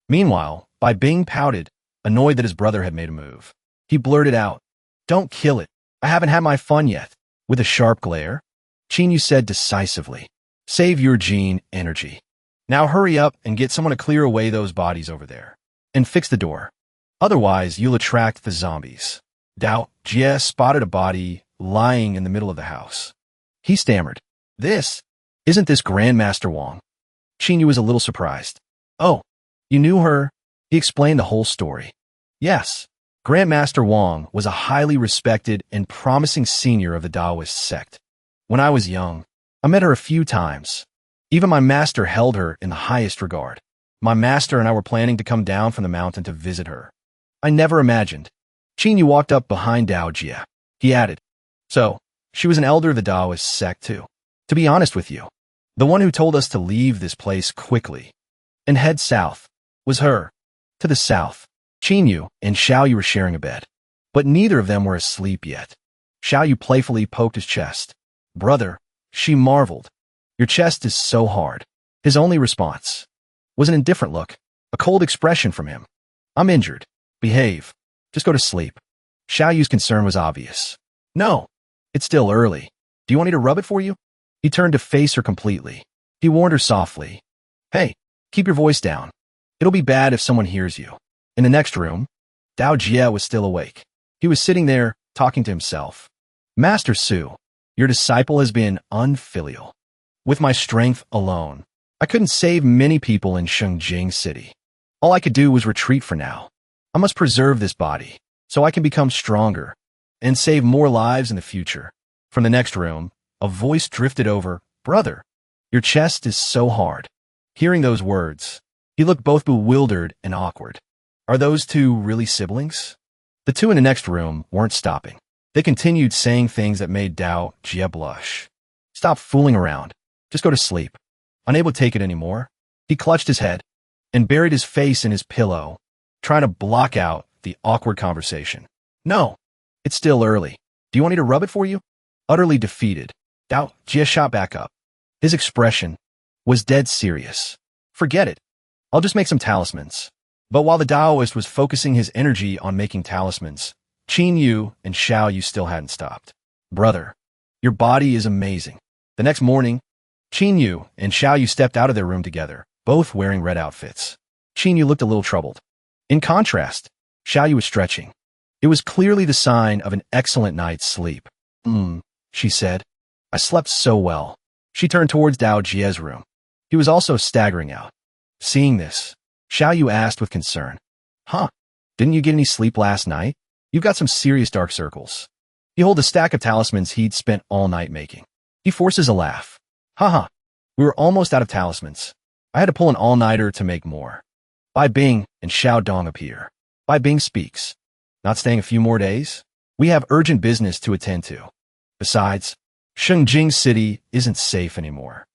Meanwhile, Bai Bing pouted, annoyed that his brother had made a move. He blurted out, "Don't kill it. I haven't had my fun yet." With a sharp glare, Qin Yu said decisively, "Save your gene energy. Now hurry up and get someone to clear away those bodies over there. And fix the door. Otherwise, you'll attract the zombies." Dao Jie spotted a body lying in the middle of the house. He stammered, Isn't this Grandmaster Wang?" Qin Yu was a little surprised. "Oh, you knew her?" He explained the whole story. "Yes, Grandmaster Wang was a highly respected and promising senior of the Taoist sect. When I was young, I met her a few times. Even my master held her in the highest regard. My master and I were planning to come down from the mountain to visit her. I never imagined." Qin Yu walked up behind Dao Jie. He added, "So, she was an elder of the Taoist sect too. To be honest with you, the one who told us to leave this place quickly and head south was her." To the south, Qin Yu and Xiaoyu were sharing a bed, but neither of them were asleep yet. Xiaoyu playfully poked his chest. "Brother," she marveled, "your chest is so hard." His only response was an indifferent look, a cold expression from him. "I'm injured. Behave. Just go to sleep." Xiaoyu's concern was obvious. "No, it's still early. Do you want me to rub it for you?" He turned to face her completely. He warned her softly, "Hey, keep your voice down. It'll be bad if someone hears you." In the next room, Dao Jie was still awake. He was sitting there, talking to himself. "Master Su, your disciple has been unfilial. With my strength alone, I couldn't save many people in Shengjing City. All I could do was retreat for now. I must preserve this body, so I can become stronger and save more lives in the future. From the next room, a voice drifted over. Brother, your chest is so hard. Hearing those words, he looked both bewildered and awkward. Are those two really siblings? The two in the next room weren't stopping. They continued saying things that made Dao Jie blush. Stop fooling around. Just go to sleep. Unable to take it anymore, he clutched his head and buried his face in his pillow, trying to block out the awkward conversation. No, it's still early. Do you want me to rub it for you? Utterly defeated, Dao Jie shot back up. His expression was dead serious. Forget it. I'll just make some talismans. But while the Taoist was focusing his energy on making talismans, Qin Yu and Xiao Yu still hadn't stopped. Brother, your body is amazing. The next morning, Qin Yu and Xiao Yu stepped out of their room together, both wearing red outfits. Qin Yu looked a little troubled. In contrast, Xiao Yu was stretching. It was clearly the sign of an excellent night's sleep. She said. I slept so well. She turned towards Dao Jie's room. He was also staggering out. Seeing this, Xiao Yu asked with concern. Didn't you get any sleep last night? You've got some serious dark circles. He held a stack of talismans he'd spent all night making. He forces a laugh. We were almost out of talismans. I had to pull an all-nighter to make more. Bai Bing and Xiao Dong appear. Bai Bing speaks. Not staying a few more days? We have urgent business to attend to. Besides, Shengjing City isn't safe anymore.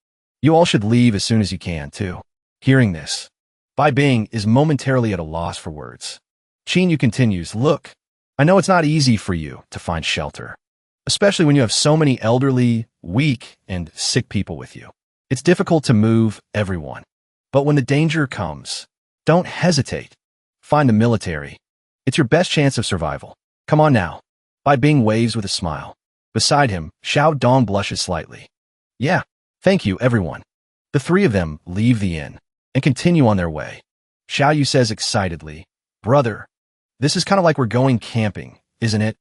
You all should leave as soon as you can, too. Hearing this, Bai Bing is momentarily at a loss for words. Qin Yu continues, Look, I know it's not easy for you to find shelter, especially when you have so many elderly, weak, and sick people with you. It's difficult to move everyone. But when the danger comes, don't hesitate. Find the military. It's your best chance of survival. Come on now. Bai Bing waves with a smile. Beside him, Xiao Dong blushes slightly. Yeah, thank you, everyone. The three of them leave the inn and continue on their way. Xiao Yu says excitedly, Brother, this is kind of like we're going camping, isn't it?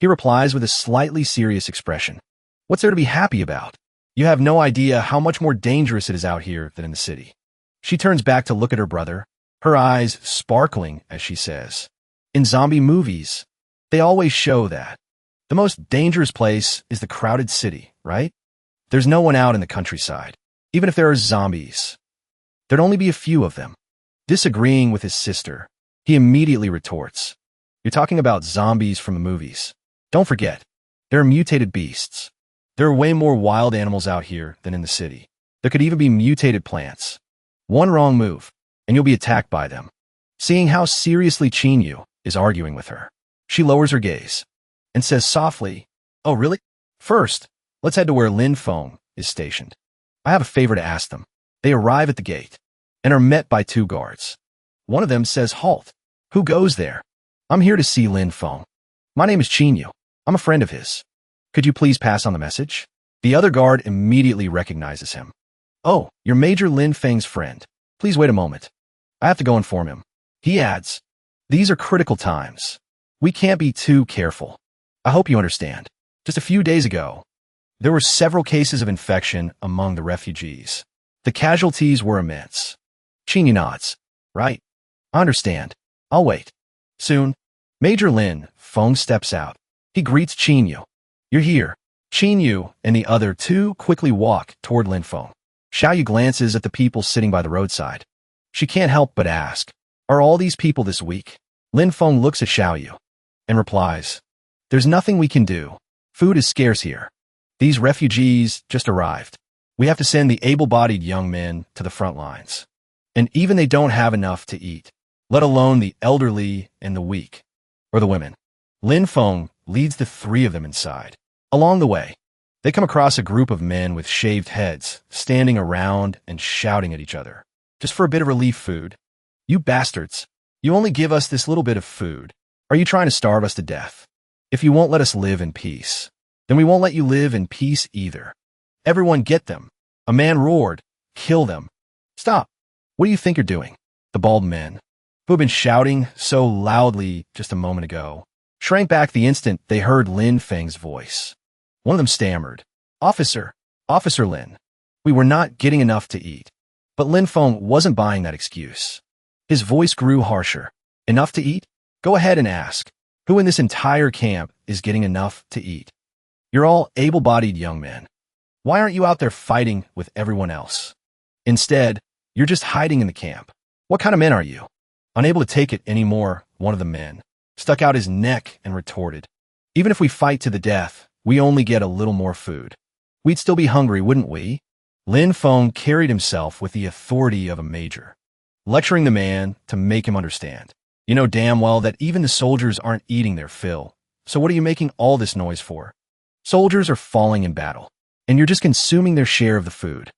He replies with a slightly serious expression. What's there to be happy about? You have no idea how much more dangerous it is out here than in the city. She turns back to look at her brother, her eyes sparkling as she says, In zombie movies, they always show that. The most dangerous place is the crowded city, right? There's no one out in the countryside. Even if there are zombies, there'd only be a few of them. Disagreeing with his sister, he immediately retorts, You're talking about zombies from the movies. Don't forget, there are mutated beasts. There are way more wild animals out here than in the city. There could even be mutated plants. One wrong move, and you'll be attacked by them. Seeing how seriously Qin Yu is arguing with her, she lowers her gaze and says softly, Oh, really? First, let's head to where Lin Feng is stationed. I have a favor to ask them. They arrive at the gate and are met by two guards. One of them says, Halt. Who goes there? I'm here to see Lin Feng. My name is Qin Yu. I'm a friend of his. Could you please pass on the message? The other guard immediately recognizes him. Oh, you're Major Lin Feng's friend. Please wait a moment. I have to go inform him. He adds, These are critical times. We can't be too careful. I hope you understand. Just a few days ago, there were several cases of infection among the refugees. The casualties were immense. Qin Yu nods. Right. I understand. I'll wait. Soon, Major Lin Feng steps out. He greets Qin Yu. You're here. Qin Yu and the other two quickly walk toward Lin Feng. Xiao Yu glances at the people sitting by the roadside. She can't help but ask, Are all these people this weak? Lin Feng looks at Xiao Yu and replies, There's nothing we can do. Food is scarce here. These refugees just arrived. We have to send the able-bodied young men to the front lines. And even they don't have enough to eat, let alone the elderly and the weak, or the women. Lin Feng leads the three of them inside. Along the way, they come across a group of men with shaved heads, standing around and shouting at each other. Just for a bit of relief food. You bastards, you only give us this little bit of food. Are you trying to starve us to death? If you won't let us live in peace, then we won't let you live in peace either. Everyone get them. A man roared, Kill them. Stop. What do you think you're doing? The bald men, who had been shouting so loudly just a moment ago, shrank back the instant they heard Lin Feng's voice. One of them stammered, Officer Lin, we were not getting enough to eat. But Lin Feng wasn't buying that excuse. His voice grew harsher. Enough to eat? Go ahead and ask. Who in this entire camp is getting enough to eat? You're all able-bodied young men. Why aren't you out there fighting with everyone else? Instead, you're just hiding in the camp. What kind of men are you? Unable to take it anymore, one of the men stuck out his neck and retorted. Even if we fight to the death, we only get a little more food. We'd still be hungry, wouldn't we? Lin Feng carried himself with the authority of a major, lecturing the man to make him understand. You know damn well that even the soldiers aren't eating their fill, so what are you making all this noise for? Soldiers are falling in battle, and you're just consuming their share of the food.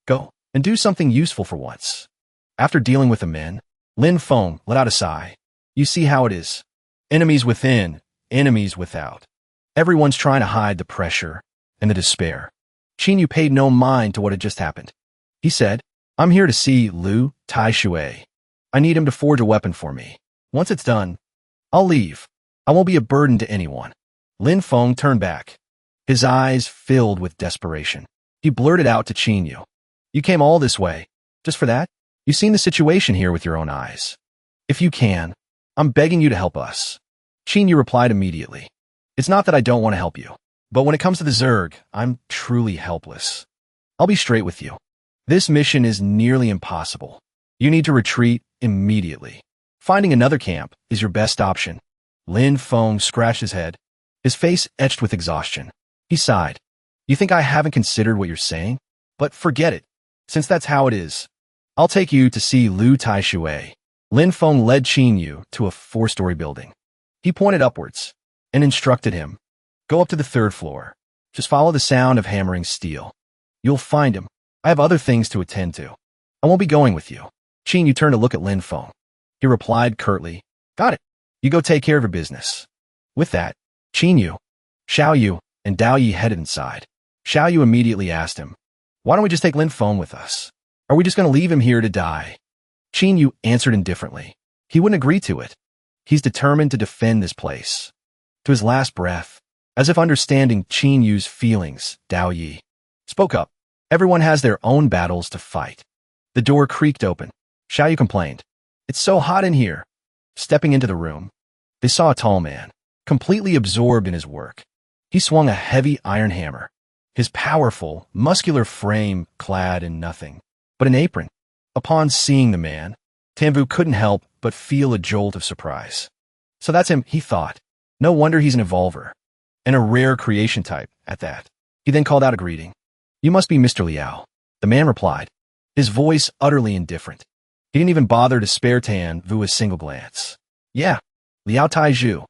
Go and do something useful for once. After dealing with the men, Lin Feng let out a sigh. You see how it is. Enemies within, enemies without. Everyone's trying to hide the pressure and the despair. Qin paid no mind to what had just happened. He said, I'm here to see Liu Taishui. I need him to forge a weapon for me. Once it's done, I'll leave. I won't be a burden to anyone. Lin Feng turned back, his eyes filled with desperation. He blurted out to Qin, You came all this way, just for that? You've seen the situation here with your own eyes. If you can, I'm begging you to help us. Qin replied immediately. It's not that I don't want to help you, but when it comes to the Zerg, I'm truly helpless. I'll be straight with you. This mission is nearly impossible. You need to retreat immediately. Finding another camp is your best option. Lin Feng scratched his head, his face etched with exhaustion. He sighed. You think I haven't considered what you're saying? But forget it. Since that's how it is, I'll take you to see Liu Taishui. Lin Feng led Qin to a 4-story building. He pointed upwards and instructed him. Go up to the 3rd floor. Just follow the sound of hammering steel. You'll find him. I have other things to attend to. I won't be going with you. Qin turned to look at Lin Feng. He replied curtly, Got it. You go take care of your business. With that, Qin, Xiao Yu, and Dao Yi headed inside. Xiao Yu immediately asked him, Why don't we just take Lin Feng with us? Are we just going to leave him here to die? Qin answered indifferently. He wouldn't agree to it. He's determined to defend this place. To his last breath, as if understanding Qin feelings, Dao Yi spoke up. Everyone has their own battles to fight. The door creaked open. Xiao Yu complained. It's so hot in here. Stepping into the room, they saw a tall man, completely absorbed in his work. He swung a heavy iron hammer, his powerful, muscular frame clad in nothing but an apron. Upon seeing the man, Tanvu couldn't help but feel a jolt of surprise. So that's him, he thought. No wonder he's an evolver, and a rare creation type at that. He then called out a greeting. You must be Mr. Liao. The man replied, his voice utterly indifferent. He didn't even bother to spare Tanvu a single glance. Yeah, Liao Tai Zhu.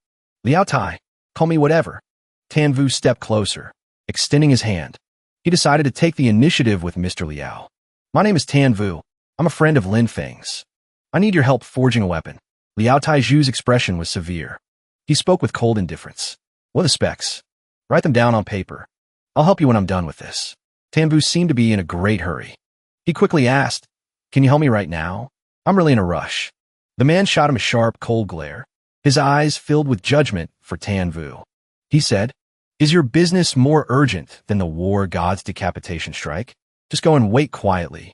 Liao Tai, call me whatever. Tanvu stepped closer, extending his hand. He decided to take the initiative with Mr. Liao. My name is Tanvu. I'm a friend of Lin Feng's. I need your help forging a weapon. Liao Tai Zhu's expression was severe. He spoke with cold indifference. What are the specs? Write them down on paper. I'll help you when I'm done with this. Tanvu seemed to be in a great hurry. He quickly asked, Can you help me right now? I'm really in a rush. The man shot him a sharp, cold glare, his eyes filled with judgment for Tanvu. He said, Is your business more urgent than the war god's decapitation strike? Just go and wait quietly.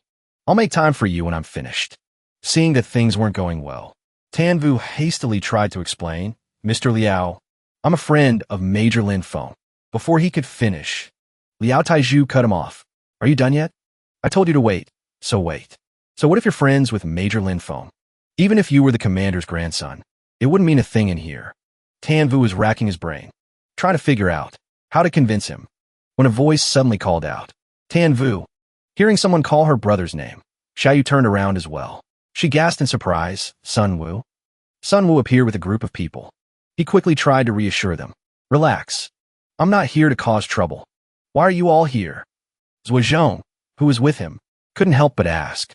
I'll make time for you when I'm finished. Seeing that things weren't going well, Tanvu hastily tried to explain, Mr. Liao, I'm a friend of Major Lin Feng. Before he could finish, Liao Taizhu cut him off. Are you done yet? I told you to wait, so wait. So what if you're friends with Major Lin Feng? Even if you were the commander's grandson, it wouldn't mean a thing in here. Tanvu was racking his brain, trying to figure out how to convince him, when a voice suddenly called out, Tanvu. Hearing someone call her brother's name, Xiaoyu turned around as well. She gasped in surprise, Sun Wu. Sun Wu appeared with a group of people. He quickly tried to reassure them. Relax. I'm not here to cause trouble. Why are you all here? Zhuozhong, who was with him, couldn't help but ask.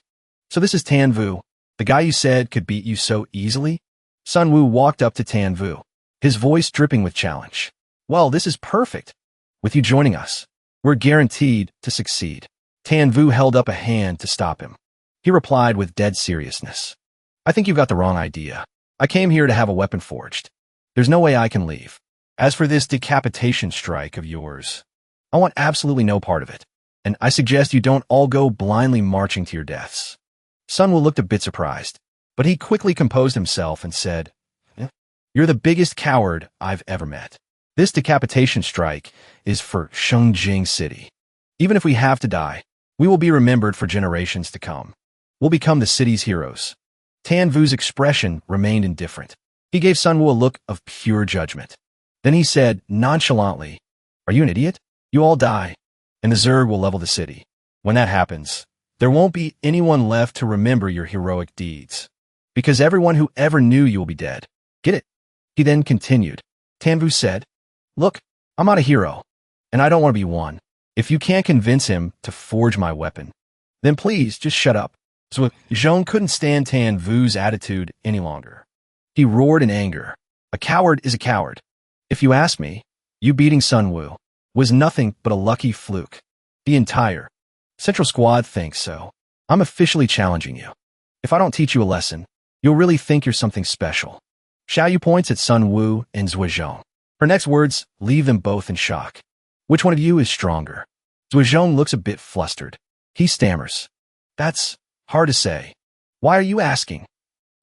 So this is Tanvu, the guy you said could beat you so easily? Sun Wu walked up to Tanvu, his voice dripping with challenge. Well, this is perfect. With you joining us, we're guaranteed to succeed. Tanvu held up a hand to stop him. He replied with dead seriousness. I think you've got the wrong idea. I came here to have a weapon forged. There's no way I can leave. As for this decapitation strike of yours, I want absolutely no part of it. and I suggest you don't all go blindly marching to your deaths. Sunwoo looked a bit surprised, but he quickly composed himself and said, You're the biggest coward I've ever met. This decapitation strike is for Shungjing City. Even if we have to die, we will be remembered for generations to come. We'll become the city's heroes. Tan Vu's expression remained indifferent. He gave Sunwoo a look of pure judgment. Then he said nonchalantly, Are you an idiot? You all die, and the Zerg will level the city. When that happens, there won't be anyone left to remember your heroic deeds, because everyone who ever knew you will be dead. Get it? He then continued. Tan Vu said, Look, I'm not a hero, and I don't want to be one. If you can't convince him to forge my weapon, then please just shut up. So Zhong couldn't stand Tan Vu's attitude any longer. He roared in anger. A coward is a coward. If you ask me, you beating Sunwoo was nothing but a lucky fluke. The entire Central Squad thinks so. I'm officially challenging you. If I don't teach you a lesson, you'll really think you're something special. Xiaoyu points at Sunwoo and Zhuozhong. Her next words leave them both in shock. Which one of you is stronger? Zhuozhong looks a bit flustered. He stammers. That's hard to say. Why are you asking?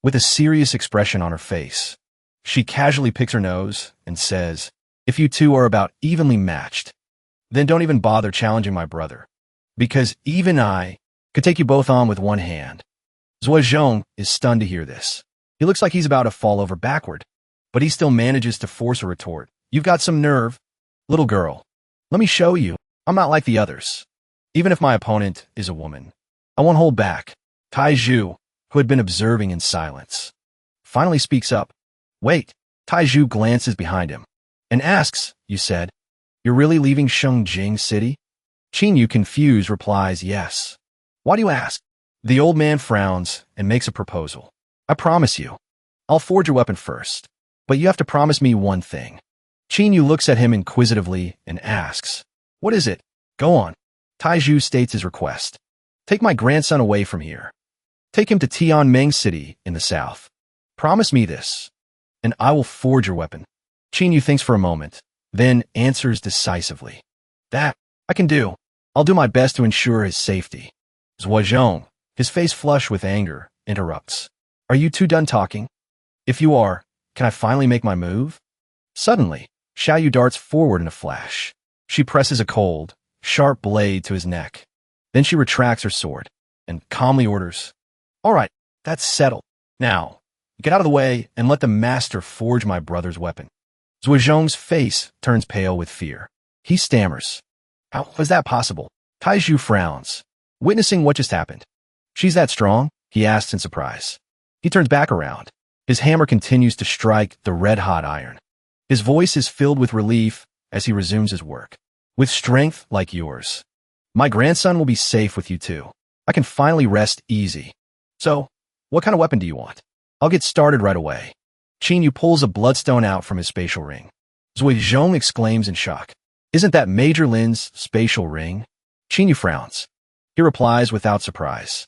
With a serious expression on her face, she casually picks her nose and says, If you two are about evenly matched, then don't even bother challenging my brother, because even I could take you both on with one hand. Zhuozhong is stunned to hear this. He looks like he's about to fall over backward, but he still manages to force a retort. You've got some nerve. Little girl, let me show you. I'm not like the others. Even if my opponent is a woman, I won't hold back. Taizhu, who had been observing in silence, finally speaks up. Wait. Taizhu glances behind him and asks, You said, you're really leaving Shungjing City? Qinyu, confused, replies, Yes. Why do you ask? The old man frowns and makes a proposal. I promise you, I'll forge your weapon first, but you have to promise me one thing. Qinyu looks at him inquisitively and asks, What is it? Go on. Taizhu states his request. Take my grandson away from here. Take him to Tianming City in the south. Promise me this, and I will forge your weapon. Qinyu thinks for a moment, then answers decisively. That I can do. I'll do my best to ensure his safety. Zhuozhong, his face flushed with anger, interrupts. Are you two done talking? If you are, can I finally make my move? Suddenly, Xiaoyu darts forward in a flash. She presses a cold, sharp blade to his neck. Then she retracts her sword and calmly orders, All right, that's settled. Now, get out of the way and let the master forge my brother's weapon. Zhuozhong's face turns pale with fear. He stammers. How is that possible? Taizhu frowns, witnessing what just happened. She's that strong? He asks in surprise. He turns back around. His hammer continues to strike the red-hot iron. His voice is filled with relief as he resumes his work. With strength like yours, my grandson will be safe with you too. I can finally rest easy. So, what kind of weapon do you want? I'll get started right away. Qinyu pulls a bloodstone out from his spatial ring. Zhuozhong exclaims in shock. Isn't that Major Lin's spatial ring? Qinyu frowns. He replies without surprise.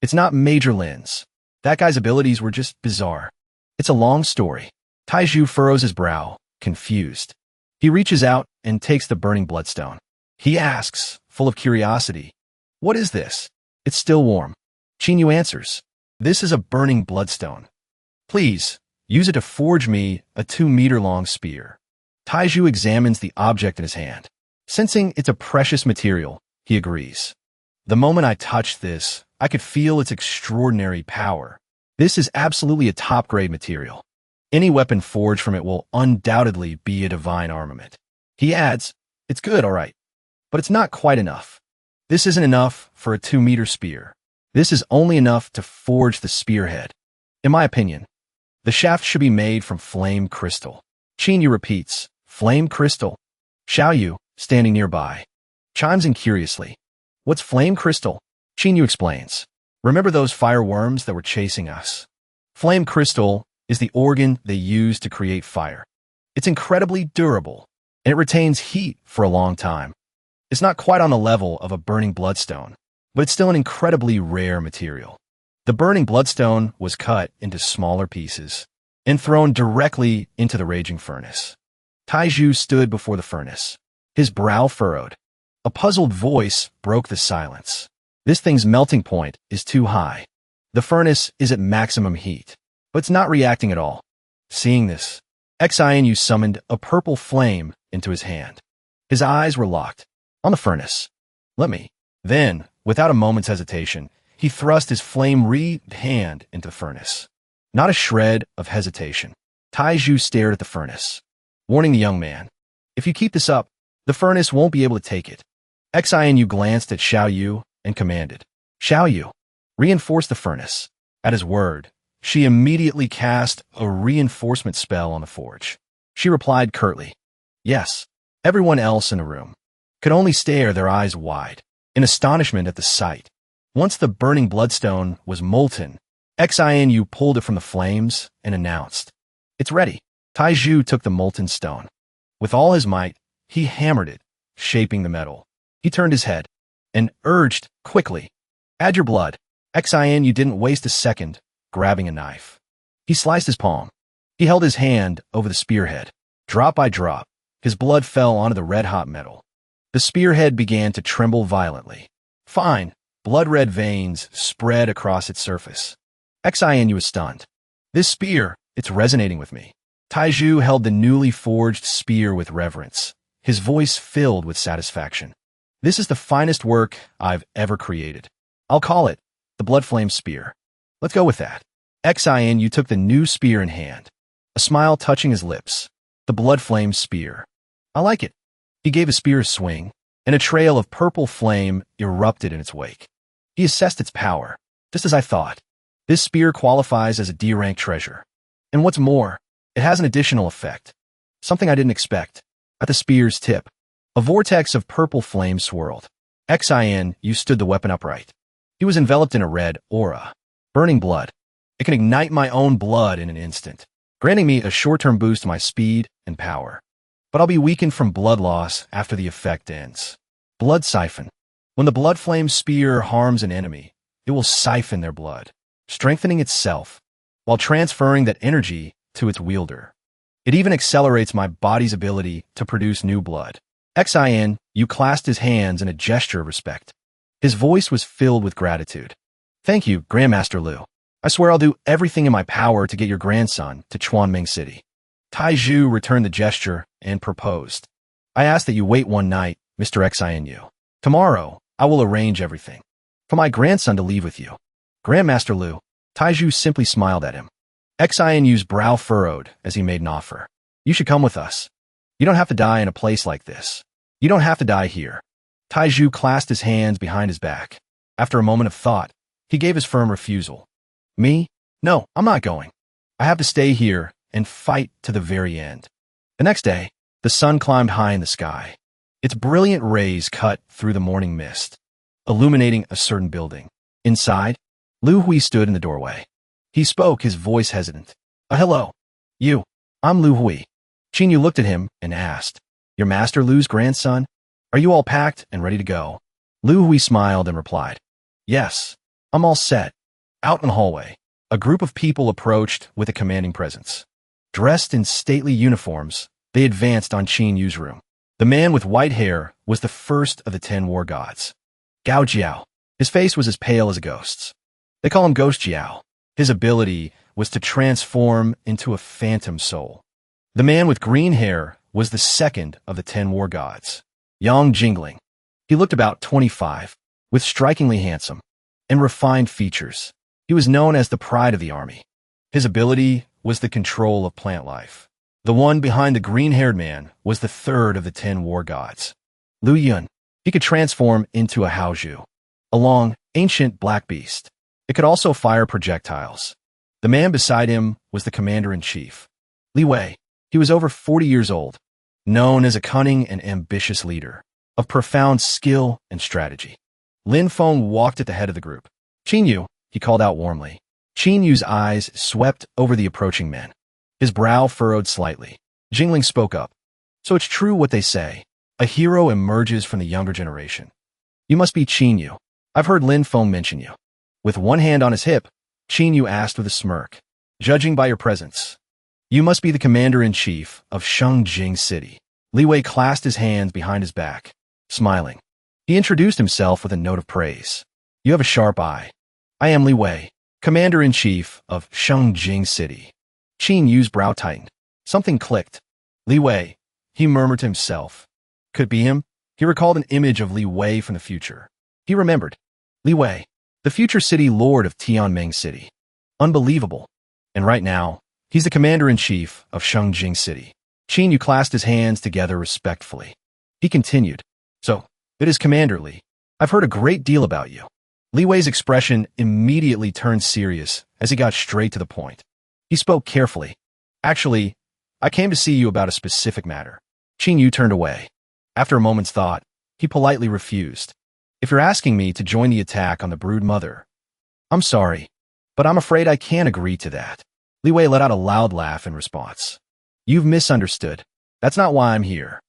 It's not Major Lin's. That guy's abilities were just bizarre. It's a long story. Taizhu furrows his brow, confused. He reaches out and takes the burning bloodstone. He asks, full of curiosity, What is this? It's still warm. Qinyu answers, This is a burning bloodstone. Please, use it to forge me a 2-meter-long spear. Taizhu examines the object in his hand. Sensing it's a precious material, he agrees. The moment I touched this, I could feel its extraordinary power. This is absolutely a top-grade material. Any weapon forged from it will undoubtedly be a divine armament. He adds, It's good, all right, but it's not quite enough. This isn't enough for a 2-meter spear. This is only enough to forge the spearhead. In my opinion, the shaft should be made from flame crystal. Qinyu repeats, Flame crystal. Xiaoyu, standing nearby, chimes in curiously. What's flame crystal? Qinyu explains. Remember those fireworms that were chasing us? Flame crystal is the organ they use to create fire. It's incredibly durable, and it retains heat for a long time. It's not quite on the level of a burning bloodstone, but it's still an incredibly rare material. The burning bloodstone was cut into smaller pieces and thrown directly into the raging furnace. Taizhu stood before the furnace, his brow furrowed. A A puzzled voice broke the silence. This thing's melting point is too high. The furnace is at maximum heat, but it's not reacting at all. Seeing this, Xianu summoned a purple flame into his hand. His eyes were locked on the furnace. Let me. Then, without a moment's hesitation, he thrust his flame-wreathed hand into the furnace. Not a shred of hesitation. Taiju stared at the furnace, warning the young man, if you keep this up, the furnace won't be able to take it. Xianu glanced at Xiaoyu and commanded, Xiaoyu, reinforce the furnace. At his word, she immediately cast a reinforcement spell on the forge. She replied curtly, yes. Everyone else in the room could only stare, their eyes wide, in astonishment at the sight. Once the burning bloodstone was molten, Xianu pulled it from the flames and announced, it's ready. Taiju took the molten stone. With all his might, he hammered it, shaping the metal. He turned his head and urged quickly, add your blood. Xianu didn't waste a second, grabbing a knife. He sliced his palm. He held his hand over the spearhead. Drop by drop, his blood fell onto the red-hot metal. The spearhead began to tremble violently. Fine, blood-red veins spread across its surface. Xianu was stunned. This spear, it's resonating with me. Taiju held the newly forged spear with reverence, his voice filled with satisfaction. This is the finest work I've ever created. I'll call it the Blood Flame Spear. Let's go with that. Xianu took the new spear in hand, a smile touching his lips. The Blood Flame Spear. I like it. He gave his spear a swing, and a trail of purple flame erupted in its wake. He assessed its power, just as I thought. This spear qualifies as a D-rank treasure. And what's more, it has an additional effect. Something I didn't expect. At the spear's tip, a vortex of purple flame swirled. Xianu stood the weapon upright. He was enveloped in a red aura. Burning blood. It can ignite my own blood in an instant, granting me a short-term boost to my speed and power. But I'll be weakened from blood loss after the effect ends. Blood siphon. When the blood flame spear harms an enemy, it will siphon their blood, strengthening itself, while transferring that energy to its wielder. It even accelerates my body's ability to produce new blood. Xianu clasped his hands in a gesture of respect. His voice was filled with gratitude. Thank you, Grandmaster Liu. I swear I'll do everything in my power to get your grandson to Chuanming City. Taiju returned the gesture and proposed. I ask that you wait one night, Mr. Xianu. Tomorrow, I will arrange everything for my grandson to leave with you. Grandmaster Liu. Taiju simply smiled at him. Xianu's brow furrowed as he made an offer. You should come with us. You don't have to die in a place like this. You don't have to die here. Taiju clasped his hands behind his back. After a moment of thought, he gave his firm refusal. Me? No, I'm not going. I have to stay here and fight to the very end. The next day, the sun climbed high in the sky. Its brilliant rays cut through the morning mist, illuminating a certain building. Inside, Lu Hui stood in the doorway. He spoke, his voice hesitant. Hello. You. I'm Lu Hui. Qinyu looked at him and asked, Your master Lu's grandson? Are you all packed and ready to go? Lu Hui smiled and replied, Yes, I'm all set. Out in the hallway, a group of people approached with a commanding presence. Dressed in stately uniforms, they advanced on Qinyu's room. The man with white hair was the first of the 10 war gods. Gao Jiao. His face was as pale as a ghost's. They call him Ghost Jiao. His ability was to transform into a phantom soul. The man with green hair was the second of the 10 war gods. Yang Jingling. He looked about 25, with strikingly handsome and refined features. He was known as the pride of the army. His ability was the control of plant life. The one behind the green-haired man was the third of the 10 war gods. Lu Yun. He could transform into a Haozhu, a long, ancient black beast. It could also fire projectiles. The man beside him was the commander-in-chief, Li Wei. He was over 40 years old, known as a cunning and ambitious leader, of profound skill and strategy. Lin Feng walked at the head of the group. Qinyu, he called out warmly. Qinyu's eyes swept over the approaching men. His brow furrowed slightly. Jingling spoke up. So it's true what they say. A hero emerges from the younger generation. You must be Qinyu. I've heard Lin Feng mention you. With one hand on his hip, Qinyu asked with a smirk. Judging by your presence, you must be the commander-in-chief of Shengjing City. Li Wei clasped his hands behind his back, smiling. He introduced himself with a note of praise. You have a sharp eye. I am Li Wei, Commander-in-Chief of Shengjing City. Qin Yu's brow tightened. Something clicked. Li Wei, he murmured to himself. Could it be him? He recalled an image of Li Wei from the future. He remembered. Li Wei, the future city lord of Tianming City. Unbelievable. And right now, he's the commander-in-chief of Shengjing City. Qin Yu clasped his hands together respectfully. He continued. So, it is Commander Li. I've heard a great deal about you. Li Wei's expression immediately turned serious as he got straight to the point. He spoke carefully. Actually, I came to see you about a specific matter. Qin Yu turned away. After a moment's thought, he politely refused. If you're asking me to join the attack on the brood mother, I'm sorry, but I'm afraid I can't agree to that. Li Wei let out a loud laugh in response. You've misunderstood. That's not why I'm here.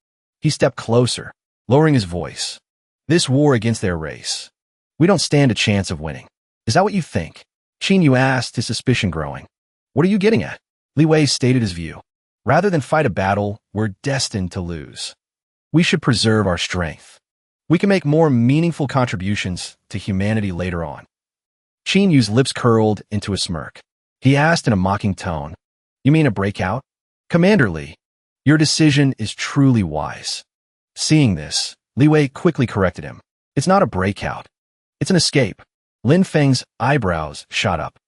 He stepped closer, lowering his voice. This war against their race. We don't stand a chance of winning. Is that what you think? Qin Yu asked, his suspicion growing. What are you getting at? Li Wei stated his view. Rather than fight a battle, we're destined to lose. We should preserve our strength. We can make more meaningful contributions to humanity later on. Qin Yu's lips curled into a smirk. He asked in a mocking tone, You mean a breakout? Commander Li, your decision is truly wise. Seeing this, Li Wei quickly corrected him. It's not a breakout. It's an escape. Lin Feng's eyebrows shot up.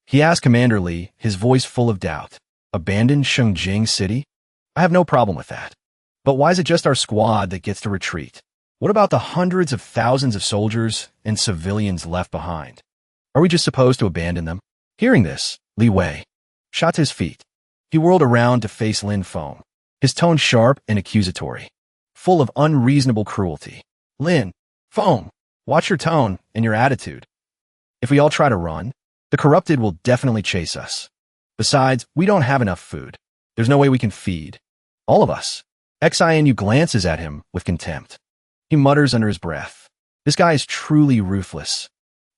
He asked Commander Li, his voice full of doubt. Abandon Shengjing City? I have no problem with that. But why is it just our squad that gets to retreat? What about the hundreds of thousands of soldiers and civilians left behind? Are we just supposed to abandon them? Hearing this, Li Wei shot to his feet. He whirled around to face Lin Feng, his tone sharp and accusatory, full of unreasonable cruelty. Lin Feng, watch your tone and your attitude. If we all try to run, the corrupted will definitely chase us. Besides, we don't have enough food. There's no way we can feed all of us. Xianu glances at him with contempt. He mutters under his breath. This guy is truly ruthless.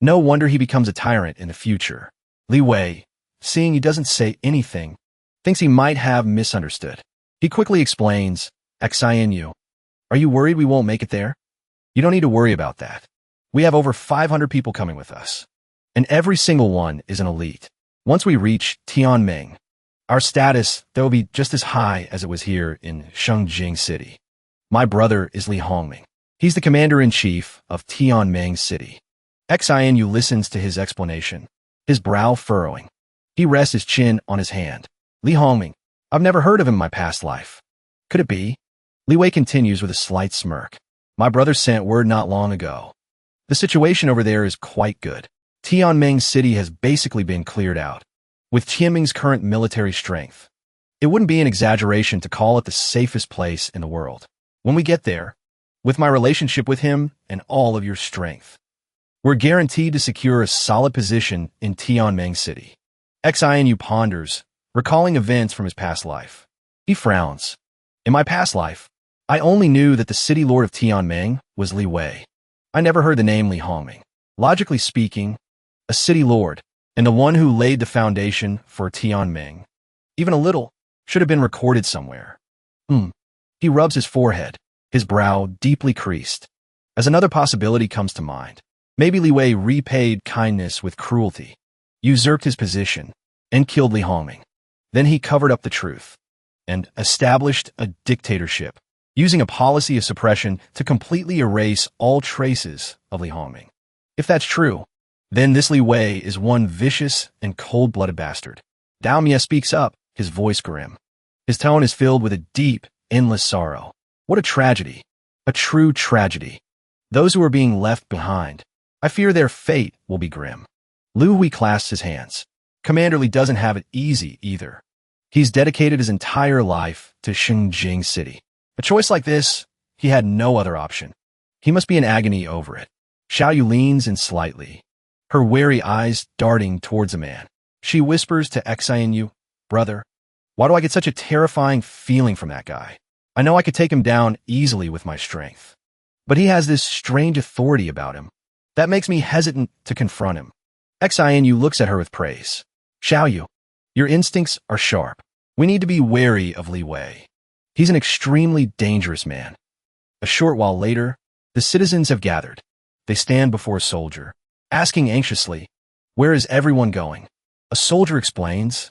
No wonder he becomes a tyrant in the future. Li Wei, seeing he doesn't say anything, thinks he might have misunderstood. He quickly explains, Xianu, are you worried we won't make it there? You don't need to worry about that. We have over 500 people coming with us, and every single one is an elite. Once we reach Tianming, our status, there will be just as high as it was here in Shengjing City. My brother is Li Hongming. He's the commander-in-chief of Tianming City. Xianu listens to his explanation, his brow furrowing. He rests his chin on his hand. Li Hongming, I've never heard of him in my past life. Could it be? Li Wei continues with a slight smirk. My brother sent word not long ago. The situation over there is quite good. Tianming City has basically been cleared out. With Tianming's current military strength, it wouldn't be an exaggeration to call it the safest place in the world. When we get there, with my relationship with him and all of your strength, we're guaranteed to secure a solid position in Tianming City. Xianu ponders, recalling events from his past life. He frowns. In my past life, I only knew that the city lord of Tianming was Li Wei. I never heard the name Li Hongming. Logically speaking, a city lord, and the one who laid the foundation for Tianming, even a little, should have been recorded somewhere. He rubs his forehead, his brow deeply creased, as another possibility comes to mind. Maybe Li Wei repaid kindness with cruelty, usurped his position, and killed Li Hongming. Then he covered up the truth and established a dictatorship, using a policy of suppression to completely erase all traces of Li Hongming. If that's true, then this Li Wei is one vicious and cold-blooded bastard. Dao Mie speaks up, his voice grim. His tone is filled with a deep, endless sorrow. What a tragedy. A true tragedy. Those who are being left behind, I fear their fate will be grim. Lu Hui clasps his hands. Commander Li doesn't have it easy either. He's dedicated his entire life to Shengjing City. A choice like this, he had no other option. He must be in agony over it. Xiaoyu leans in slightly, her wary eyes darting towards a man. She whispers to Xianyu, Brother, why do I get such a terrifying feeling from that guy? I know I could take him down easily with my strength, but he has this strange authority about him that makes me hesitant to confront him. Xianyu looks at her with praise. Xiaoyu, your instincts are sharp. We need to be wary of Li Wei. He's an extremely dangerous man. A short while later, The citizens have gathered. They stand before a soldier, asking anxiously, "Where is everyone going?" A soldier explains,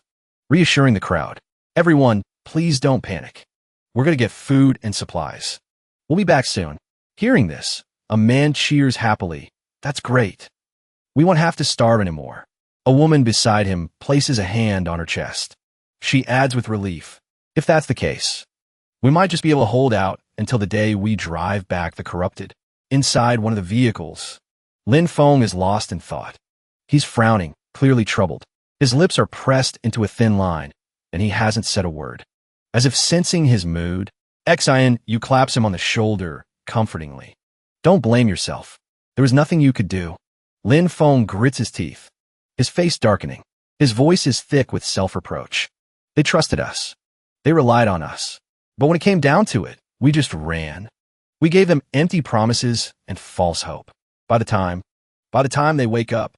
reassuring the crowd, "Everyone, please don't panic. We're going to get food and supplies. We'll be back soon." Hearing this, a man cheers happily. "That's great. We won't have to starve anymore." A woman beside him places a hand on her chest. She adds with relief, "If that's the case, we might just be able to hold out until the day we drive back the corrupted." Inside one of the vehicles, Lin Feng is lost in thought. He's frowning, clearly troubled. His lips are pressed into a thin line, and he hasn't said a word. As if sensing his mood, Xian Yu claps him on the shoulder, comfortingly. "Don't blame yourself. There was nothing you could do." Lin Feng grits his teeth, his face darkening. His voice is thick with self-reproach. "They trusted us. They relied on us. But when it came down to it, we just ran. We gave them empty promises and false hope. By the time they wake up,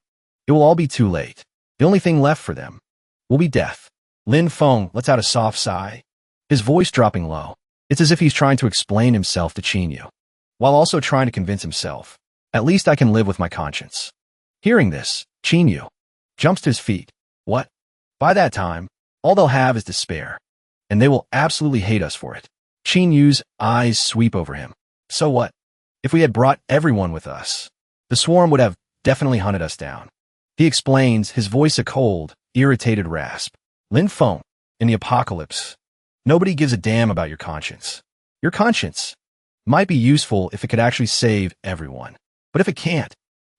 it will all be too late. The only thing left for them will be death." Lin Feng lets out a soft sigh, his voice dropping low. It's as if he's trying to explain himself to Qin Yu, while also trying to convince himself, "At least I can live with my conscience." Hearing this, Qin Yu jumps to his feet. "What? By that time, all they'll have is despair, and they will absolutely hate us for it." Qin Yu's eyes sweep over him. "So what? If we had brought everyone with us, the swarm would have definitely hunted us down." He explains, his voice a cold, irritated rasp. "Lin Feng, in the apocalypse, nobody gives a damn about your conscience. Your conscience might be useful if it could actually save everyone. But if it can't,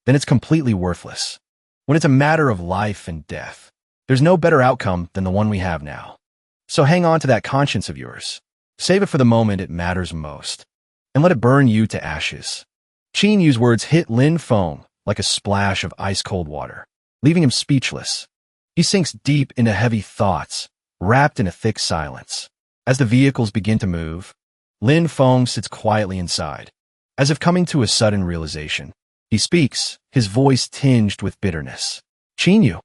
then it's completely worthless. When it's a matter of life and death, there's no better outcome than the one we have now. So hang on to that conscience of yours. Save it for the moment it matters most, and let it burn you to ashes." Qin Yu's words hit Lin Feng like a splash of ice-cold water, leaving him speechless. He sinks deep into heavy thoughts, wrapped in a thick silence. As the vehicles begin to move, Lin Feng sits quietly inside, as if coming to a sudden realization. He speaks, his voice tinged with bitterness. "Qin Yu,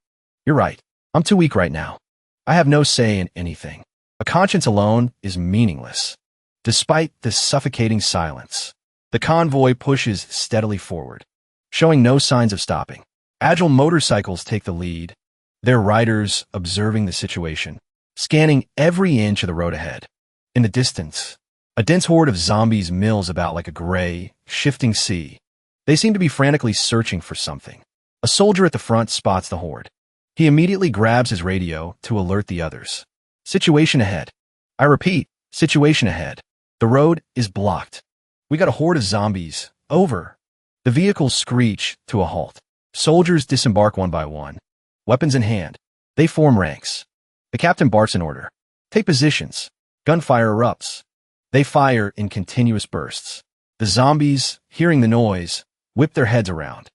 you're right. I'm too weak right now. I have no say in anything. A conscience alone is meaningless." Despite this suffocating silence, the convoy pushes steadily forward, showing no signs of stopping. Agile motorcycles take the lead, their riders observing the situation, scanning every inch of the road ahead. In the distance, a dense horde of zombies mills about like a gray, shifting sea. They seem to be frantically searching for something. A soldier at the front spots the horde. He immediately grabs his radio to alert the others. "Situation ahead. I repeat, situation ahead. The road is blocked. We got a horde of zombies. Over." The vehicles screech to a halt. Soldiers disembark one by one, weapons in hand. They form ranks. The captain barks an order. "Take positions." Gunfire erupts. They fire in continuous bursts. The zombies, hearing the noise, whip their heads around.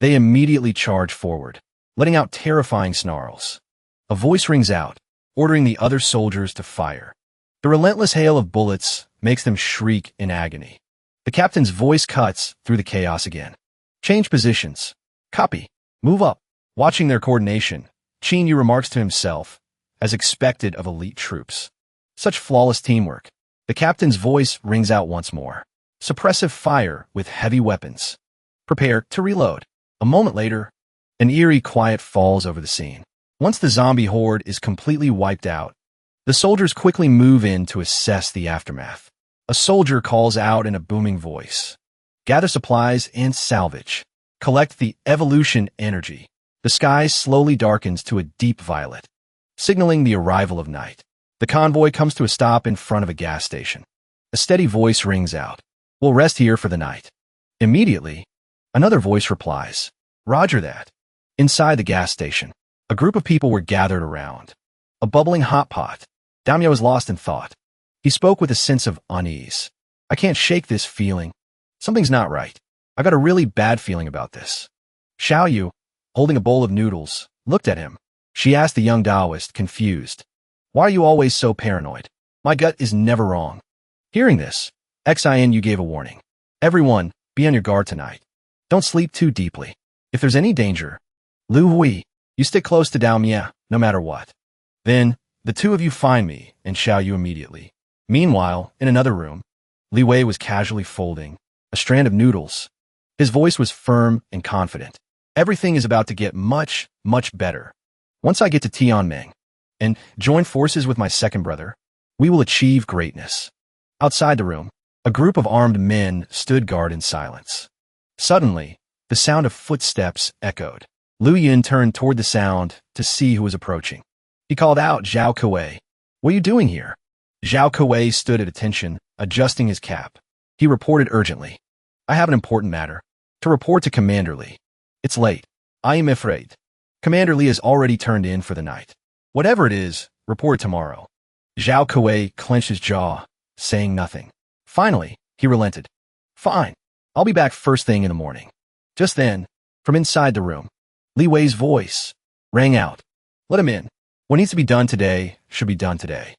They immediately charge forward, letting out terrifying snarls. A voice rings out, ordering the other soldiers to fire. The relentless hail of bullets makes them shriek in agony. The captain's voice cuts through the chaos again. "Change positions. Copy. Move up." Watching their coordination, Qin Yu remarks to himself, as expected of elite troops. Such flawless teamwork. The captain's voice rings out once more. Suppressive fire with heavy weapons. Prepare to reload. A moment later, an eerie quiet falls over the scene. Once the zombie horde is completely wiped out, the soldiers quickly move in to assess the aftermath. A soldier calls out in a booming voice. "Gather supplies and salvage. Collect the evolution energy." The sky slowly darkens to a deep violet, signaling the arrival of night. The convoy comes to a stop in front of a gas station. A steady voice rings out. "We'll rest here for the night." Immediately, another voice replies. "Roger that." Inside the gas station, a group of people were gathered around a bubbling hot pot. Damya was lost in thought. He spoke with a sense of unease. "I can't shake this feeling. Something's not right. I got a really bad feeling about this." Xiao Yu, holding a bowl of noodles, looked at him. She asked the young Taoist, confused, "Why are you always so paranoid? My gut is never wrong." Hearing this, Xian Yu gave a warning. "Everyone, be on your guard tonight. Don't sleep too deeply. If there's any danger, Lu Hui, you stick close to Dao Mia, no matter what. Then, the two of you find me and Xiao Yu immediately." Meanwhile, in another room, Li Wei was casually folding A strand of noodles. His voice was firm and confident. Everything is about to get much, much better. Once I get to Tianming and join forces with my second brother, we will achieve greatness. Outside the room, a group of armed men stood guard in silence. Suddenly, the sound of footsteps echoed. Lu Yun turned toward the sound to see who was approaching. He called out, "Zhao Kuei, what are you doing here?" Zhao Kuei stood at attention, adjusting his cap. He reported urgently. "I have an important matter to report to Commander Li. It's late. I am afraid. Commander Li has already turned in for the night. Whatever it is, report tomorrow." Zhao Kuei clenched his jaw, saying nothing. Finally, he relented. "Fine. I'll be back first thing in the morning." Just then, from inside the room, Li Wei's voice rang out. "Let him in. What needs to be done today should be done today.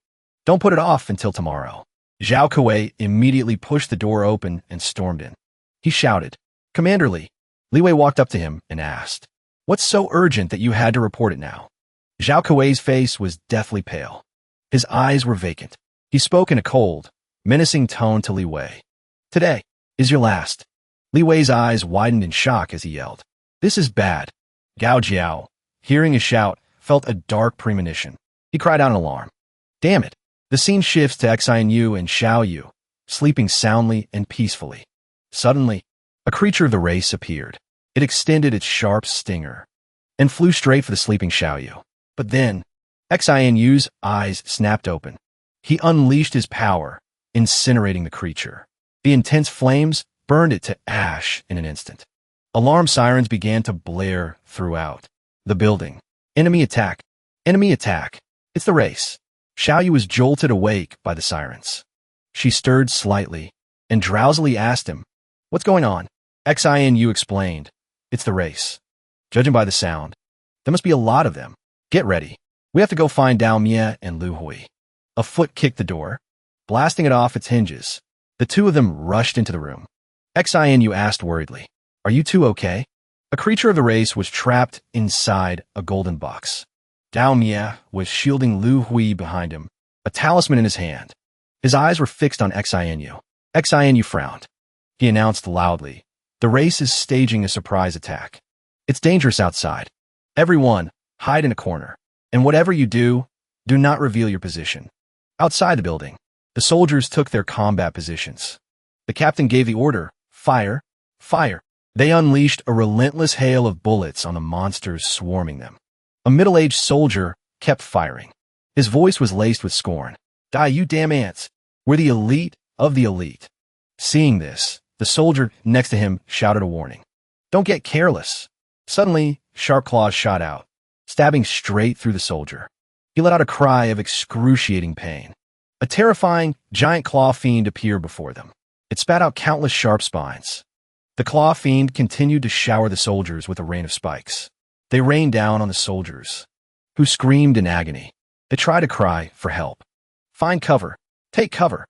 Don't put it off until tomorrow." Zhao Kuei immediately pushed the door open and stormed in. He shouted, "Commander Li." Li Wei walked up to him and asked, "What's so urgent that you had to report it now?" Zhao Kuei's face was deathly pale. His eyes were vacant. He spoke in a cold, menacing tone to Li Wei. "Today is your last." Li Wei's eyes widened in shock as he yelled, "This is bad." Gao Jiao, hearing his shout, felt a dark premonition. He cried out in alarm. Damn it! The scene shifts to Xianyu and Xiaoyu, sleeping soundly and peacefully. Suddenly, a creature of the race appeared. It extended its sharp stinger and flew straight for the sleeping Xiaoyu. But then, Xianyu's eyes snapped open. He unleashed his power, incinerating the creature. The intense flames burned it to ash in an instant. Alarm sirens began to blare throughout the building. Enemy attack! Enemy attack! It's the race! Xiaoyu was jolted awake by the sirens. She stirred slightly and drowsily asked him, "What's going on?" Xianyu explained, "It's the race. Judging by the sound, there must be a lot of them. Get ready. We have to go find Dao Mie and Lu Hui." A foot kicked the door, blasting it off its hinges. The two of them rushed into the room. Xianyu asked worriedly, "Are you two okay?" A creature of the race was trapped inside a golden box. Dao Mie was shielding Lu Hui behind him, a talisman in his hand. His eyes were fixed on Xianyu. Xianyu frowned. He announced loudly, "The race is staging a surprise attack. It's dangerous outside. Everyone, hide in a corner. And whatever you do, do not reveal your position." Outside the building, the soldiers took their combat positions. The captain gave the order, "Fire! Fire!" They unleashed a relentless hail of bullets on the monsters swarming them. A middle-aged soldier kept firing. His voice was laced with scorn. "Die, you damn ants! We're the elite of the elite." Seeing this, the soldier next to him shouted a warning. "Don't get careless." Suddenly, sharp claws shot out, stabbing straight through the soldier. He let out a cry of excruciating pain. A terrifying, giant claw fiend appeared before them. It spat out countless sharp spines. The claw fiend continued to shower the soldiers with a rain of spikes. They rained down on the soldiers, who screamed in agony. They tried to cry for help. "Find cover! Take cover!"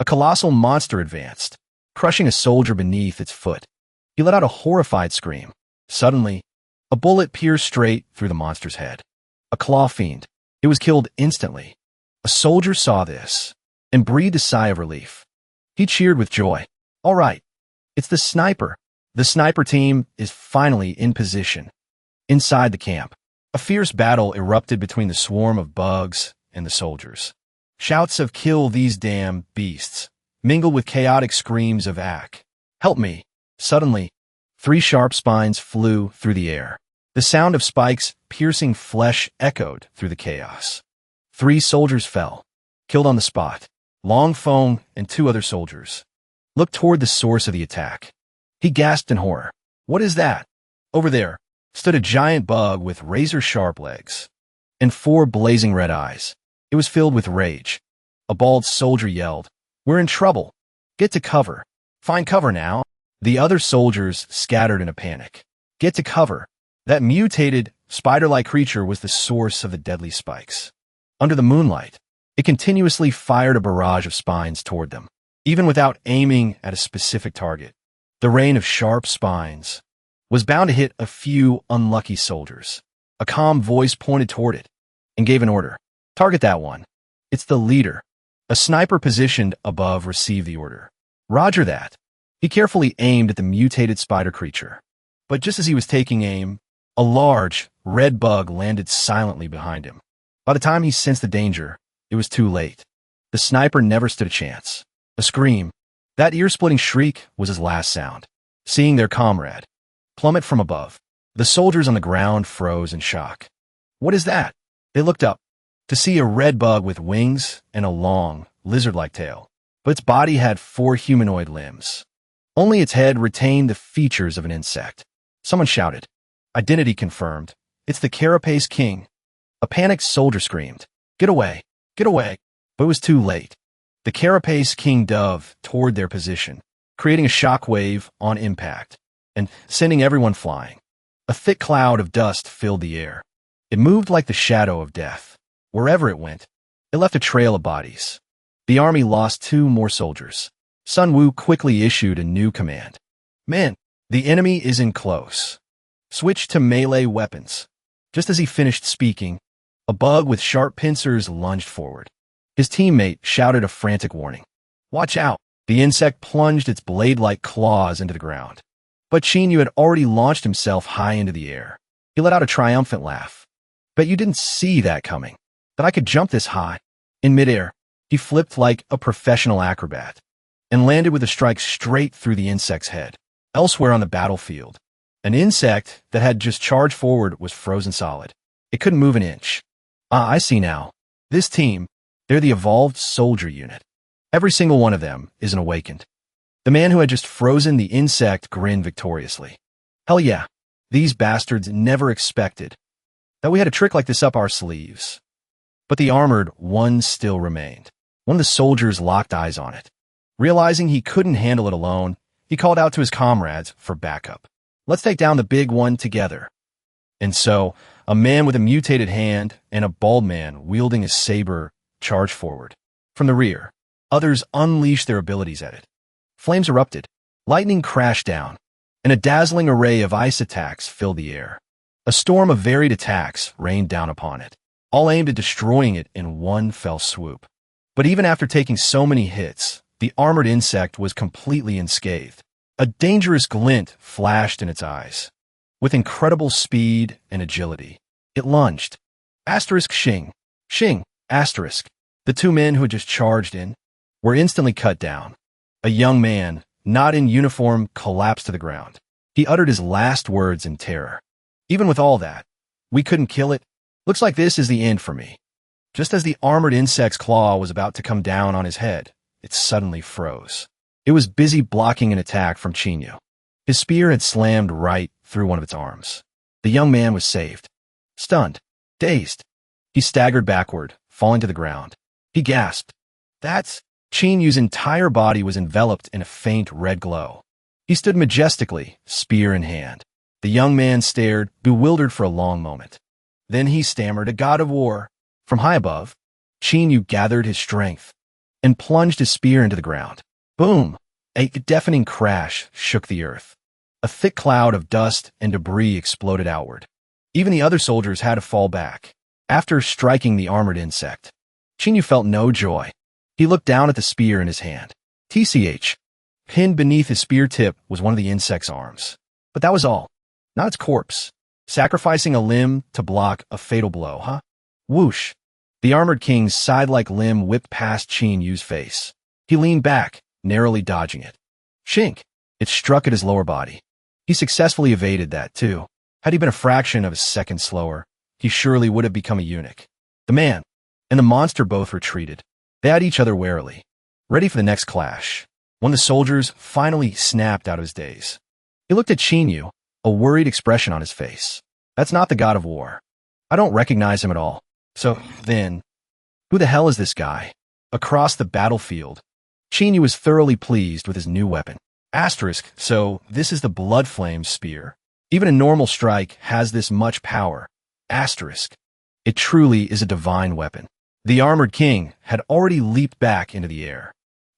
A colossal monster advanced, crushing a soldier beneath its foot. He let out a horrified scream. Suddenly, a bullet pierced straight through the monster's head. A claw fiend. It was killed instantly. A soldier saw this and breathed a sigh of relief. He cheered with joy. "All right. It's the sniper. The sniper team is finally in position." Inside the camp, a fierce battle erupted between the swarm of bugs and the soldiers. Shouts of "Kill these damn beasts" mingled with chaotic screams of "Ack! Help me!" Suddenly, 3 sharp spines flew through the air. The sound of spikes piercing flesh echoed through the chaos. 3 soldiers fell, killed on the spot. Long Feng and 2 other soldiers looked toward the source of the attack. He gasped in horror. "What is that?" Over there stood a giant bug with razor-sharp legs and 4 blazing red eyes. It was filled with rage. A bald soldier yelled, "We're in trouble. Get to cover. Find cover now." The other soldiers scattered in a panic. Get to cover. That mutated, spider-like creature was the source of the deadly spikes. Under the moonlight, it continuously fired a barrage of spines toward them, even without aiming at a specific target. The rain of sharp spines was bound to hit a few unlucky soldiers. A calm voice pointed toward it and gave an order. "Target that one. It's the leader." A sniper positioned above received the order. "Roger that." He carefully aimed at the mutated spider creature. But just as he was taking aim, a large, red bug landed silently behind him. By the time he sensed the danger, it was too late. The sniper never stood a chance. A scream, that ear-splitting shriek, was his last sound. Seeing their comrade plummet from above, the soldiers on the ground froze in shock. What is that? They looked up to see a red bug with wings and a long, lizard-like tail. But its body had 4 humanoid limbs. Only its head retained the features of an insect. Someone shouted. Identity confirmed. It's the Carapace King. A panicked soldier screamed. Get away! Get away! But it was too late. The Carapace King dove toward their position, creating a shockwave on impact, and sending everyone flying. A thick cloud of dust filled the air. It moved like the shadow of death. Wherever it went, it left a trail of bodies. The army lost 2 more soldiers. Sun Wu quickly issued a new command. Men, the enemy is in close. Switch to melee weapons. Just as he finished speaking, a bug with sharp pincers lunged forward. His teammate shouted a frantic warning. Watch out! The insect plunged its blade-like claws into the ground. But Chinyu had already launched himself high into the air. He let out a triumphant laugh. Bet you didn't see that coming. That I could jump this high. In midair, he flipped like a professional acrobat and landed with a strike straight through the insect's head. Elsewhere on the battlefield, an insect that had just charged forward was frozen solid. It couldn't move an inch. Ah, I see now. This team, they're the evolved soldier unit. Every single one of them is an awakened. The man who had just frozen the insect grinned victoriously. Hell yeah, these bastards never expected that we had a trick like this up our sleeves. But the armored one still remained. One of the soldiers locked eyes on it. Realizing he couldn't handle it alone, he called out to his comrades for backup. Let's take down the big one together. And so, a man with a mutated hand and a bald man wielding a saber charged forward. From the rear, others unleashed their abilities at it. Flames erupted, lightning crashed down, and a dazzling array of ice attacks filled the air. A storm of varied attacks rained down upon it, all aimed at destroying it in one fell swoop. But even after taking so many hits, the armored insect was completely unscathed. A dangerous glint flashed in its eyes. With incredible speed and agility, it lunged. Asterisk Xing. Xing, asterisk. The 2 men who had just charged in were instantly cut down. A young man, not in uniform, collapsed to the ground. He uttered his last words in terror. Even with all that, we couldn't kill it. Looks like this is the end for me. Just as the armored insect's claw was about to come down on his head, it suddenly froze. It was busy blocking an attack from Chinyu. His spear had slammed right through one of its arms. The young man was saved. Stunned, dazed, he staggered backward, falling to the ground. He gasped. That's... Chinyu's entire body was enveloped in a faint red glow. He stood majestically, spear in hand. The young man stared, bewildered for a long moment. Then he stammered, a god of war. From high above, Chinyu gathered his strength and plunged his spear into the ground. Boom! A deafening crash shook the earth. A thick cloud of dust and debris exploded outward. Even the other soldiers had to fall back. After striking the armored insect, Chinyu felt no joy. He looked down at the spear in his hand. TCH. Pinned beneath his spear tip was one of the insect's arms. But that was all. Not its corpse. Sacrificing a limb to block a fatal blow, huh? Whoosh. The armored king's side-like limb whipped past Chinyu's face. He leaned back, narrowly dodging it. Shink. It struck at his lower body. He successfully evaded that, too. Had he been a fraction of a second slower, he surely would have become a eunuch. The man and the monster both retreated. They eyed each other warily, ready for the next clash. One of the soldiers finally snapped out of his daze. He looked at Chinyu, a worried expression on his face. That's not the god of war. I don't recognize him at all. So, then, who the hell is this guy? Across the battlefield, Chinyu was thoroughly pleased with his new weapon. Asterisk, so this is the Blood Flame Spear. Even a normal strike has this much power. Asterisk. It truly is a divine weapon. The armored king had already leaped back into the air.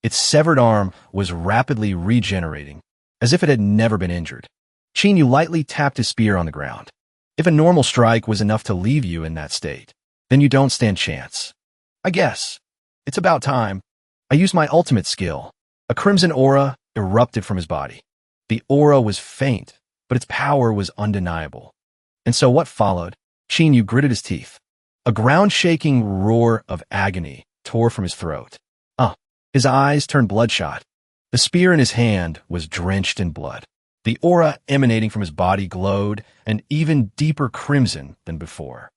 Its severed arm was rapidly regenerating, as if it had never been injured. Chinyu lightly tapped his spear on the ground. If a normal strike was enough to leave you in that state, then you don't stand chance. I guess. It's about time. I used my ultimate skill. A crimson aura erupted from his body. The aura was faint, but its power was undeniable. And so what followed? Yu gritted his teeth. A ground-shaking roar of agony tore from his throat. His eyes turned bloodshot. The spear in his hand was drenched in blood. The aura emanating from his body glowed an even deeper crimson than before.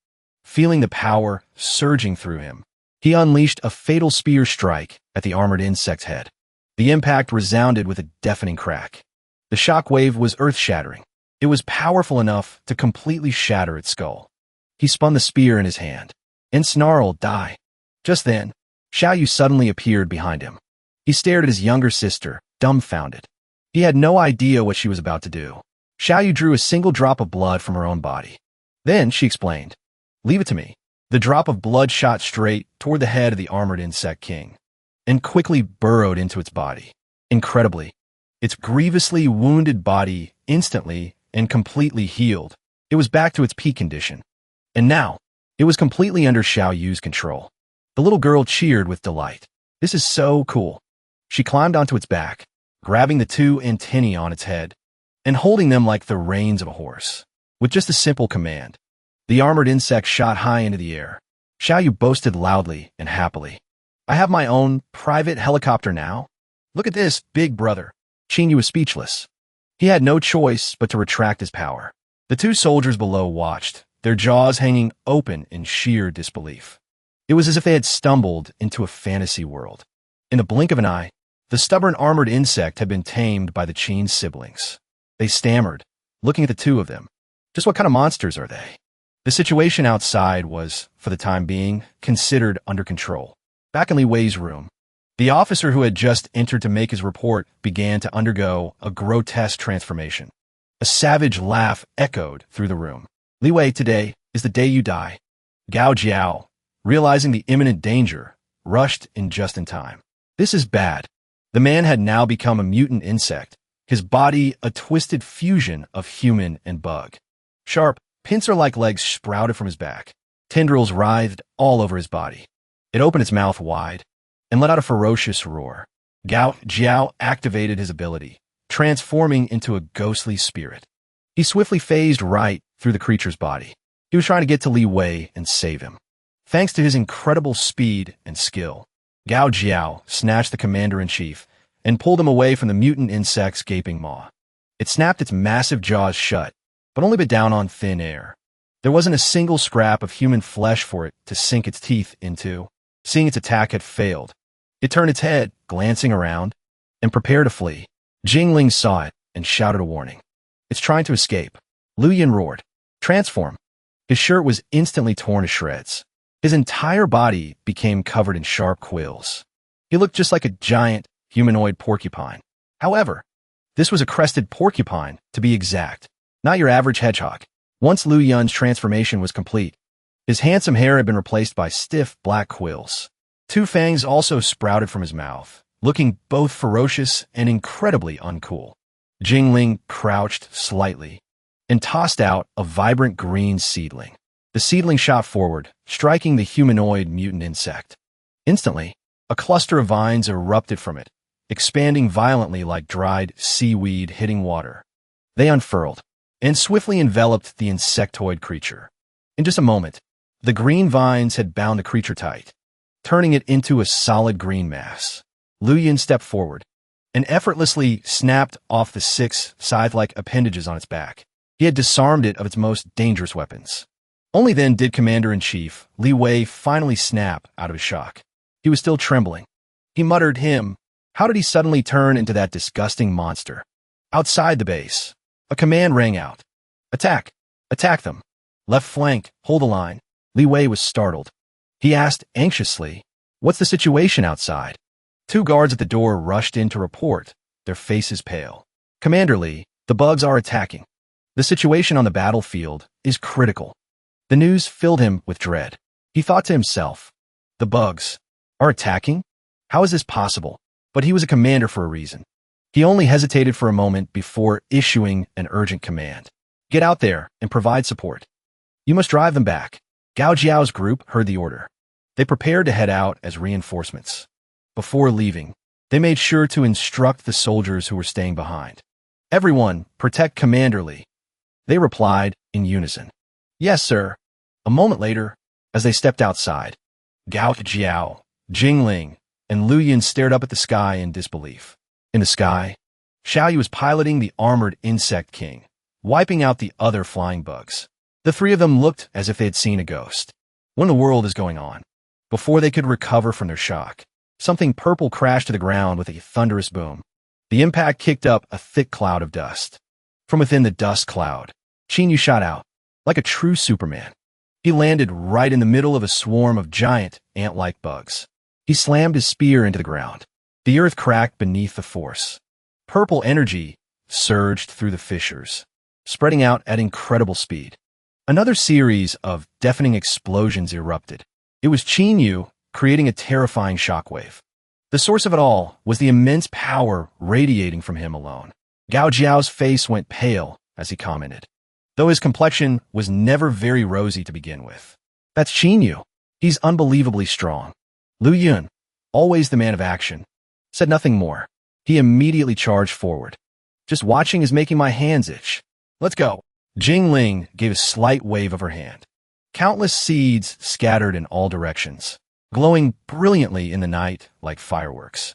Feeling the power surging through him, he unleashed a fatal spear strike at the armored insect's head. The impact resounded with a deafening crack. The shockwave was earth-shattering. It was powerful enough to completely shatter its skull. He spun the spear in his hand and snarled, "Die." Just then, Yu suddenly appeared behind him. He stared at his younger sister, dumbfounded. He had no idea what she was about to do. Yu drew a single drop of blood from her own body. Then she explained, "Leave it to me." The drop of blood shot straight toward the head of the armored insect king and quickly burrowed into its body. Incredibly, its grievously wounded body instantly and completely healed. It was back to its peak condition. And now, it was completely under Yu's control. The little girl cheered with delight. "This is so cool." She climbed onto its back, grabbing the two antennae on its head and holding them like the reins of a horse. With just a simple command, the armored insect shot high into the air. Yu boasted loudly and happily. "I have my own private helicopter now. Look at this, big brother." Yu was speechless. He had no choice but to retract his power. The two soldiers below watched, their jaws hanging open in sheer disbelief. It was as if they had stumbled into a fantasy world. In the blink of an eye, the stubborn armored insect had been tamed by the Qin's siblings. They stammered, looking at the two of them. Just what kind of monsters are they? The situation outside was, for the time being, considered under control. Back in Li Wei's room, the officer who had just entered to make his report began to undergo a grotesque transformation. A savage laugh echoed through the room. "Li Wei, today is the day you die." Gao Jiao, realizing the imminent danger, rushed in just in time. "This is bad." The man had now become a mutant insect, his body a twisted fusion of human and bug. Sharp, pincer-like legs sprouted from his back. Tendrils writhed all over his body. It opened its mouth wide and let out a ferocious roar. Gao Jiao activated his ability, transforming into a ghostly spirit. He swiftly phased right through the creature's body. He was trying to get to Li Wei and save him. Thanks to his incredible speed and skill, Gao Jiao snatched the commander-in-chief and pulled him away from the mutant insect's gaping maw. It snapped its massive jaws shut, but only bit down on thin air. There wasn't a single scrap of human flesh for it to sink its teeth into. Seeing its attack had failed, it turned its head, glancing around, and prepared to flee. Jingling saw it and shouted a warning. "It's trying to escape." Lu Yin roared, "Transform." His shirt was instantly torn to shreds. His entire body became covered in sharp quills. He looked just like a giant, humanoid porcupine. However, this was a crested porcupine, to be exact, not your average hedgehog. Once Lu Yun's transformation was complete, his handsome hair had been replaced by stiff black quills. Two fangs also sprouted from his mouth, looking both ferocious and incredibly uncool. Jingling crouched slightly and tossed out a vibrant green seedling. The seedling shot forward, striking the humanoid mutant insect. Instantly, a cluster of vines erupted from it, expanding violently like dried seaweed hitting water. They unfurled and swiftly enveloped the insectoid creature. In just a moment, the green vines had bound the creature tight, turning it into a solid green mass. Lu Yin stepped forward and effortlessly snapped off the 6 scythe-like appendages on its back. He had disarmed it of its most dangerous weapons. Only then did Commander-in-Chief Li Wei finally snap out of his shock. He was still trembling. He muttered, How did he suddenly turn into that disgusting monster? Outside the base, a command rang out. "Attack! Attack them! Left flank, hold the line." Li Wei was startled. He asked anxiously, "What's the situation outside?" 2 guards at the door rushed in to report, their faces pale. "Commander Li, the bugs are attacking. The situation on the battlefield is critical." The news filled him with dread. He thought to himself, "The bugs are attacking? How is this possible?" But he was a commander for a reason. He only hesitated for a moment before issuing an urgent command. "Get out there and provide support. You must drive them back." Gao Jiao's group heard the order. They prepared to head out as reinforcements. Before leaving, They made sure to instruct the soldiers who were staying behind. "Everyone, protect Commander Li." They replied in unison. "Yes, sir." A moment later, as they stepped outside, Gao Jiao, Jingling, and Lu Yin stared up at the sky in disbelief. In the sky, Xiaoyu was piloting the armored insect king, wiping out the other flying bugs. The three of them looked as if they had seen a ghost. What in the world is going on? Before they could recover from their shock, something purple crashed to the ground with a thunderous boom. The impact kicked up a thick cloud of dust. From within the dust cloud, Qinyu shot out, like a true Superman. He landed right in the middle of a swarm of giant, ant-like bugs. He slammed his spear into the ground. The earth cracked beneath the force. Purple energy surged through the fissures, spreading out at incredible speed. Another series of deafening explosions erupted. It was Qinyu creating a terrifying shockwave. The source of it all was the immense power radiating from him alone. Gao Jiao's face went pale as he commented, though his complexion was never very rosy to begin with. "That's Qinyu. He's unbelievably strong." Lu Yun, always the man of action, said nothing more. He immediately charged forward. "Just watching is making my hands itch. Let's go." Jingling gave a slight wave of her hand. Countless seeds scattered in all directions, glowing brilliantly in the night like fireworks.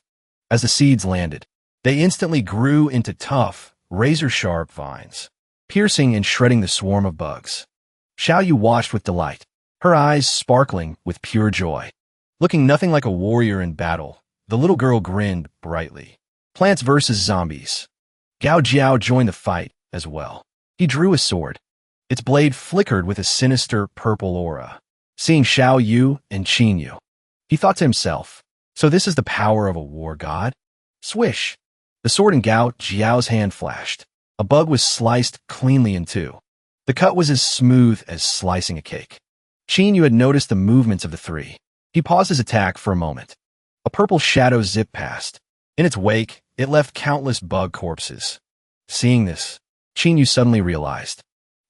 As the seeds landed, they instantly grew into tough, razor-sharp vines, piercing and shredding the swarm of bugs. Xiaoyu watched with delight, her eyes sparkling with pure joy. Looking nothing like a warrior in battle, the little girl grinned brightly. Plants versus zombies. Gao Jiao joined the fight as well. He drew a sword. Its blade flickered with a sinister purple aura. Seeing Xiaoyu and Qinyu, he thought to himself, so this is the power of a war god? Swish! The sword in Gao Jiao's hand flashed. A bug was sliced cleanly in two. The cut was as smooth as slicing a cake. Qinyu had noticed the movements of the three. He paused his attack for a moment. A purple shadow zipped past. In its wake, it left countless bug corpses. Seeing this, Qinyu suddenly realized.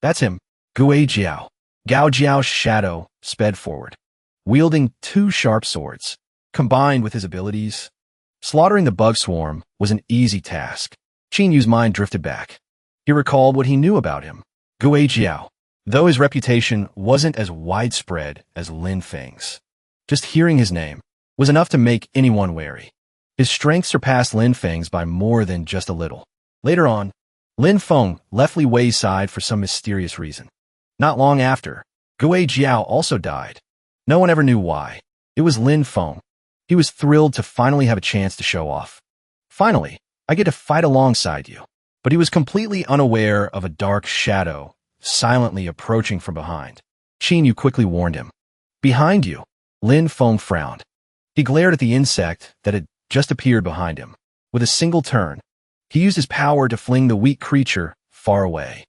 That's him, Gue Jiao. Gao Jiao's shadow sped forward, wielding two sharp swords. Combined with his abilities, slaughtering the bug swarm was an easy task. Qinyu's mind drifted back. He recalled what he knew about him. Gue Jiao, though his reputation wasn't as widespread as Lin Feng's, just hearing his name was enough to make anyone wary. His strength surpassed Lin Feng's by more than just a little. Later on, Lin Feng left Li Wei's side for some mysterious reason. Not long after, Gue Jiao also died. No one ever knew why. It was Lin Feng. He was thrilled to finally have a chance to show off. Finally, I get to fight alongside you. But he was completely unaware of a dark shadow silently approaching from behind. Qinyu quickly warned him. Behind you. Lin Feng frowned. He glared at the insect that had just appeared behind him. With a single turn, he used his power to fling the weak creature far away.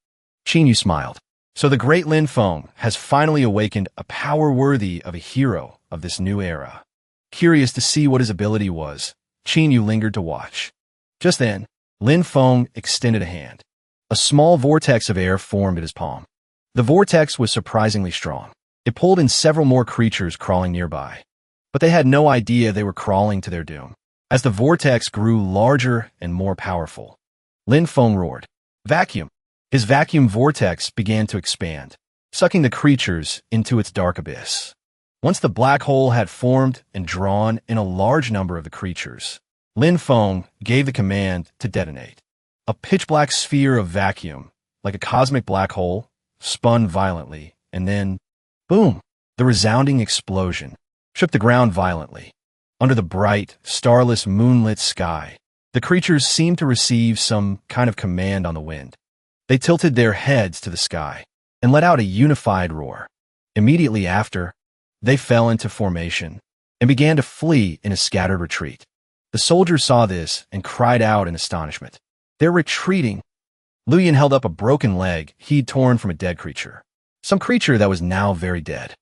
Qinyu smiled. So the great Lin Feng has finally awakened a power worthy of a hero of this new era. Curious to see what his ability was, Qinyu lingered to watch. Just then, Lin Feng extended a hand. A small vortex of air formed at his palm. The vortex was surprisingly strong. It pulled in several more creatures crawling nearby. But they had no idea they were crawling to their doom. As the vortex grew larger and more powerful, Lin Feng roared, "Vacuum!" His vacuum vortex began to expand, sucking the creatures into its dark abyss. Once the black hole had formed and drawn in a large number of the creatures, Lin Feng gave the command to detonate. A pitch-black sphere of vacuum, like a cosmic black hole, spun violently, and then, boom! The resounding explosion shook the ground violently. Under the bright, starless, moonlit sky, the creatures seemed to receive some kind of command on the wind. They tilted their heads to the sky and let out a unified roar. Immediately after, they fell into formation and began to flee in a scattered retreat. The soldiers saw this and cried out in astonishment. They're retreating. Lu Yin held up a broken leg he'd torn from a dead creature. Some creature that was now very dead.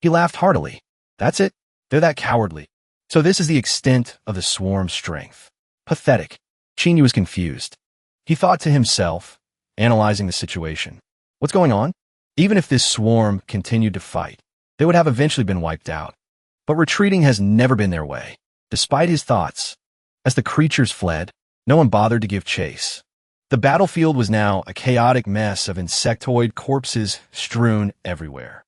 He laughed heartily. That's it. They're that cowardly. So this is the extent of the swarm's strength. Pathetic. Qinyu was confused. He thought to himself, analyzing the situation. What's going on? Even if this swarm continued to fight, they would have eventually been wiped out. But retreating has never been their way. Despite his thoughts, As the creatures fled, no one bothered to give chase. The battlefield was now a chaotic mess of insectoid corpses strewn everywhere.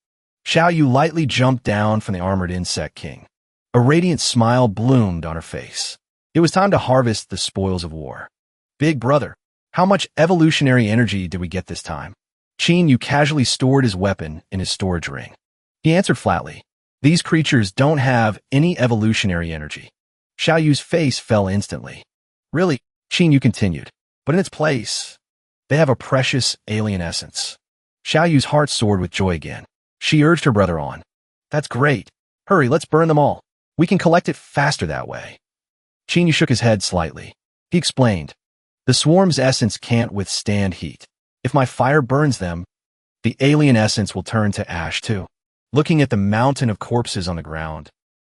Xiao Yu lightly jumped down from the armored insect king. A radiant smile bloomed on her face. It was time to harvest the spoils of war. Big brother, how much evolutionary energy did we get this time? Qin Yu casually stored his weapon in his storage ring. He answered flatly, these creatures don't have any evolutionary energy. Xiao Yu's face fell instantly. Really? Qin Yu continued. But in its place, they have a precious alien essence. Xiao Yu's heart soared with joy again. She urged her brother on. That's great. Hurry, let's burn them all. We can collect it faster that way. Qin Yu shook his head slightly. He explained, the swarm's essence can't withstand heat. If my fire burns them, the alien essence will turn to ash too. Looking at the mountain of corpses on the ground,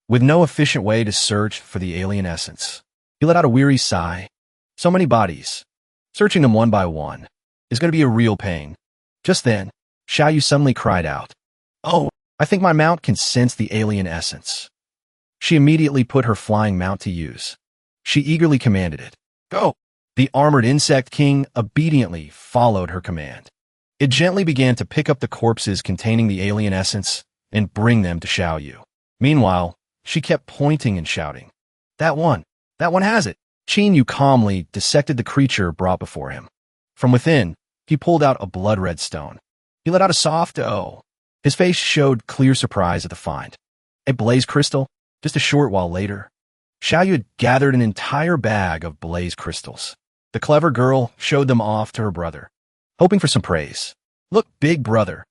with no efficient way to search for the alien essence, he let out a weary sigh. So many bodies. Searching them one by one is going to be a real pain. Just then, Xiao Yu suddenly cried out, oh, I think my mount can sense the alien essence. She immediately put her flying mount to use. She eagerly commanded it. Go! The armored insect king obediently followed her command. It gently began to pick up the corpses containing the alien essence and bring them to Xiao Yu. Meanwhile, she kept pointing and shouting, that one has it. Qin Yu calmly dissected the creature brought before him. From within, he pulled out a blood-red stone. He let out a soft "oh." His face showed clear surprise at the find. A blaze crystal? Just a short while later, Xiao Yu had gathered an entire bag of blaze crystals. The clever girl showed them off to her brother, hoping for some praise. Look, big brother,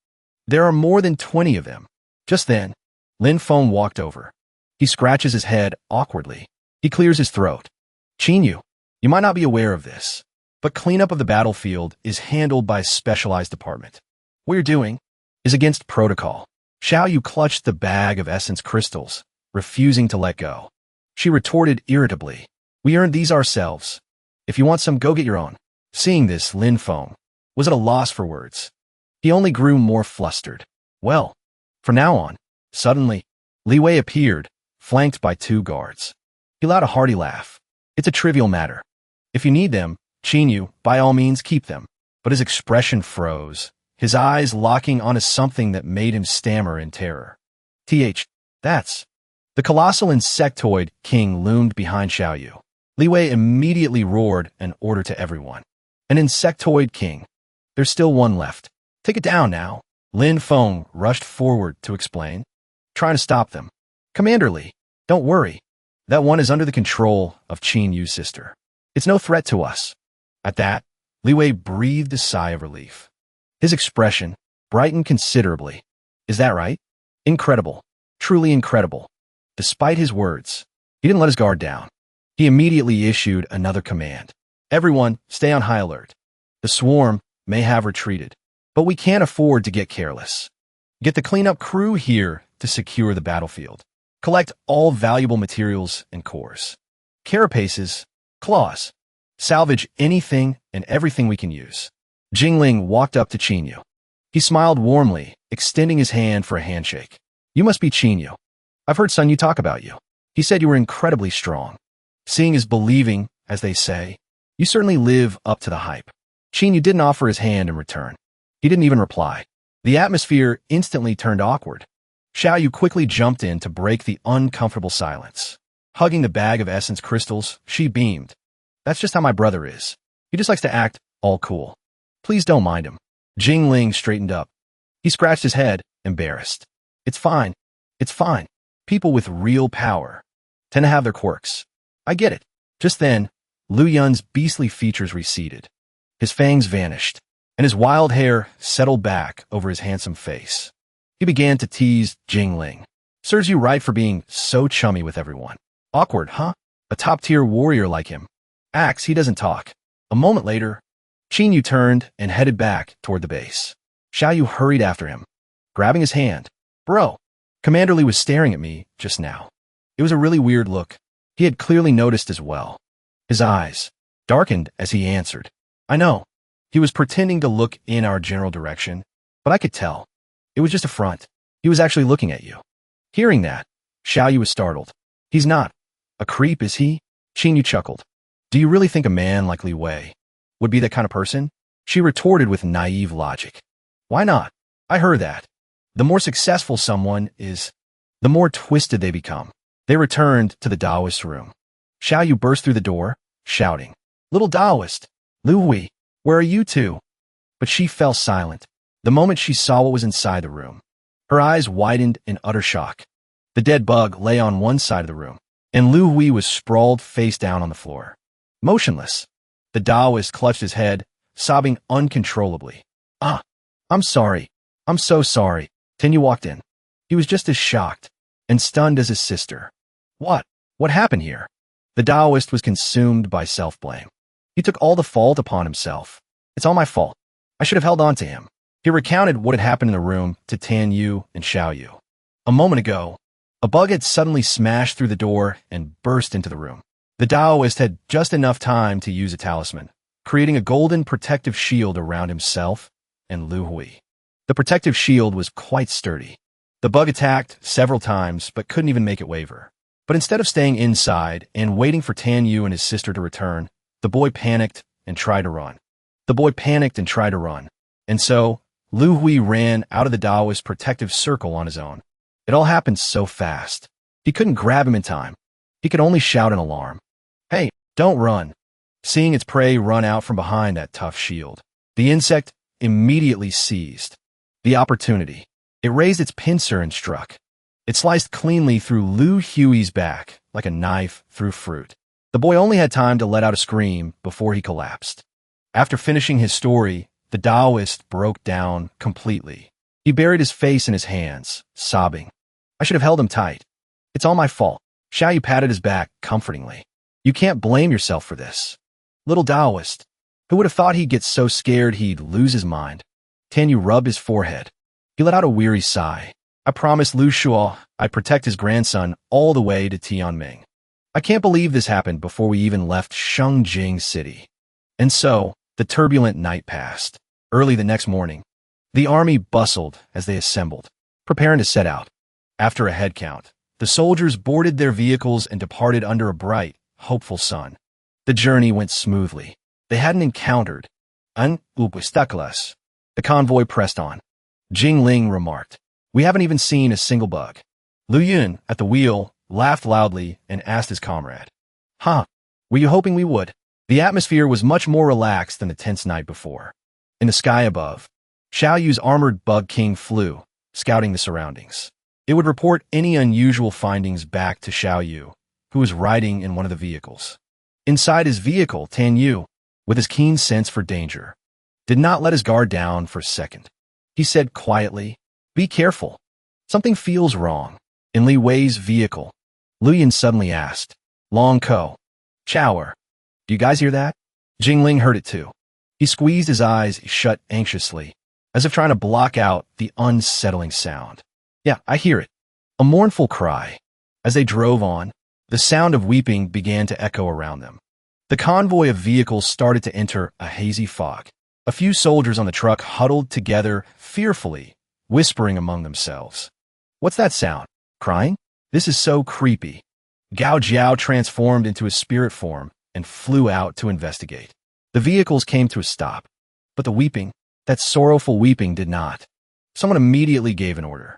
there are more than 20 of them. Just then, Lin Feng walked over. He scratches his head awkwardly. He clears his throat. Qin Yu, you might not be aware of this, but cleanup of the battlefield is handled by a specialized department. What you're doing is against protocol. Xiao Yu clutched the bag of essence crystals, refusing to let go. She retorted irritably, we earned these ourselves. If you want some, go get your own. Seeing this, Lin Feng was at a loss for words. He only grew more flustered. Well, from now on, suddenly, Li Wei appeared, flanked by 2 guards. He let out a hearty laugh. It's a trivial matter. If you need them, Qin Yu, by all means keep them. But his expression froze, his eyes locking onto something that made him stammer in terror. That's... The colossal insectoid king loomed behind Xiao Yu. Li Wei immediately roared an order to everyone. An insectoid king. There's still one left. Take it down now. Lin Feng rushed forward to explain, trying to stop them. Commander Li, don't worry. That one is under the control of Qin Yu's sister. It's no threat to us. At that, Li Wei breathed a sigh of relief. His expression brightened considerably. Is that right? Incredible. Truly incredible. Despite his words, he didn't let his guard down. He immediately issued another command. Everyone, stay on high alert. The swarm may have retreated, but we can't afford to get careless. Get the cleanup crew here to secure the battlefield. Collect all valuable materials and cores. Carapaces, claws. Salvage anything and everything we can use. Jingling walked up to Qin Yu. He smiled warmly, extending his hand for a handshake. You must be Qin Yu. I've heard Sun Yu talk about you. He said you were incredibly strong. Seeing is believing, as they say. You certainly live up to the hype. Qin Yu didn't offer his hand in return. He didn't even reply. The atmosphere instantly turned awkward. Xiao Yu quickly jumped in to break the uncomfortable silence. Hugging the bag of essence crystals, she beamed. That's just how my brother is. He just likes to act all cool. Please don't mind him. Jingling straightened up. He scratched his head, embarrassed. It's fine. It's fine. People with real power tend to have their quirks. I get it. Just then, Lu Yun's beastly features receded. His fangs vanished, and his wild hair settled back over his handsome face. He began to tease Jingling. Serves you right for being so chummy with everyone. Awkward, huh? A top-tier warrior like him. Acts, he doesn't talk. A moment later, Qin Yu turned and headed back toward the base. Xiao Yu hurried after him, grabbing his hand. Bro, Commander Li was staring at me just now. It was a really weird look. He had clearly noticed as well. His eyes darkened as he answered. I know. He was pretending to look in our general direction, but I could tell. It was just a front. He was actually looking at you. Hearing that, Xiao Yu was startled. He's not a creep, is he? Qingyu chuckled. Do you really think a man like Li Wei would be that kind of person? She retorted with naive logic. Why not? I heard that. The more successful someone is, the more twisted they become. They returned to the Taoist room. Xiaoyu burst through the door, shouting, Little Taoist, Lu Hui, where are you two? But she fell silent the moment she saw what was inside the room. Her eyes widened in utter shock. The dead bug lay on one side of the room, and Lu Hui was sprawled face down on the floor. Motionless, the Taoist clutched his head, sobbing uncontrollably. I'm sorry. I'm so sorry. Tenyu walked in. He was just as shocked and stunned as his sister. What? What happened here? The Taoist was consumed by self-blame. He took all the fault upon himself. It's all my fault. I should have held on to him. He recounted what had happened in the room to Tanyu and Xiaoyu. A moment ago, a bug had suddenly smashed through the door and burst into the room. The Taoist had just enough time to use a talisman, creating a golden protective shield around himself and Lu Hui. The protective shield was quite sturdy. The bug attacked several times but couldn't even make it waver. But instead of staying inside and waiting for Tanyu and his sister to return, the boy panicked and tried to run. And so, Lu Hui ran out of the Taoist protective circle on his own. It all happened so fast. He couldn't grab him in time. He could only shout an alarm. Hey, don't run. Seeing its prey run out from behind that tough shield, the insect immediately seized the opportunity. It raised its pincer and struck. It sliced cleanly through Lu Hui's back like a knife through fruit. The boy only had time to let out a scream before he collapsed. After finishing his story, the Taoist broke down completely. He buried his face in his hands, sobbing. I should have held him tight. It's all my fault. Xiaoyu patted his back comfortingly. You can't blame yourself for this. Little Taoist. Who would have thought he'd get so scared he'd lose his mind? Tanyu rubbed his forehead. He let out a weary sigh. I promised Lu Shuo I'd protect his grandson all the way to Tianming. I can't believe this happened before we even left Shengjing City. And so, the turbulent night passed. Early the next morning, the army bustled as they assembled, preparing to set out. After a head count, the soldiers boarded their vehicles and departed under a bright, hopeful sun. The journey went smoothly. They hadn't encountered an obstacles. The convoy pressed on. Jingling remarked, We haven't even seen a single bug. Lu Yun, at the wheel, laughed loudly and asked his comrade, Were you hoping we would? The atmosphere was much more relaxed than the tense night before. In the sky above, Xiaoyu's armored bug king flew, scouting the surroundings. It would report any unusual findings back to Xiaoyu, who was riding in one of the vehicles. Inside his vehicle, Tanyu, with his keen sense for danger, did not let his guard down for a second. He said quietly, Be careful. Something feels wrong. In Li Wei's vehicle, Lu Yun suddenly asked, Long Ko, Chower, do you guys hear that? Jingling heard it too. He squeezed his eyes shut anxiously, as if trying to block out the unsettling sound. Yeah, I hear it. A mournful cry. As they drove on, the sound of weeping began to echo around them. The convoy of vehicles started to enter a hazy fog. A few soldiers on the truck huddled together fearfully, whispering among themselves. What's that sound? Crying? This is so creepy. Gao Jiao transformed into his spirit form and flew out to investigate. The vehicles came to a stop, but the weeping, that sorrowful weeping, did not. Someone immediately gave an order.